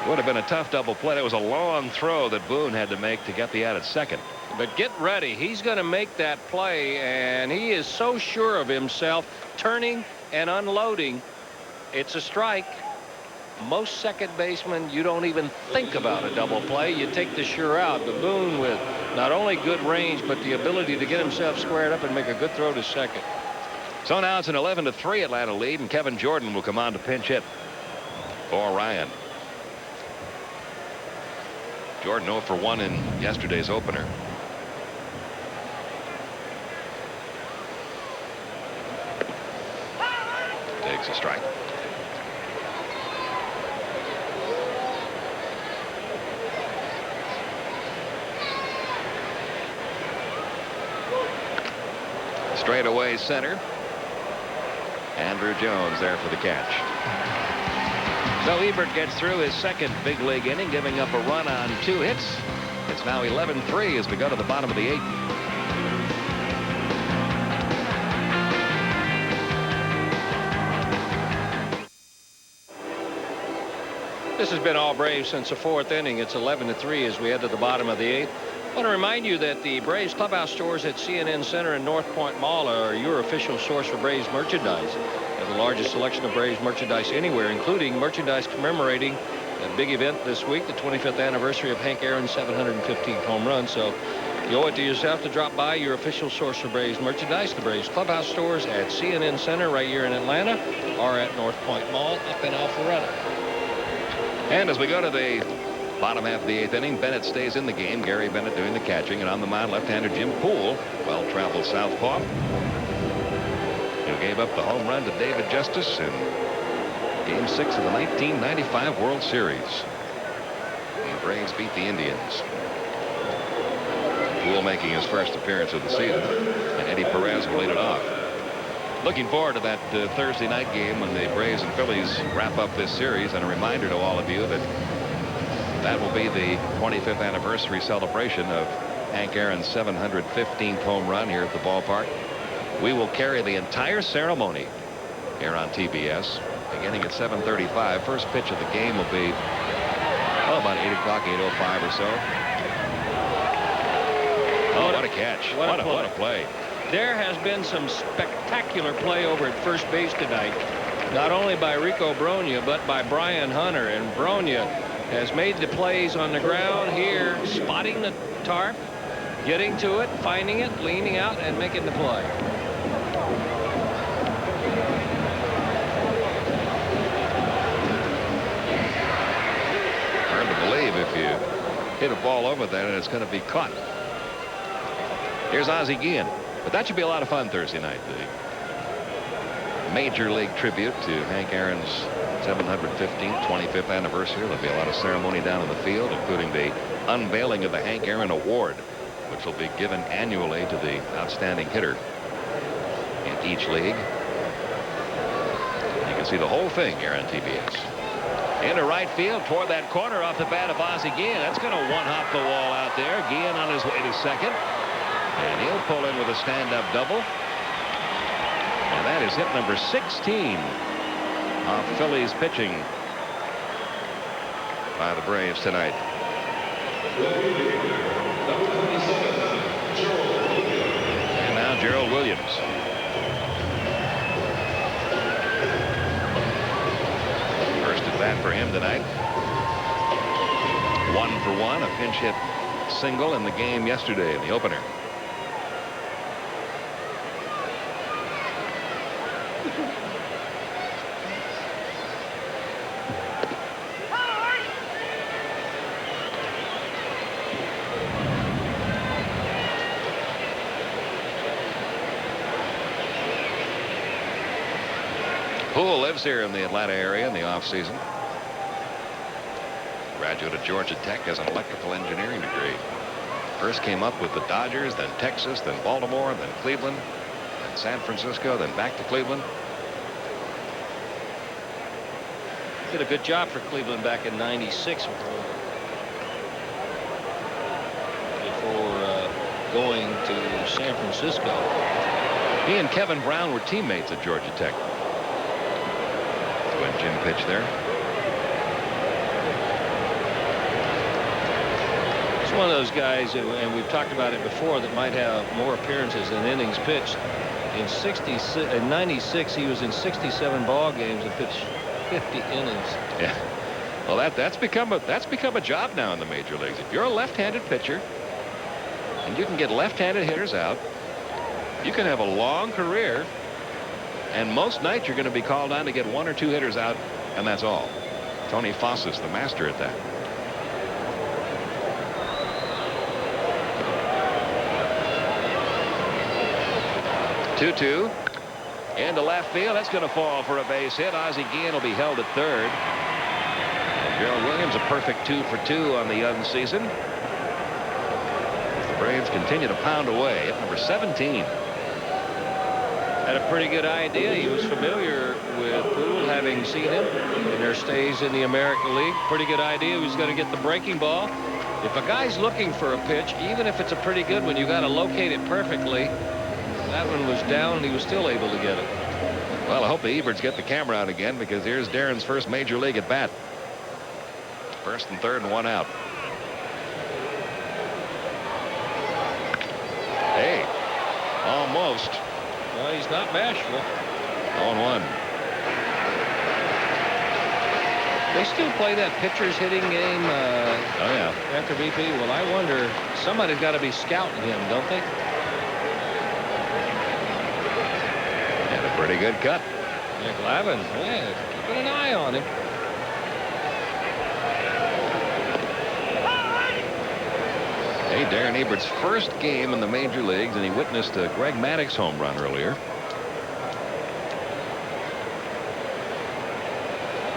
Would have been a tough double play. It was a long throw that Boone had to make to get the out at second. But get ready. He's going to make that play, and he is so sure of himself, turning and unloading. It's a strike. Most second basemen, you don't even think about a double play. You take the sure out. But Boone, with not only good range, but the ability to get himself squared up and make a good throw to second. So now it's an 11-3 Atlanta lead, and Kevin Jordan will come on to pinch hit for Ryan. Jordan 0 for 1 in yesterday's opener. Takes a strike. Straight away center. Andrew Jones there for the catch. So Ebert gets through his second big league inning, giving up a run on 2 hits. It's now 11-3 as we go to the bottom of the 8th. This has been all Braves since the 4th inning. It's 11-3 as we head to the bottom of the 8th. I want to remind you that the Braves clubhouse stores at CNN Center and North Point Mall are your official source for Braves merchandise. They have the largest selection of Braves merchandise anywhere, including merchandise commemorating a big event this week, the 25th anniversary of Hank Aaron's 715th home run. So you owe it to yourself to drop by your official source for Braves merchandise, the Braves clubhouse stores at CNN Center right here in Atlanta, or at North Point Mall up in Alpharetta. And as we go to the bottom half of the 8th inning, Bennett stays in the game. Gary Bennett doing the catching, and on the mound, left-hander Jim Poole, well-traveled southpaw, who gave up the home run to David Justice in Game 6 of the 1995 World Series. The Braves beat the Indians. Poole making his first appearance of the season, and Eddie Perez will lead it off. Looking forward to that Thursday night game when the Braves and Phillies wrap up this series, and a reminder to all of you that that will be the 25th anniversary celebration of Hank Aaron's 715th home run here at the ballpark. We will carry the entire ceremony here on TBS beginning at 7:35. First pitch of the game will be about 8 o'clock, 8:05 or so. Oh, what a catch. What a play. There has been some spectacular play over at first base tonight, not only by Rico Brogna, but by Brian Hunter. And Brogna has made the plays on the ground here, spotting the tarp, getting to it, finding it, leaning out, and making the play. Hard to believe if you hit a ball over there and it's going to be caught. Here's Ozzie Guillen. But that should be a lot of fun Thursday night. The Major League tribute to Hank Aaron's 715th, 25th anniversary. There'll be a lot of ceremony down in the field, including the unveiling of the Hank Aaron Award, which will be given annually to the outstanding hitter in each league. You can see the whole thing here on TBS. Into right field toward that corner off the bat of Ozzie Guillen. That's going to one-hop the wall out there. Guillen on his way to second. And he'll pull in with a stand-up double. And that is hit number 16 off Phillies pitching by the Braves tonight. And now Gerald Williams. First at bat for him tonight. 1 for 1, a pinch hit single in the game yesterday in the opener. Poole lives here in the Atlanta area in the off-season. Graduate of Georgia Tech as an electrical engineering degree. First came up with the Dodgers, then Texas, then Baltimore, then Cleveland, then San Francisco, then back to Cleveland. Did a good job for Cleveland back in '96 before going to San Francisco. He and Kevin Brown were teammates at Georgia Tech when Jim pitched there. He's one of those guys, and we've talked about it before, that might have more appearances than innings pitched. In '96, he was in 67 ball games and pitched 50 innings. Yeah. Well, that's become a job now in the major leagues. If you're a left-handed pitcher and you can get left-handed hitters out, you can have a long career, and most nights you're going to be called on to get 1 or 2 hitters out, and that's all. Tony Fossis, the master at that. Two into left field. That's going to fall for a base hit. Ozzie Guillen will be held at third. Gerald Williams a perfect 2 for 2 on the young season. The Braves continue to pound away at number 17. Had a pretty good idea. He was familiar with Poole, having seen him in their stays in the American League. Pretty good idea. He was going to get the breaking ball. If a guy's looking for a pitch, even if it's a pretty good one, you got to locate it perfectly. That one was down. He was still able to get it. Well, I hope the Eberts get the camera out again, because here's Darren's first major league at bat. First and third and 1 out. Hey, almost. Well, he's not bashful. 0-1. They still play that pitcher's hitting game Oh, yeah. after BP. Well, I wonder, somebody's got to be scouting him, don't they? And a pretty good cut. Yeah, Glavine, yeah, keeping an eye on him. Hey, Darren Ebert's first game in the major leagues, and he witnessed a Greg Maddux home run earlier.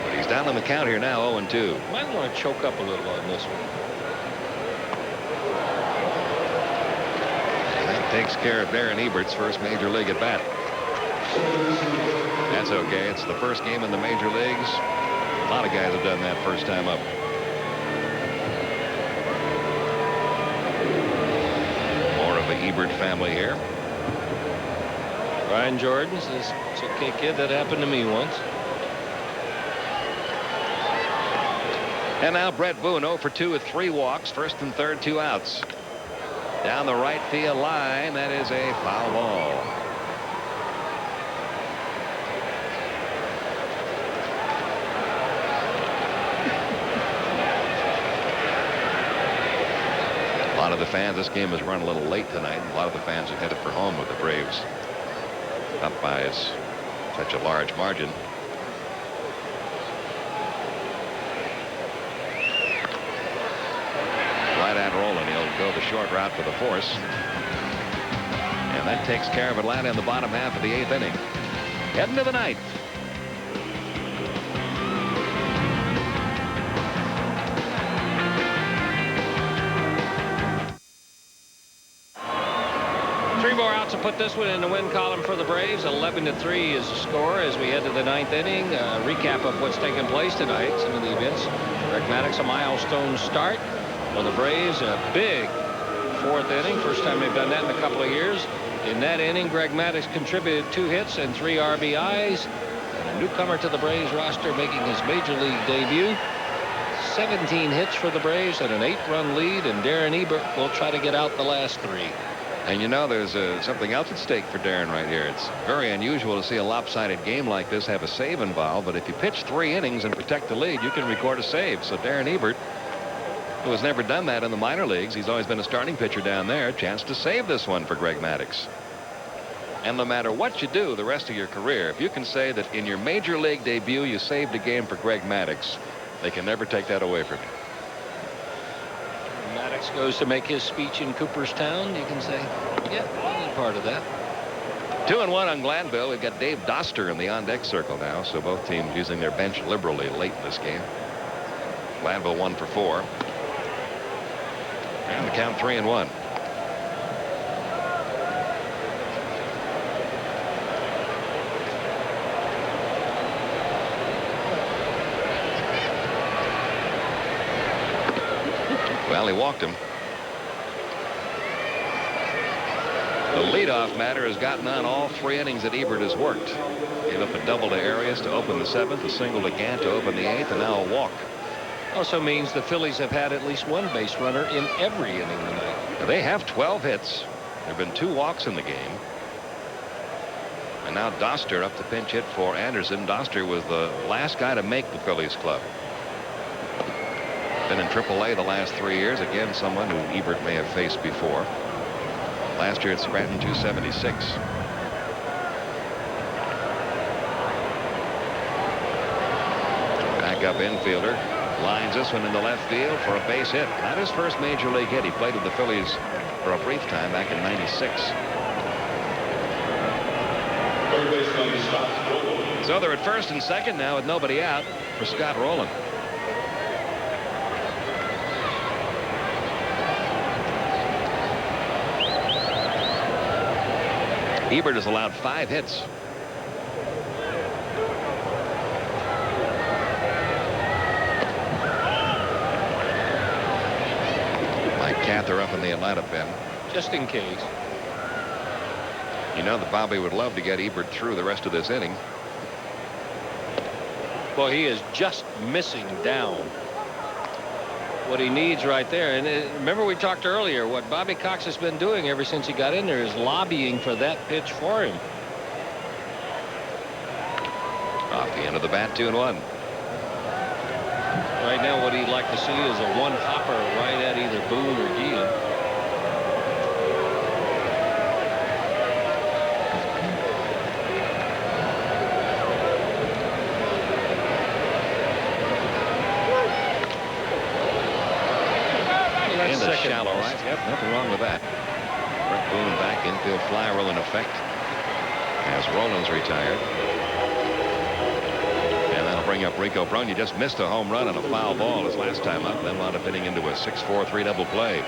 But he's down on the count here now, 0-2. Might want to choke up a little on this one. And that takes care of Darren Ebert's first major league at bat. That's okay. It's the first game in the major leagues. A lot of guys have done that first time up. More of the Ebert family here. Brian Jordan says, "It's okay, kid. That happened to me once." And now Brett Boone 0 for 2 with 3 walks. First and third, 2 outs. Down the right field line. That is a foul ball. A lot of the fans, this game has run a little late tonight. A lot of the fans are headed for home with the Braves up by such a large margin. Right at rolling. He'll go the short route for the force. And that takes care of Atlanta in the bottom half of the 8th inning. Heading to the 9th. Three more outs to put this one in the win column for the Braves. 11-3 is the score as we head to the 9th inning. Recap of what's taken place tonight. Some of the events. Greg Maddux, a milestone start. Well, the Braves, a big 4th inning. First time they've done that in a couple of years. In that inning, Greg Maddux contributed 2 hits and 3 RBIs. And a newcomer to the Braves roster making his major league debut. 17 hits for the Braves and an 8-run lead. And Darren Ebert will try to get out the last 3. And you know, there's something else at stake for Darren right here. It's very unusual to see a lopsided game like this have a save involved. But if you pitch 3 innings and protect the lead, you can record a save. So Darren Ebert, who has never done that in the minor leagues, he's always been a starting pitcher down there, chance to save this one for Greg Maddux. And no matter what you do the rest of your career, if you can say that in your major league debut you saved a game for Greg Maddux, they can never take that away from you. Maddux goes to make his speech in Cooperstown. You can say, yeah, he's part of that. 2-1 on Glanville. We've got Dave Doster in the on-deck circle now, so both teams using their bench liberally late in this game. Glanville 1 for 4. And the count 3-1. Well, he walked him. The leadoff matter has gotten on all 3 innings that Ebert has worked. Gave up a double to Arias to open the 7th, a single to Gant to open the 8th, and now a walk. Also means the Phillies have had at least one base runner in every inning tonight. They have 12 hits. There have been 2 walks in the game. And now Doster up to pinch hit for Anderson. Doster was the last guy to make the Phillies club. Been in AAA the last 3 years. Again, someone who Ebert may have faced before. Last year at Scranton, 276. Back-up infielder lines this one in the left field for a base hit. Not his first major league hit. He played with the Phillies for a brief time back in '96. So they're at first and second now with nobody out for Scott Rowland. Ebert has allowed 5 hits. Mike Cather up in the Atlanta pen. Just in case. You know that Bobby would love to get Ebert through the rest of this inning. Well, he is just missing down what he needs right there. And remember, we talked earlier, what Bobby Cox has been doing ever since he got in there is lobbying for that pitch for him. Off the end of the bat, 2-1. Right now, what he'd like to see is a one-hopper right at either Boone or Guillen. Shallow right. Yep, nothing wrong with that. Brett Boone back, infield fly roll in effect as Rollins retired. And that'll bring up Rico Brun. You just missed a home run and a foul ball his last time up, then wound up hitting into a 6-4-3 double play.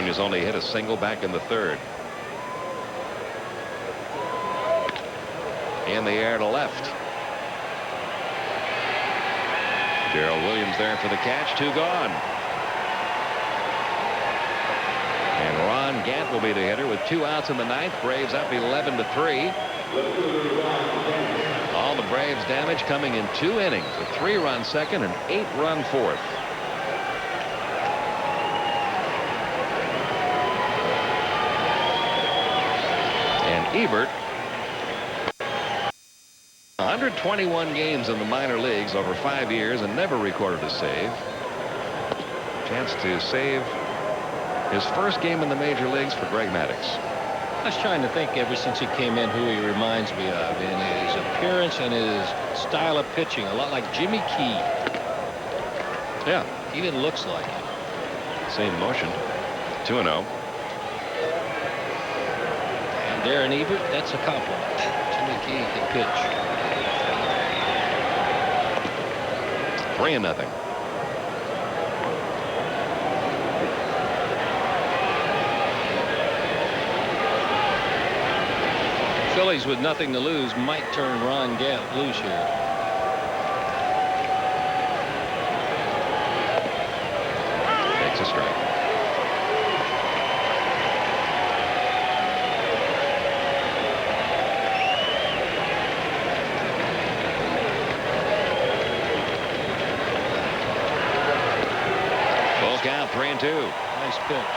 Has only hit a single back in the 3rd. In the air to left. Gerald Williams there for the catch. 2 gone. And Ron Gant will be the hitter with 2 outs in the 9th. Braves up 11-3. All the Braves damage coming in 2 innings. A 3-run second and 8-run 4th. Ebert, 121 games in the minor leagues over 5 years and never recorded a save. Chance to save his first game in the major leagues for Greg Maddux. I was trying to think ever since he came in who he reminds me of in his appearance and his style of pitching. A lot like Jimmy Key. Yeah. Even looks like it. Same motion. 2-0. Darren Ebert, that's a compliment. Jimmy Key can pitch. 3-0. Phillies with nothing to lose might turn Ron Gant loose here. Takes a strike. Count 3-2. Nice pitch.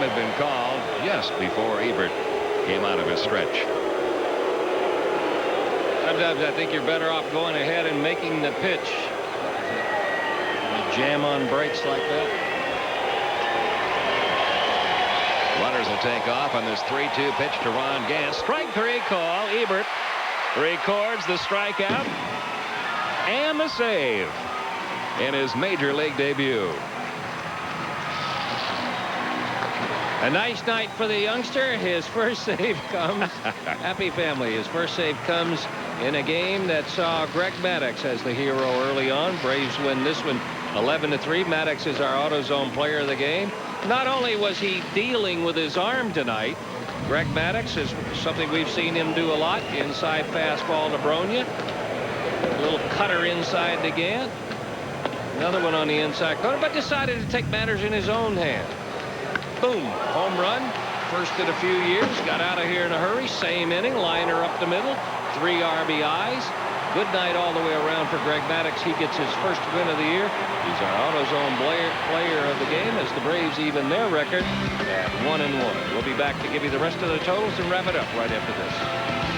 had been called just before Ebert came out of his stretch. Sometimes I think you're better off going ahead and making the pitch. You jam on brakes like that. Runners will take off on this 3-2 pitch to Ron Gant. Strike 3 call. Ebert records the strikeout and the save in his major league debut. A nice night for the youngster. His first save comes. Happy family. His first save comes in a game that saw Greg Maddux as the hero early on. Braves win this one 11-3. Maddux is our AutoZone player of the game. Not only was he dealing with his arm tonight, Greg Maddux is something we've seen him do a lot. Inside fastball to Bronya. A little cutter inside to Gant. Another one on the inside corner, but decided to take matters in his own hand. Boom, home run. First in a few years. Got out of here in a hurry. Same inning. Liner up the middle. 3 RBIs. Good night all the way around for Greg Maddux. He gets his first win of the year. He's our AutoZone player of the game as the Braves even their record at 1-1. We'll be back to give you the rest of the totals and wrap it up right after this.